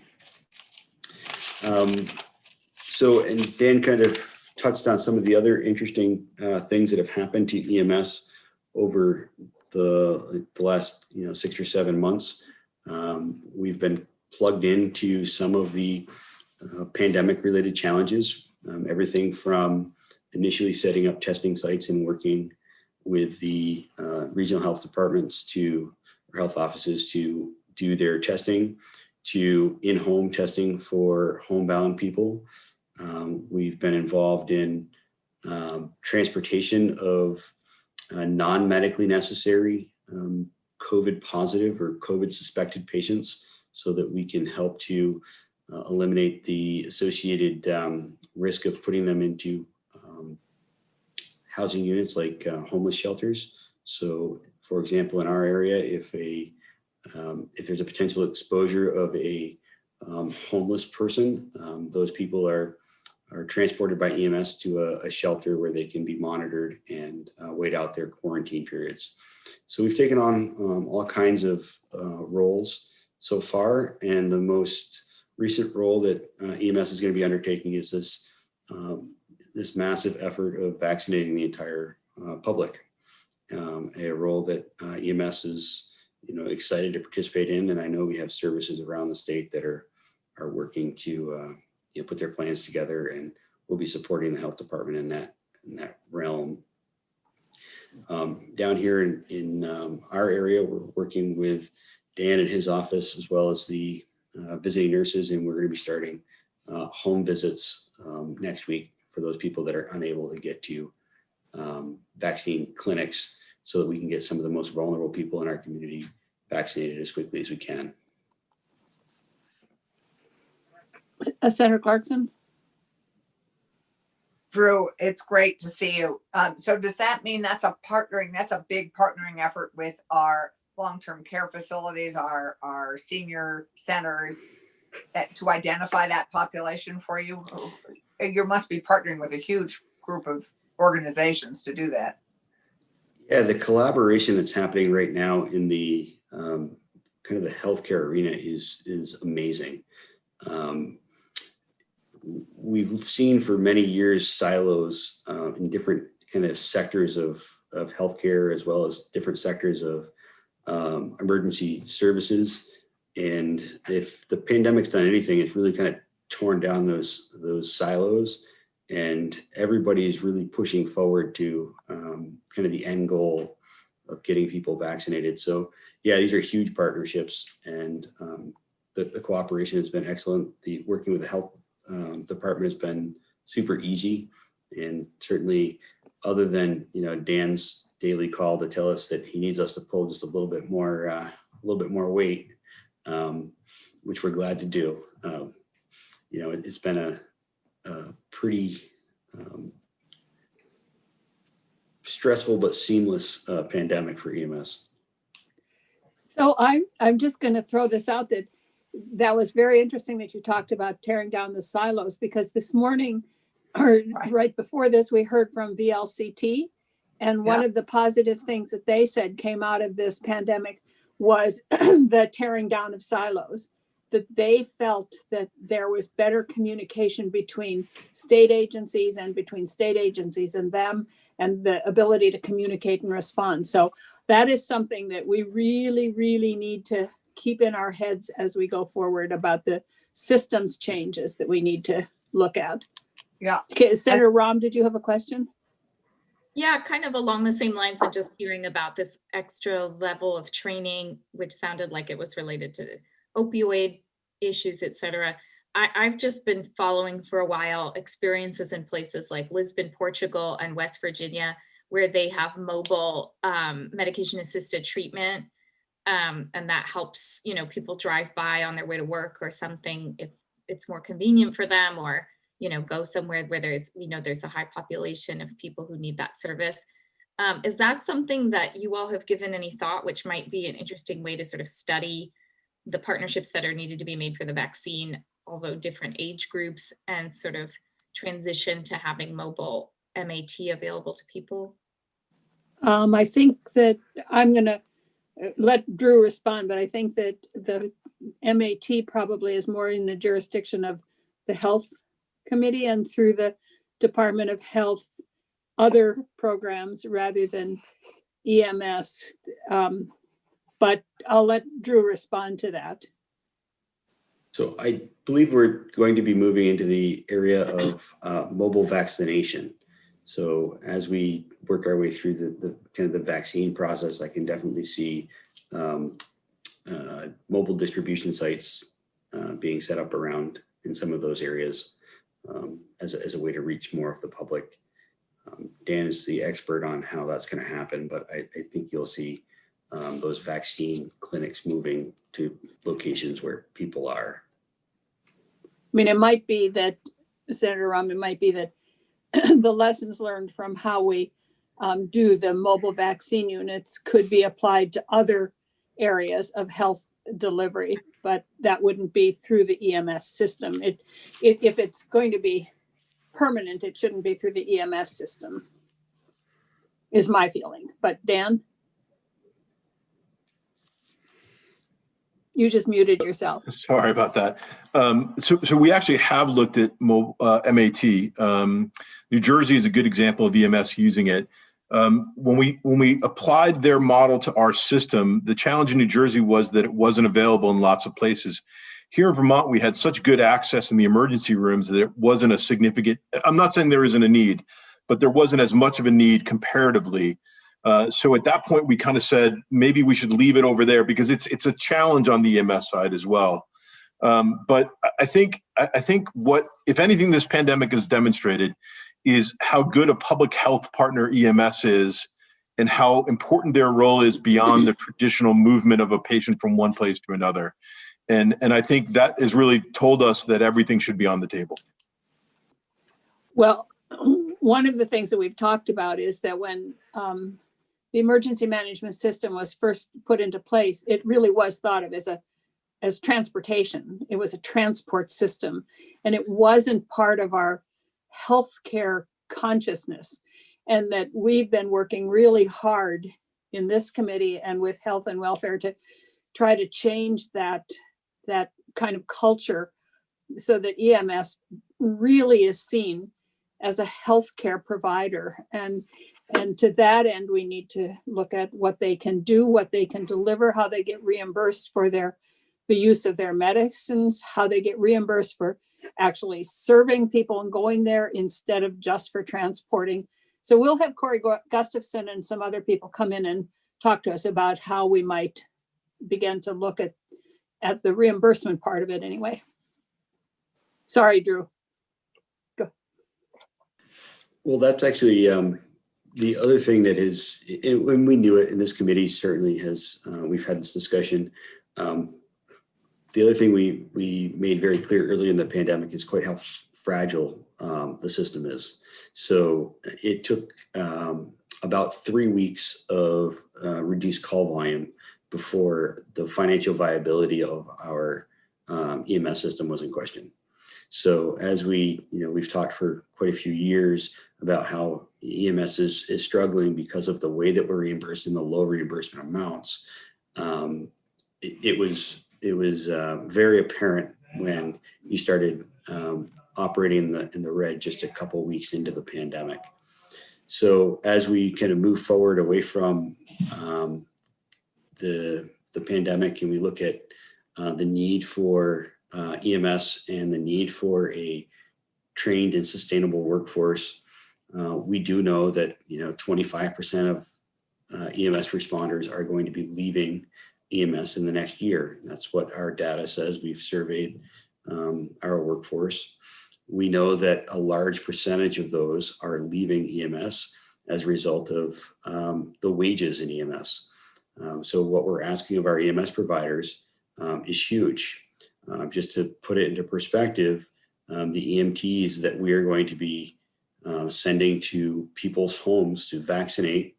Speaker 12: So, and Dan kind of touched on some of the other interesting things that have happened to EMS over the last 6 or 7 months. We've been plugged into some of the pandemic related challenges, everything from initially setting up testing sites and working with the regional health departments or health offices to do their testing, to in-home testing for homebound people. We've been involved in transportation of non-medically necessary COVID positive or COVID suspected patients so that we can help to eliminate the associated risk of putting them into housing units like homeless shelters. So for example, in our area, if there's a potential exposure of a homeless person, those people are transported by EMS to a shelter where they can be monitored and wait out their quarantine periods. So we've taken on all kinds of roles so far, and the most recent role that EMS is going to be undertaking is this massive effort of vaccinating the entire public, a role that EMS is excited to participate in, and I know we have services around the state that are working to put their plans together, and we'll be supporting the health department in that realm. Down here in our area, we're working with Dan and his office, as well as the visiting nurses, and we're going to be starting home visits next week for those people that are unable to get to vaccine clinics, so that we can get some of the most vulnerable people in our community vaccinated as quickly as we can.
Speaker 1: Senator Clarkson?
Speaker 3: Drew, it's great to see you. So does that mean that's a big partnering effort with our long-term care facilities, our senior centers, to identify that population for you? You must be partnering with a huge group of organizations to do that.
Speaker 12: Yeah, the collaboration that's happening right now in the kind of the healthcare arena is amazing. We've seen for many years silos in different kind of sectors of healthcare, as well as different sectors of emergency services. And if the pandemic's done anything, it's really kind of torn down those silos, and everybody is really pushing forward to kind of the end goal of getting people vaccinated. So yeah, these are huge partnerships, and the cooperation has been excellent. The working with the health department has been super easy, and certainly, other than Dan's daily call to tell us that he needs us to pull just a little bit more weight, which we're glad to do. It's been a pretty stressful but seamless pandemic for EMS.
Speaker 1: So I'm just going to throw this out that was very interesting that you talked about tearing down the silos, because this morning, or right before this, we heard from VLCT, and one of the positive things that they said came out of this pandemic was the tearing down of silos, that they felt that there was better communication between state agencies and between state agencies and them, and the ability to communicate and respond. So that is something that we really, really need to keep in our heads as we go forward about the systems changes that we need to look at.
Speaker 3: Yeah.
Speaker 1: Okay, Senator Rahm, did you have a question?
Speaker 6: Yeah, kind of along the same lines of just hearing about this extra level of training, which sounded like it was related to opioid issues, et cetera. I've just been following for a while experiences in places like Lisbon, Portugal, and West Virginia, where they have mobile medication assisted treatment. And that helps, you know, people drive by on their way to work or something if it's more convenient for them, or, you know, go somewhere where there's, you know, there's a high population of people who need that service. Is that something that you all have given any thought, which might be an interesting way to sort of study the partnerships that are needed to be made for the vaccine, although different age groups, and sort of transition to having mobile MAT available to people?
Speaker 1: I think that I'm going to let Drew respond, but I think that the MAT probably is more in the jurisdiction of the Health Committee and through the Department of Health, other programs rather than EMS. But I'll let Drew respond to that.
Speaker 12: So I believe we're going to be moving into the area of mobile vaccination. So as we work our way through the kind of the vaccine process, I can definitely see mobile distribution sites being set up around in some of those areas as a way to reach more of the public. Dan is the expert on how that's going to happen, but I think you'll see those vaccine clinics moving to locations where people are.
Speaker 1: I mean, it might be that, Senator Rahm, it might be that the lessons learned from how we do the mobile vaccine units could be applied to other areas of health delivery, but that wouldn't be through the EMS system. If it's going to be permanent, it shouldn't be through the EMS system, is my feeling. But Dan? You just muted yourself.
Speaker 11: Sorry about that. So we actually have looked at MAT. New Jersey is a good example of EMS using it. When we applied their model to our system, the challenge in New Jersey was that it wasn't available in lots of places. Here in Vermont, we had such good access in the emergency rooms that it wasn't a significant, I'm not saying there isn't a need, but there wasn't as much of a need comparatively. So at that point, we kind of said, maybe we should leave it over there because it's a challenge on the EMS side as well. But I think what, if anything, this pandemic has demonstrated is how good a public health partner EMS is and how important their role is beyond the traditional movement of a patient from one place to another. And I think that has really told us that everything should be on the table.
Speaker 1: Well, one of the things that we've talked about is that when the emergency management system was first put into place, it really was thought of as transportation. It was a transport system, and it wasn't part of our healthcare consciousness. And that we've been working really hard in this committee and with health and welfare to try to change that kind of culture so that EMS really is seen as a healthcare provider. And to that end, we need to look at what they can do, what they can deliver, how they get reimbursed for the use of their medicines, how they get reimbursed for actually serving people and going there instead of just for transporting. So we'll have Corey Gustafson and some other people come in and talk to us about how we might begin to look at the reimbursement part of it anyway. Sorry, Drew. Go.
Speaker 12: Well, that's actually the other thing that is, when we knew it, and this committee certainly has, we've had this discussion. The other thing we made very clear early in the pandemic is quite how fragile the system is. So it took about 3 weeks of reduced call volume before the financial viability of our EMS system was in question. So as we've talked for quite a few years about how EMS is struggling because of the way that we're reimbursed and the low reimbursement amounts. It was very apparent when you started operating in the red just a couple of weeks into the pandemic. So as we kind of move forward away from the pandemic and we look at the need for EMS and the need for a trained and sustainable workforce, we do know that 25% of EMS responders are going to be leaving EMS in the next year. That's what our data says. We've surveyed our workforce. We know that a large percentage of those are leaving EMS as a result of the wages in EMS. So what we're asking of our EMS providers is huge. Just to put it into perspective, the EMTs that we are going to be sending to people's homes to vaccinate,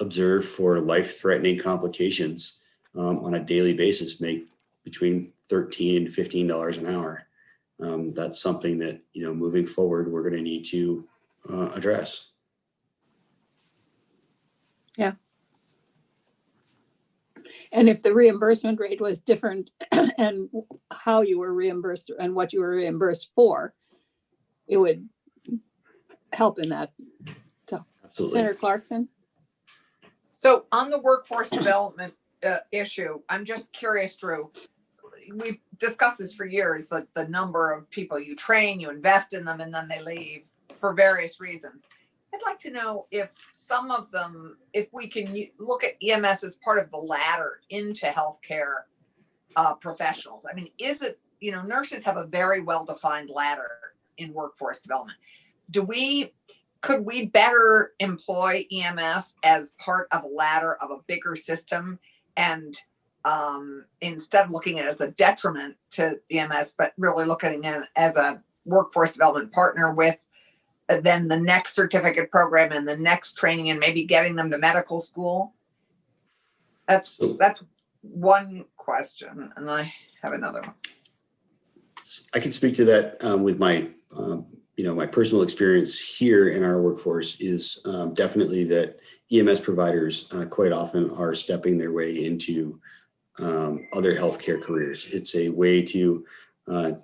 Speaker 12: observe for life-threatening complications on a daily basis make between $13 and $15 an hour. That's something that, moving forward, we're going to need to address.
Speaker 1: Yeah. And if the reimbursement rate was different and how you were reimbursed and what you were reimbursed for, it would help in that. So,
Speaker 12: Absolutely.
Speaker 1: Senator Clarkson?
Speaker 3: So on the workforce development issue, I'm just curious, Drew, we've discussed this for years, that the number of people you train, you invest in them, and then they leave for various reasons. I'd like to know if some of them, if we can look at EMS as part of the ladder into healthcare professionals. I mean, is it, nurses have a very well-defined ladder in workforce development. Could we better employ EMS as part of a ladder of a bigger system, and instead of looking at it as a detriment to EMS, but really looking at it as a workforce development partner with then the next certificate program and the next training, and maybe getting them to medical school? That's one question, and I have another one.
Speaker 12: I can speak to that with my my personal experience here in our workforce is definitely that EMS providers quite often are stepping their way into other healthcare careers. It's a way to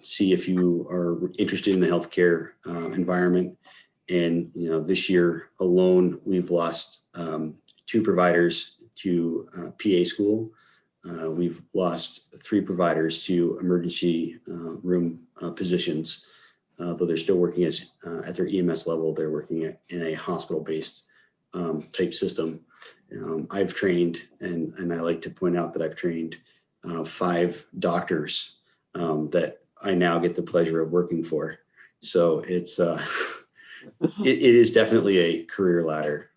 Speaker 12: see if you are interested in the healthcare environment. And this year alone, we've lost 2 providers to PA school. We've lost 3 providers to emergency room positions. Though they're still working at their EMS level, they're working in a hospital-based type system. I've trained, and I like to point out that I've trained 5 doctors that I now get the pleasure of working for. So it's it is definitely a career ladder.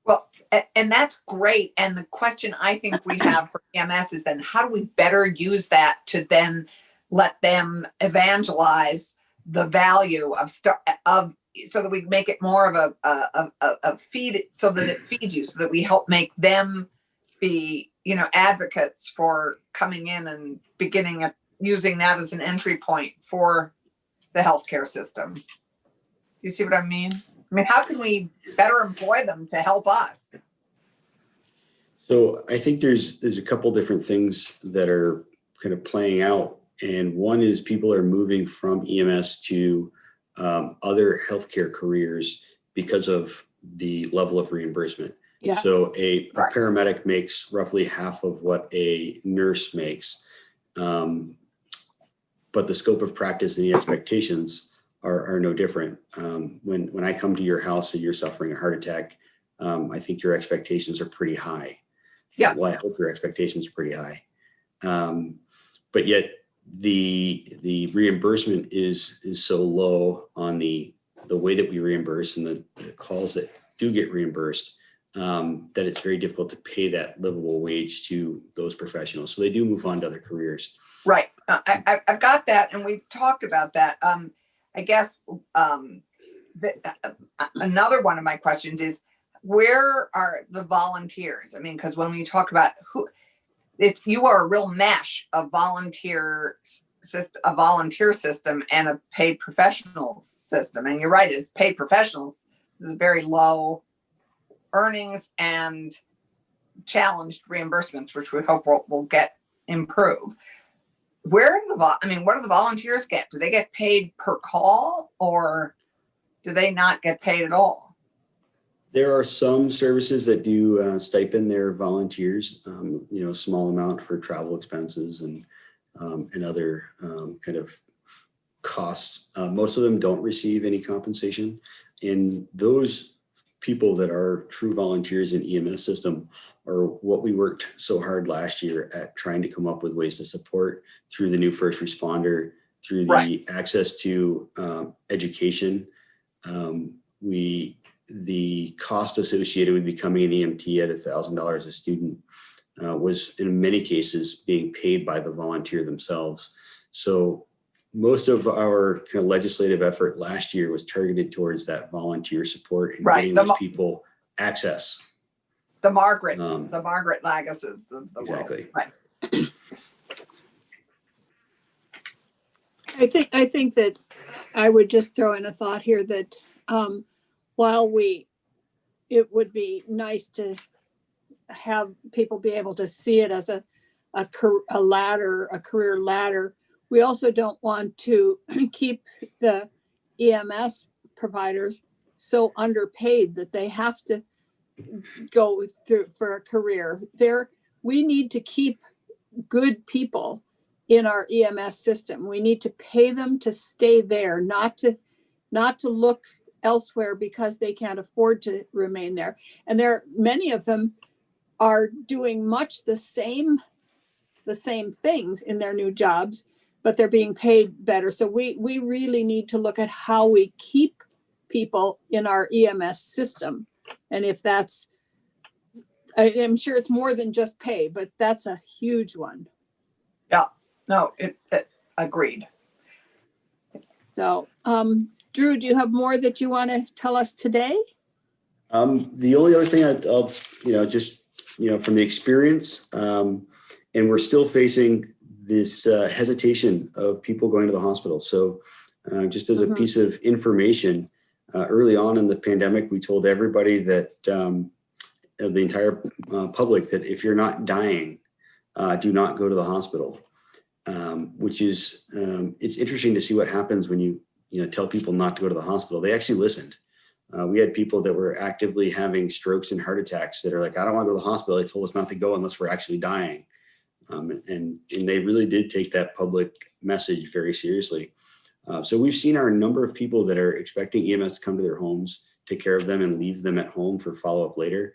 Speaker 3: Well, and that's great. And the question I think we have for EMS is then how do we better use that to then let them evangelize the value of so that we make it more of a feed, so that it feeds you, so that we help make them be, advocates for coming in and beginning at using that as an entry point for the healthcare system. You see what I mean? I mean, how can we better employ them to help us?
Speaker 12: So I think there's a couple different things that are kind of playing out. And one is people are moving from EMS to other healthcare careers because of the level of reimbursement.
Speaker 1: Yeah.
Speaker 12: So a paramedic makes roughly half of what a nurse makes. But the scope of practice and the expectations are no different. When I come to your house and you're suffering a heart attack, I think your expectations are pretty high.
Speaker 3: Yeah.
Speaker 12: Well, I hope your expectations are pretty high. But yet the reimbursement is so low on the way that we reimburse and the calls that do get reimbursed, that it's very difficult to pay that livable wage to those professionals. So they do move on to other careers.
Speaker 3: Right. I've got that, and we've talked about that. I guess another one of my questions is, where are the volunteers? I mean, because when we talk about if you are a real mesh of volunteer system and a paid professional system, and you're right, as paid professionals, this is very low earnings and challenged reimbursements, which we hope will get improved. What do the volunteers get? Do they get paid per call, or do they not get paid at all?
Speaker 12: There are some services that do stipend their volunteers, a small amount for travel expenses and other kind of costs. Most of them don't receive any compensation, and those people that are true volunteers in EMS system are what we worked so hard last year at trying to come up with ways to support through the new first responder, through the access to education. The cost associated with becoming an EMT at $1,000 a student was in many cases being paid by the volunteer themselves. So most of our kind of legislative effort last year was targeted towards that volunteer support and getting those people access.
Speaker 3: The Margaret Lagases of the
Speaker 12: Exactly.
Speaker 3: world. Right.
Speaker 1: I think that I would just throw in a thought here that while it would be nice to have people be able to see it as a career ladder, we also don't want to keep the EMS providers so underpaid that they have to go through for a career. We need to keep good people in our EMS system. We need to pay them to stay there, not to look elsewhere because they can't afford to remain there. And many of them are doing much the same things in their new jobs, but they're being paid better. So we really need to look at how we keep people in our EMS system. And if I'm sure it's more than just pay, but that's a huge one.
Speaker 3: Yeah, no, it agreed.
Speaker 1: So, Drew, do you have more that you want to tell us today?
Speaker 12: The only other thing I'll from the experience, and we're still facing this hesitation of people going to the hospital. So just as a piece of information, early on in the pandemic, we told everybody that the entire public that if you're not dying, do not go to the hospital, which is, it's interesting to see what happens when you tell people not to go to the hospital. They actually listened. We had people that were actively having strokes and heart attacks that are like, I don't want to go to the hospital. They told us not to go unless we're actually dying. And they really did take that public message very seriously. So we've seen our number of people that are expecting EMS to come to their homes, take care of them and leave them at home for follow-up later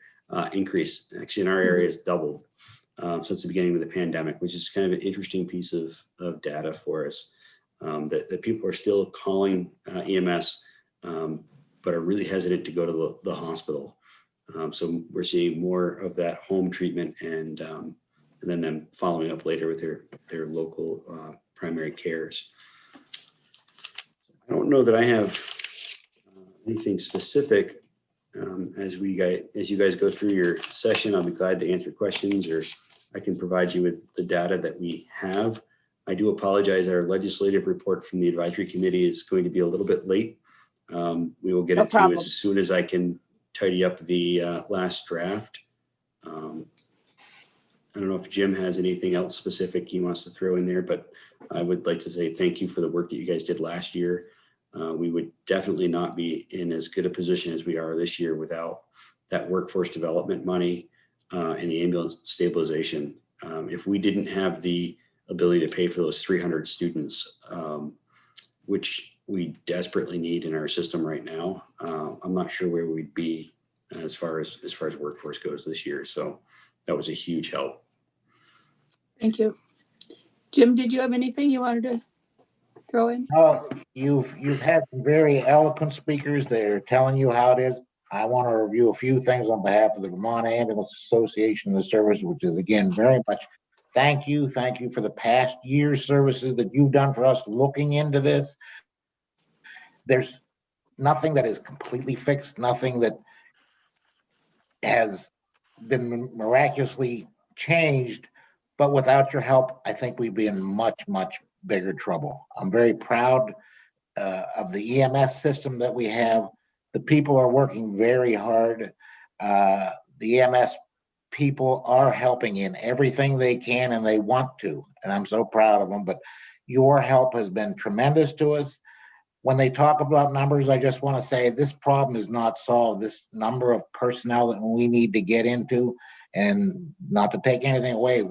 Speaker 12: increase. Actually, in our area has doubled since the beginning of the pandemic, which is kind of an interesting piece of data for us, that people are still calling EMS, but are really hesitant to go to the hospital. So we're seeing more of that home treatment and then them following up later with their local primary cares. I don't know that I have anything specific. As you guys go through your session, I'll be glad to answer questions, or I can provide you with the data that we have. I do apologize. Our legislative report from the advisory committee is going to be a little bit late. We will get it to you as soon as I can tidy up the last draft. I don't know if Jim has anything else specific he wants to throw in there, but I would like to say thank you for the work that you guys did last year. We would definitely not be in as good a position as we are this year without that workforce development money and the ambulance stabilization. If we didn't have the ability to pay for those 300 students, which we desperately need in our system right now, I'm not sure where we'd be as far as workforce goes this year. So that was a huge help.
Speaker 1: Thank you. Jim, did you have anything you wanted to throw in?
Speaker 13: Oh, you've had some very eloquent speakers there telling you how it is. I want to review a few things on behalf of the Vermont Ambulance Association and the service, which is again very much thank you for the past year's services that you've done for us looking into this. There's nothing that is completely fixed, nothing that has been miraculously changed, but without your help, I think we'd be in much bigger trouble. I'm very proud of the EMS system that we have. The people are working very hard. The EMS people are helping in everything they can and they want to, and I'm so proud of them, but your help has been tremendous to us. When they talk about numbers, I just want to say this problem is not solved. This number of personnel that we need to get into, and not to take anything away,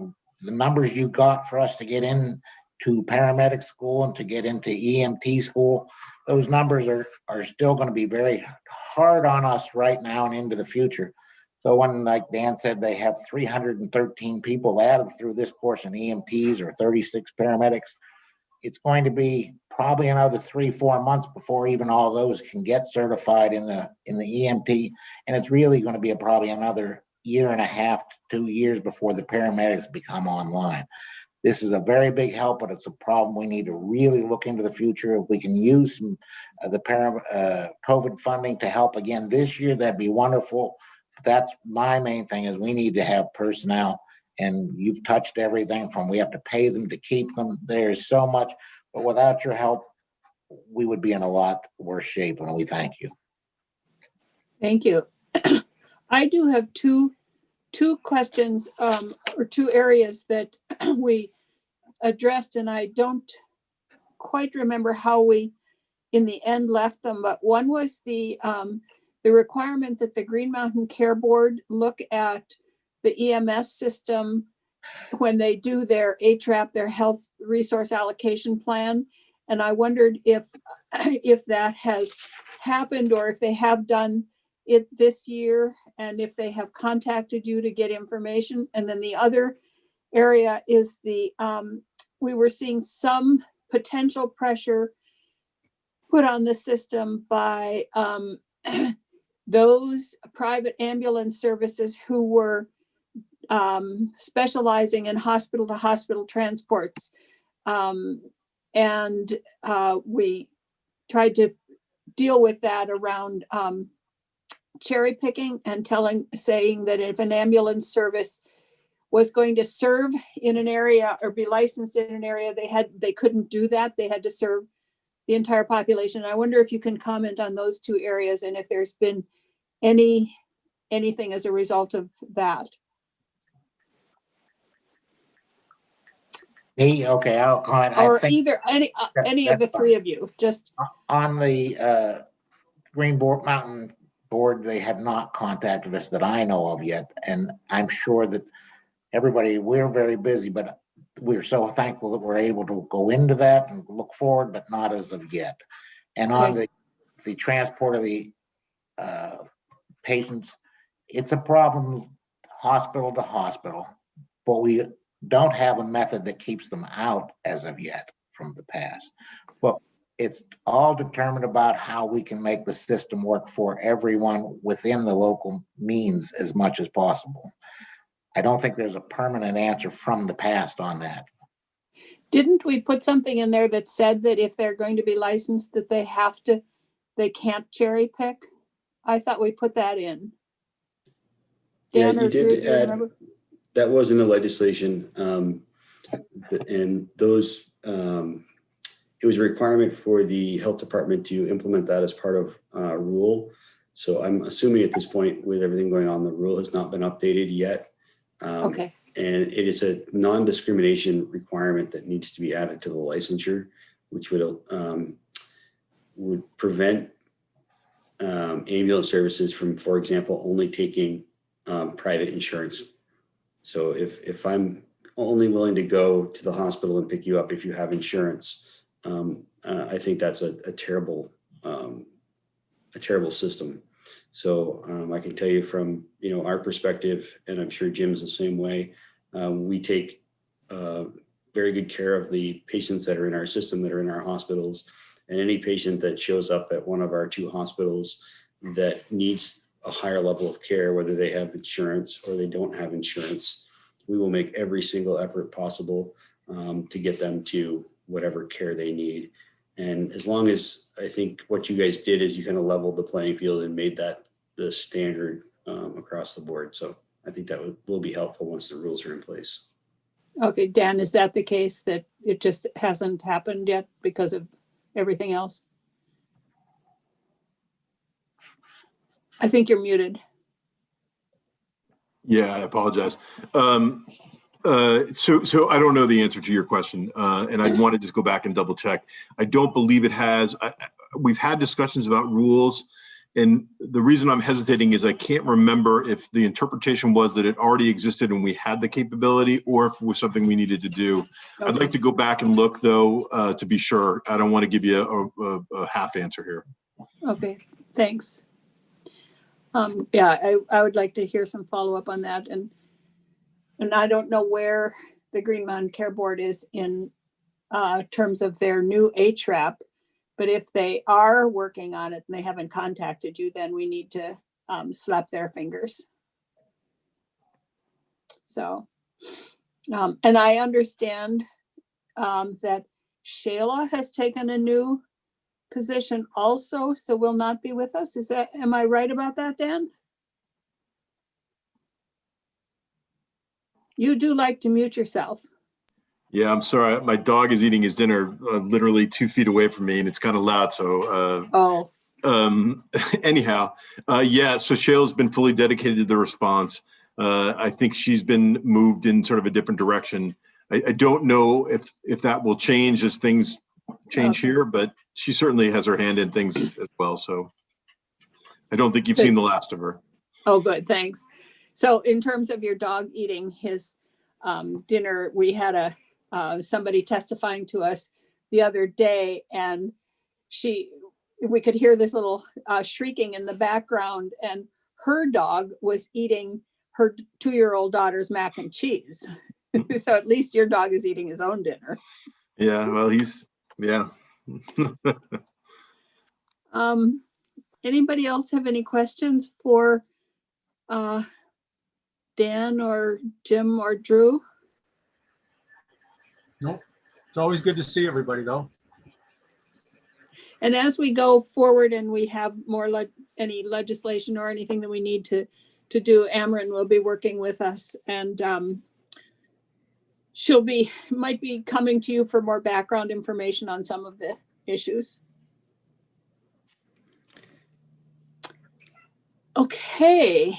Speaker 13: the numbers you got for us to get into paramedic school and to get into EMT school, those numbers are still going to be very hard on us right now and into the future. So when, like Dan said, they have 313 people added through this course in EMTs or 36 paramedics, it's going to be probably another 3-4 months before even all those can get certified in the EMT. And it's really going to be probably another 1.5 to 2 years before the paramedics become online. This is a very big help, but it's a problem we need to really look into the future. If we can use some the COVID funding to help again this year, that'd be wonderful. That's my main thing, is we need to have personnel, and you've touched everything from we have to pay them to keep them. There's so much, but without your help, we would be in a lot worse shape, and we thank you.
Speaker 1: Thank you. I do have two questions, or two areas that we addressed, and I don't quite remember how we in the end left them, but one was the requirement that the Green Mountain Care Board look at the EMS system when they do their HRAP, their health resource allocation plan. And I wondered if that has happened, or if they have done it this year, and if they have contacted you to get information. And then the other area is we were seeing some potential pressure put on the system by those private ambulance services who were specializing in hospital to hospital transports. And we tried to deal with that around cherry picking and saying that if an ambulance service was going to serve in an area or be licensed in an area, they couldn't do that. They had to serve the entire population. I wonder if you can comment on those two areas, and if there's been anything as a result of that.
Speaker 13: Me? Okay, I'll comment.
Speaker 1: Or
Speaker 13: I think
Speaker 1: either any of the three of you, just
Speaker 13: on the Green Mountain Board, they have not contacted us that I know of yet. And I'm sure that we're very busy, but we're so thankful that we're able to go into that and look forward, but not as of yet. And on the transport of the patients, it's a problem hospital to hospital, but we don't have a method that keeps them out as of yet from the past. But it's all determined about how we can make the system work for everyone within the local means as much as possible. I don't think there's a permanent answer from the past on that.
Speaker 1: didn't we put something in there that said that if they're going to be licensed, that they can't cherry pick? I thought we put that in.
Speaker 12: Yeah,
Speaker 1: Dan
Speaker 12: you
Speaker 1: or Drew,
Speaker 12: did
Speaker 1: do you
Speaker 12: add,
Speaker 1: remember?
Speaker 12: that was in the legislation. And those, it was a requirement for the health department to implement that as part of rule. So I'm assuming at this point, with everything going on, the rule has not been updated yet.
Speaker 1: Okay.
Speaker 12: And it is a non-discrimination requirement that needs to be added to the licensure, which would prevent ambulance services from, for example, only taking private insurance. So if I'm only willing to go to the hospital and pick you up if you have insurance, I think that's a terrible system. So I can tell you from our perspective, and I'm sure Jim's the same way. We take very good care of the patients that are in our system, that are in our hospitals, and any patient that shows up at one of our 2 hospitals that needs a higher level of care, whether they have insurance or they don't have insurance, we will make every single effort possible to get them to whatever care they need. And as long as, I think what you guys did is you kind of leveled the playing field and made that the standard across the board. So I think that will be helpful once the rules are in place.
Speaker 1: Okay, Dan, is that the case, that it just hasn't happened yet because of everything else? I think you're muted.
Speaker 11: Yeah, I apologize. So I don't know the answer to your question, and I'd want to just go back and double check. I don't believe it has. We've had discussions about rules, and the reason I'm hesitating is I can't remember if the interpretation was that it already existed and we had the capability, or if it was something we needed to do. Okay. I'd like to go back and look, though, to be sure. I don't want to give you a half answer here.
Speaker 1: Okay, thanks. Yeah, I would like to hear some follow-up on that. And I don't know where the Green Mountain Care Board is in terms of their new HRAP, but if they are working on it and they haven't contacted you, then we need to slap their fingers. So, and I understand that Shayla has taken a new position also, so will not be with us. Am I right about that, Dan? You do like to mute yourself.
Speaker 11: Yeah, I'm sorry. My dog is eating his dinner literally 2 feet away from me, and it's kind of loud. So, anyhow, yeah. So Shayla's been fully dedicated to the response. I think she's been moved in sort of a different direction. I don't know if that will change as things change here, but she certainly has her hand in things as well. So I don't think you've seen the last of her.
Speaker 1: Oh, good. Thanks. So in terms of your dog eating his dinner, we had somebody testifying to us the other day, and we could hear this little shrieking in the background, and her dog was eating her 2-year-old daughter's mac and cheese. So at least your dog is eating his own dinner.
Speaker 11: Yeah, well, yeah.
Speaker 1: Anybody else have any questions for Dan or Jim or Drew?
Speaker 5: Nope. It's always good to see everybody, though.
Speaker 1: And as we go forward and we have more any legislation or anything that we need to do, Ameren will be working with us, and she'll might be coming to you for more background information on some of the issues. Okay.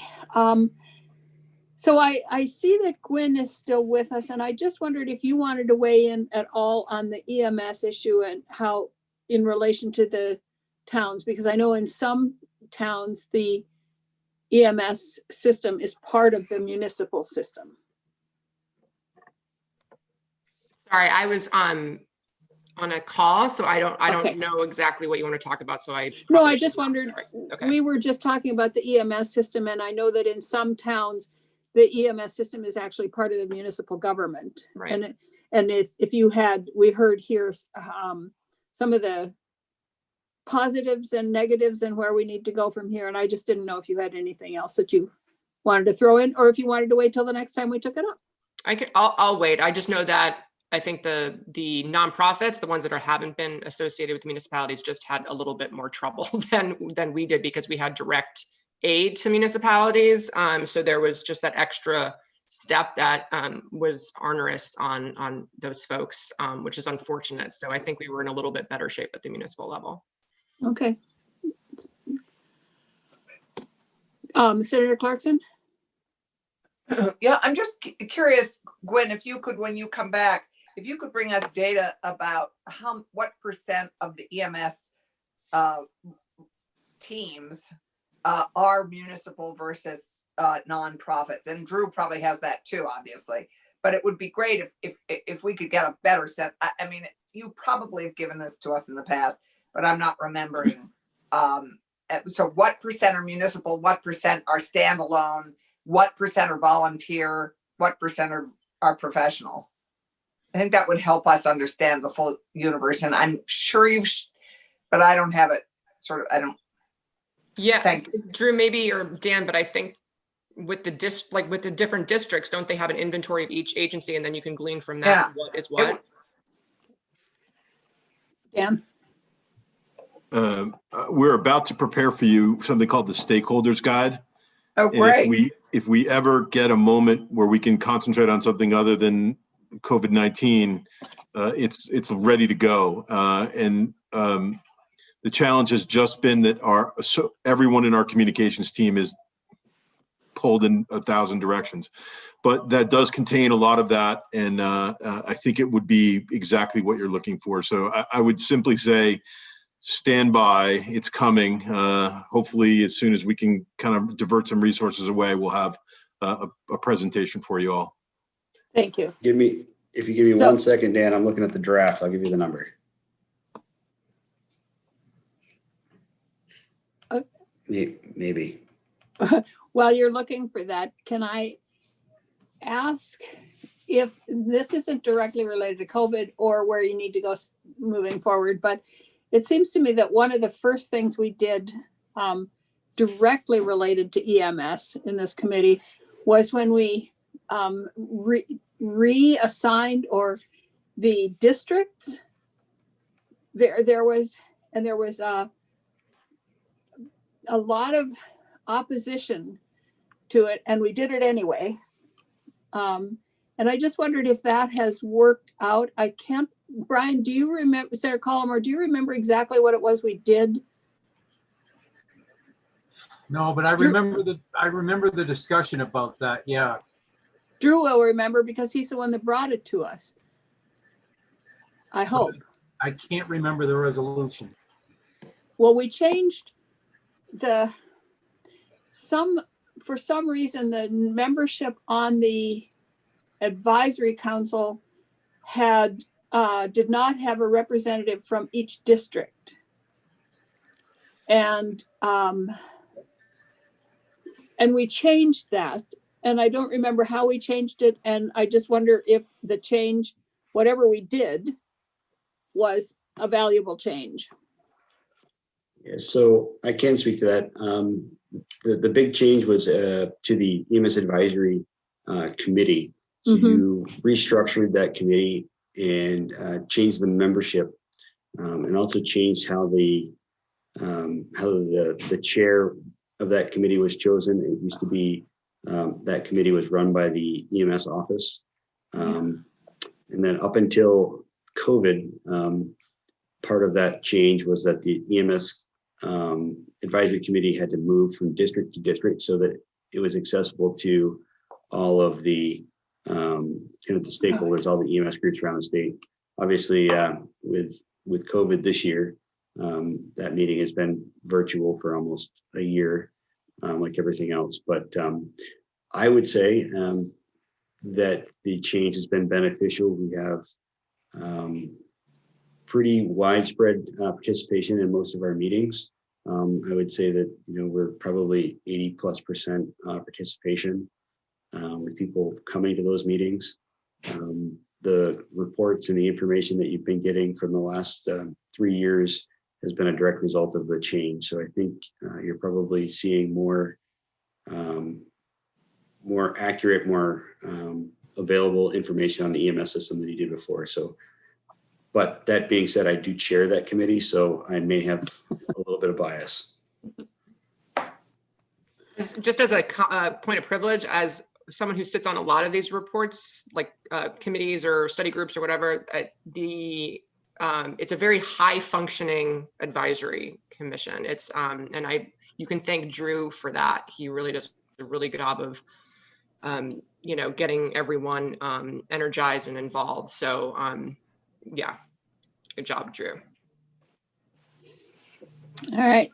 Speaker 1: So I see that Gwen is still with us, and I just wondered if you wanted to weigh in at all on the EMS issue and how in relation to the towns, because I know in some towns the EMS system is part of the municipal system.
Speaker 4: Sorry, I was on a call, so I don't
Speaker 1: Okay.
Speaker 4: know exactly what you want to talk about. So I
Speaker 1: just wondered.
Speaker 4: Okay.
Speaker 1: We were just talking about the EMS system, and I know that in some towns the EMS system is actually part of the municipal government.
Speaker 4: Right.
Speaker 1: And we heard here some of the positives and negatives and where we need to go from here. And I just didn't know if you had anything else that you wanted to throw in, or if you wanted to wait till the next time we took it up.
Speaker 4: I'll wait. I just know that I think the nonprofits, the ones that haven't been associated with municipalities, just had a little bit more trouble than we did, because we had direct aid to municipalities. So there was just that extra step that was onerous on those folks, which is unfortunate. So I think we were in a little bit better shape at the municipal level.
Speaker 1: Okay. Senator Clarkson?
Speaker 3: Yeah, I'm just curious, Gwen, if you could, when you come back, if you could bring us data about what % of the EMS teams are municipal versus nonprofits. And Drew probably has that too, obviously. But it would be great if we could get a better set. I mean, you probably have given this to us in the past, but I'm not remembering. So what % are municipal? What % are standalone? What % are volunteer? What % are professional? I think that would help us understand the full universe. And I'm sure but I don't have it I don't.
Speaker 4: Yeah,
Speaker 3: Thank you.
Speaker 4: Drew, maybe, or Dan, but I think with the with the different districts, don't they have an inventory of each agency, and then you can glean from that what is what?
Speaker 1: Dan?
Speaker 11: We're about to prepare for you something called the Stakeholders Guide.
Speaker 3: Oh, great.
Speaker 11: And if we ever get a moment where we can concentrate on something other than COVID-19, it's ready to go. The challenge has just been that everyone in our communications team is pulled in 1,000 directions, but that does contain a lot of that. And I think it would be exactly what you're looking for. So I would simply say, stand by, it's coming. Hopefully as soon as we can kind of divert some resources away, we'll have a presentation for you all.
Speaker 1: Thank you.
Speaker 12: If you give me 1 second, Dan, I'm looking at the draft. I'll give you the number. Maybe.
Speaker 1: while you're looking for that, can I ask if this isn't directly related to COVID or where you need to go moving forward, but it seems to me that one of the first things we did directly related to EMS in this committee was when we reassigned or the districts. There was a lot of opposition to it, and we did it anyway. And I just wondered if that has worked out. I can't, Brian, do you remember, Senator Collimore, do you remember exactly what it was we did?
Speaker 5: No, but I remember the discussion about that. Yeah.
Speaker 1: Drew will remember because he's the one that brought it to us. I hope.
Speaker 5: I can't remember the resolution.
Speaker 1: Well, we changed for some reason, the membership on the advisory council did not have a representative from each district. And we changed that. And I don't remember how we changed it. And I just wonder if the change, whatever we did, was a valuable change.
Speaker 12: Yeah, so I can speak to that. The big change was to the EMS advisory committee. So you restructured that committee and changed the membership, and also changed how the chair of that committee was chosen. It used to be that committee was run by the EMS office, and then up until COVID, part of that change was that the EMS advisory committee had to move from district to district so that it was accessible to all of the kind of the stakeholders, all the EMS groups around the state. Obviously, with COVID this year, that meeting has been virtual for almost a year, like everything else. But I would say that the change has been beneficial. We have pretty widespread participation in most of our meetings. I would say that, we're probably 80+% participation with people coming to those meetings. The reports and the information that you've been getting from the last 3 years has been a direct result of the change. So I think you're probably seeing more accurate, more available information on the EMS system than you did before. So, but that being said, I do chair that committee, so I may have a little bit of bias.
Speaker 4: Just as a point of privilege, as someone who sits on a lot of these reports, like committees or study groups or whatever, it's a very high functioning advisory commission. It's you can thank Drew for that. He really does a really good job of getting everyone energized and involved. So yeah, good job, Drew.
Speaker 1: All right.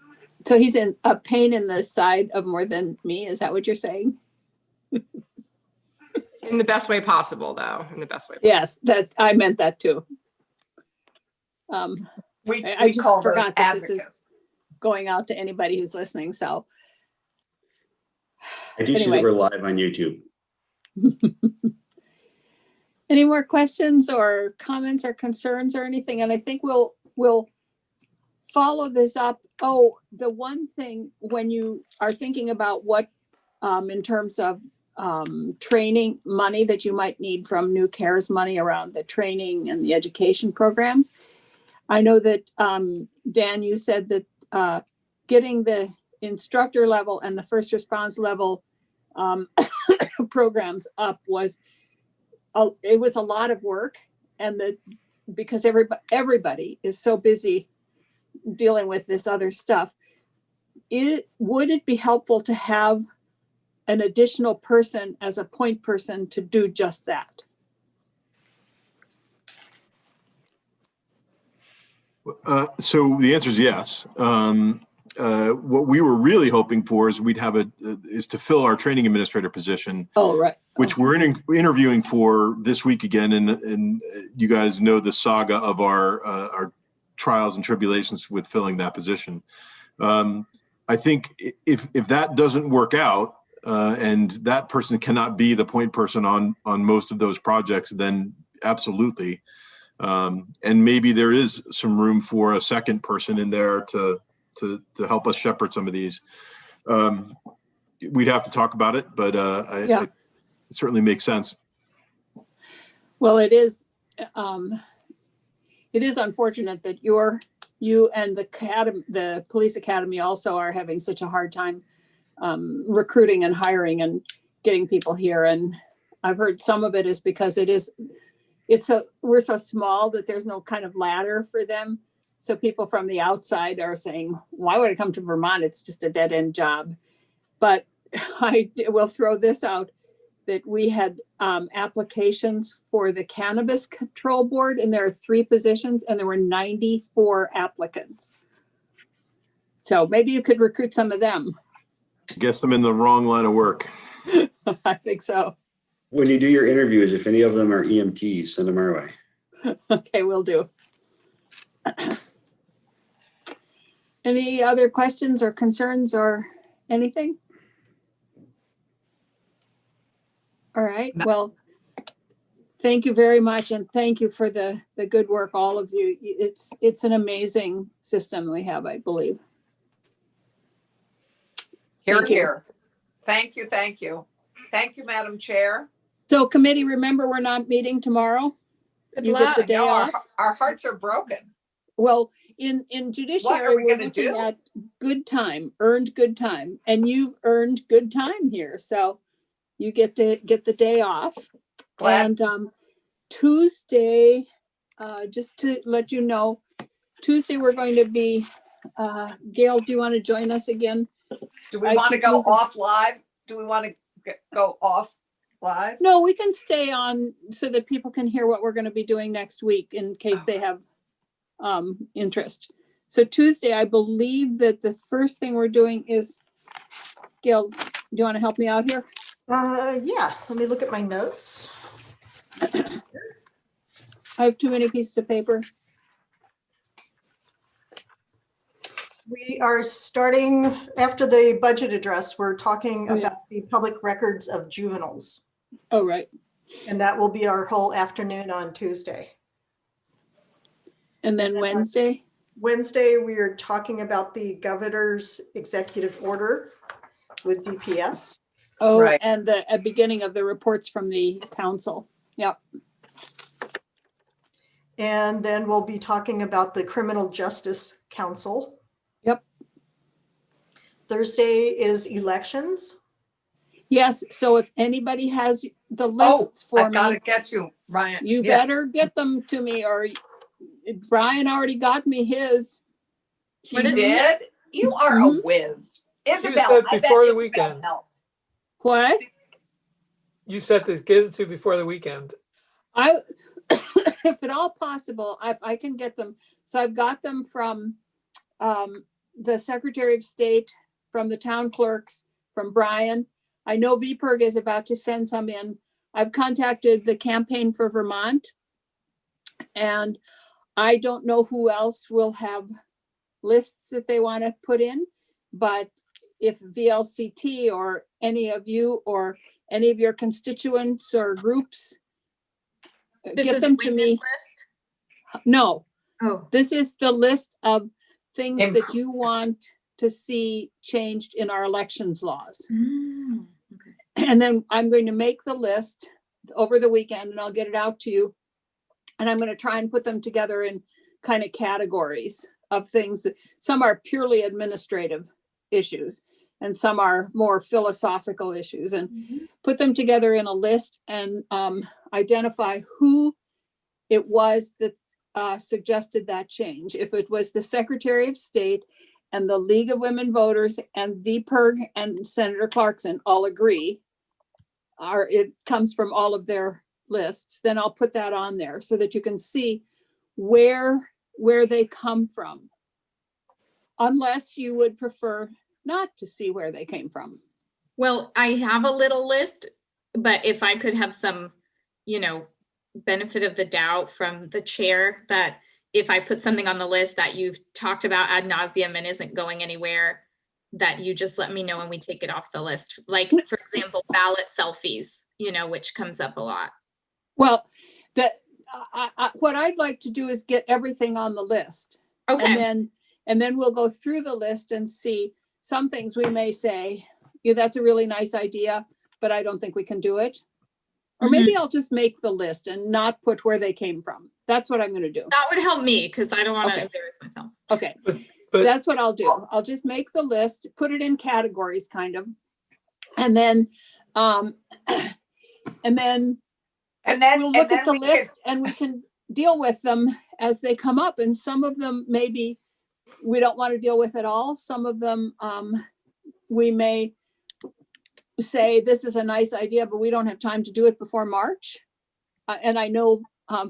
Speaker 1: So he's a pain in the side of more than me. Is that what you're saying?
Speaker 4: In the best way possible, though. In the best way.
Speaker 1: Yes, I meant that too.
Speaker 3: We
Speaker 1: I just
Speaker 3: call those
Speaker 1: forgot that
Speaker 3: advocates.
Speaker 1: this is going out to anybody who's listening. So
Speaker 12: I do see that we're live on YouTube.
Speaker 1: Any more questions or comments or concerns or anything? And I think we'll follow this up. Oh, the one thing when you are thinking about what in terms of training money that you might need from New Cares money around the training and the education programs. I know that Dan, you said that getting the instructor level and the first response level programs up was it was a lot of work, and because everybody is so busy dealing with this other stuff. Would it be helpful to have an additional person as a point person to do just that?
Speaker 11: So the answer is yes. What we were really hoping for is is to fill our training administrator position.
Speaker 1: Oh, right.
Speaker 11: Which we're interviewing for this week again, and you guys know the saga of our trials and tribulations with filling that position. I think if that doesn't work out, and that person cannot be the point person on most of those projects, then absolutely. And maybe there is some room for a second person in there to help us shepherd some of these. We'd have to talk about it, but it certainly makes sense.
Speaker 1: Well, it is unfortunate that you and the police academy also are having such a hard time recruiting and hiring and getting people here. And I've heard some of it is because we're so small that there's no kind of ladder for them. So people from the outside are saying, why would I come to Vermont? It's just a dead end job. But I will throw this out, that we had applications for the Cannabis Control Board, and there are 3 positions, and there were 94 applicants. So maybe you could recruit some of them.
Speaker 11: Guess I'm in the wrong line of work.
Speaker 1: I think so.
Speaker 12: When you do your interviews, if any of them are EMTs, send them our way.
Speaker 1: Okay, will do. Any other questions or concerns or anything? All right, well, thank you very much, and thank you for the good work, all of you. It's an amazing system we have, I believe.
Speaker 3: Here,
Speaker 1: Thank you.
Speaker 3: here. Thank you, thank you. Thank you, Madam Chair.
Speaker 1: So committee, remember, we're not meeting tomorrow.
Speaker 6: Good
Speaker 1: You
Speaker 6: luck.
Speaker 1: get the day
Speaker 3: No,
Speaker 1: off.
Speaker 3: our hearts are broken.
Speaker 1: Well, in judiciary,
Speaker 3: we
Speaker 1: we're
Speaker 3: gonna
Speaker 1: looking
Speaker 3: do?
Speaker 1: at good time, earned good time, and you've earned good time here. So you get to get the day off.
Speaker 3: Glad.
Speaker 1: And Tuesday, just to let you know, Tuesday we're going to be, Gail, do you want to join us again?
Speaker 3: Do we
Speaker 1: I
Speaker 3: want to
Speaker 1: keep
Speaker 3: go
Speaker 1: losing-
Speaker 3: off live? Do we want to go off live?
Speaker 1: No, we can stay on so that people can hear what we're going to be doing next week in case they have interest. So Tuesday, I believe that the first thing we're doing is, Gail, do you want to help me out here?
Speaker 10: Yeah, let me look at my notes.
Speaker 1: I have too many pieces of paper.
Speaker 10: We are starting after the budget address. We're talking
Speaker 1: Oh, yeah.
Speaker 10: about the public records of juveniles.
Speaker 1: Oh, right.
Speaker 10: And that will be our whole afternoon on Tuesday.
Speaker 1: And then Wednesday?
Speaker 10: Wednesday, we are talking about the governor's executive order with DPS.
Speaker 1: Oh,
Speaker 3: Right.
Speaker 1: and the beginning of the reports from the council. Yep.
Speaker 10: And then we'll be talking about the Criminal Justice Council.
Speaker 1: Yep.
Speaker 10: Thursday is elections.
Speaker 1: Yes. So if anybody has the
Speaker 3: Oh,
Speaker 1: lists for
Speaker 3: I gotta
Speaker 1: me,
Speaker 3: get you, Ryan.
Speaker 1: you
Speaker 3: Yes.
Speaker 1: better get them to me, or Brian already got me his.
Speaker 3: He
Speaker 6: What is-
Speaker 3: did? You are a
Speaker 1: Mhm.
Speaker 3: whiz.
Speaker 2: You
Speaker 3: Isabel,
Speaker 2: said
Speaker 3: I bet
Speaker 2: before the
Speaker 3: Isabel
Speaker 2: weekend.
Speaker 3: helped.
Speaker 1: What?
Speaker 2: You said to get it to before the weekend.
Speaker 1: If at all possible, I can get them. So I've got them from the Secretary of State, from the town clerks, from Brian. I know VPIRG is about to send some in. I've contacted the Campaign for Vermont. And I don't know who else will have lists that they want to put in, but if VLCT or any of you or any of your constituents or groups,
Speaker 6: This
Speaker 1: get
Speaker 6: is
Speaker 1: them to
Speaker 6: witness
Speaker 1: me.
Speaker 6: list?
Speaker 1: No,
Speaker 6: Oh,
Speaker 1: this is the list of things
Speaker 3: Im-
Speaker 1: that you want to see changed in our elections laws.
Speaker 6: mm, okay.
Speaker 1: And then I'm going to make the list over the weekend and I'll get it out to you. And I'm going to try and put them together in kind of categories of things that some are purely administrative issues and some are more philosophical issues, and put them together in a list and identify who it was that suggested that change. If it was the Secretary of State and the League of Women Voters and VPIRG and Senator Clarkson all agree, or it comes from all of their lists, then I'll put that on there so that you can see where they come from. Unless you would prefer not to see where they came from.
Speaker 6: Well, I have a little list, but if I could have some, benefit of the doubt from the chair, that if I put something on the list that you've talked about ad nauseum and isn't going anywhere, that you just let me know and we take it off the list. Like, for example, ballot selfies, which comes up a lot.
Speaker 1: Well, what I'd like to do is get everything on the list.
Speaker 6: Okay.
Speaker 1: And then we'll go through the list and see some things we may say, yeah, that's a really nice idea, but I don't think we can do it. Or maybe I'll just make the list and not put where they came from. That's what I'm going to do.
Speaker 6: That would help me because I don't want to
Speaker 1: Okay.
Speaker 6: embarrass myself.
Speaker 1: Okay.
Speaker 2: But
Speaker 1: That's what I'll do. I'll just make the list, put it in categories kind of. And then we'll look at the list and we can deal with them as they come up. And some of them maybe we don't want to deal with at all. Some of them we may say this is a nice idea, but we don't have time to do it before March. And I know,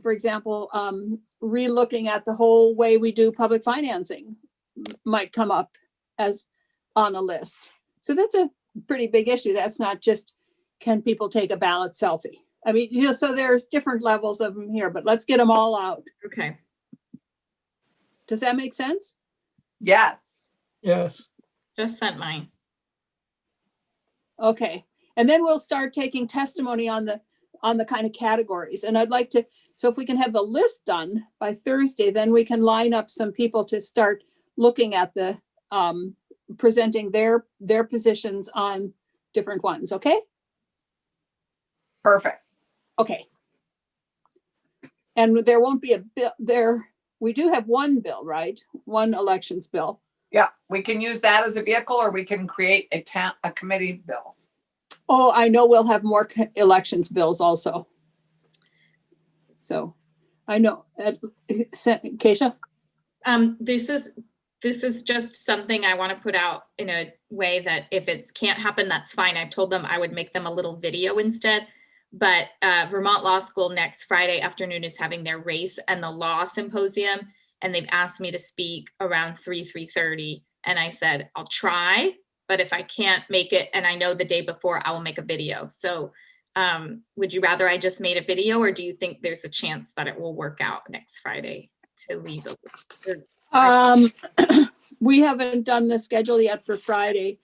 Speaker 1: for example, re-looking at the whole way we do public financing might come up as on a list. So that's a pretty big issue. That's not just, can people take a ballot selfie? I mean, so there's different levels of them here, but let's get them all out.
Speaker 6: Okay.
Speaker 1: Does that make sense?
Speaker 3: Yes.
Speaker 2: yes,
Speaker 6: Just sent mine.
Speaker 1: Okay. And then we'll start taking testimony on the kind of categories. And I'd like to, so if we can have the list done by Thursday, then we can line up some people to start looking at the, presenting their positions on different ones. Okay.
Speaker 3: Perfect.
Speaker 1: Okay. And there won't be a bill there. We do have one bill, right? One elections bill.
Speaker 3: Yeah, we can use that as a vehicle, or we can create a committee bill.
Speaker 1: Oh, I know we'll have more elections bills also. So I know, Keisha?
Speaker 6: This is just something I want to put out in a way that if it can't happen, that's fine. I told them I would make them a little video instead. But Vermont Law School next Friday afternoon is having their race and the law symposium. And they've asked me to speak around 3:30. And I said, I'll try, but if I can't make it, and I know the day before, I will make a video. So would you rather I just made a video, or do you think there's a chance that it will work out next Friday to leave
Speaker 1: we haven't done the schedule yet for Friday,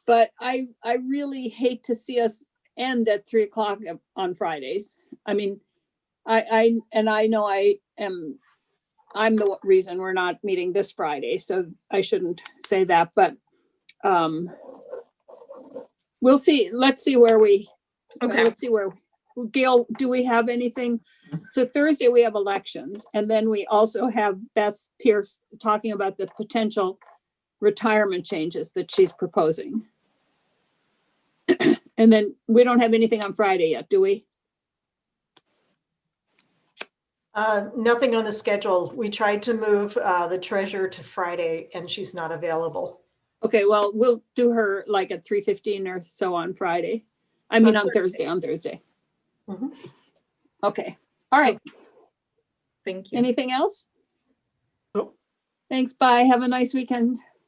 Speaker 1: but I really hate to see us end at 3:00 on Fridays. I mean, I know I'm the reason we're not meeting this Friday, so I shouldn't say that, but we'll see. Let's see where let's see where, Gail, do we have anything? So Thursday we have elections, and then we also have Beth Pierce talking about the potential retirement changes that she's proposing. And then we don't have anything on Friday yet, do we?
Speaker 10: Nothing on the schedule. We tried to move the treasurer to Friday and she's not available.
Speaker 1: Okay, well, we'll do her like at 3:15 or so on Friday. I mean, on Thursday.
Speaker 10: Mhm.
Speaker 1: Okay, all right.
Speaker 6: Thank you.
Speaker 1: Anything else?
Speaker 2: Nope.
Speaker 1: Thanks, bye. Have a nice weekend.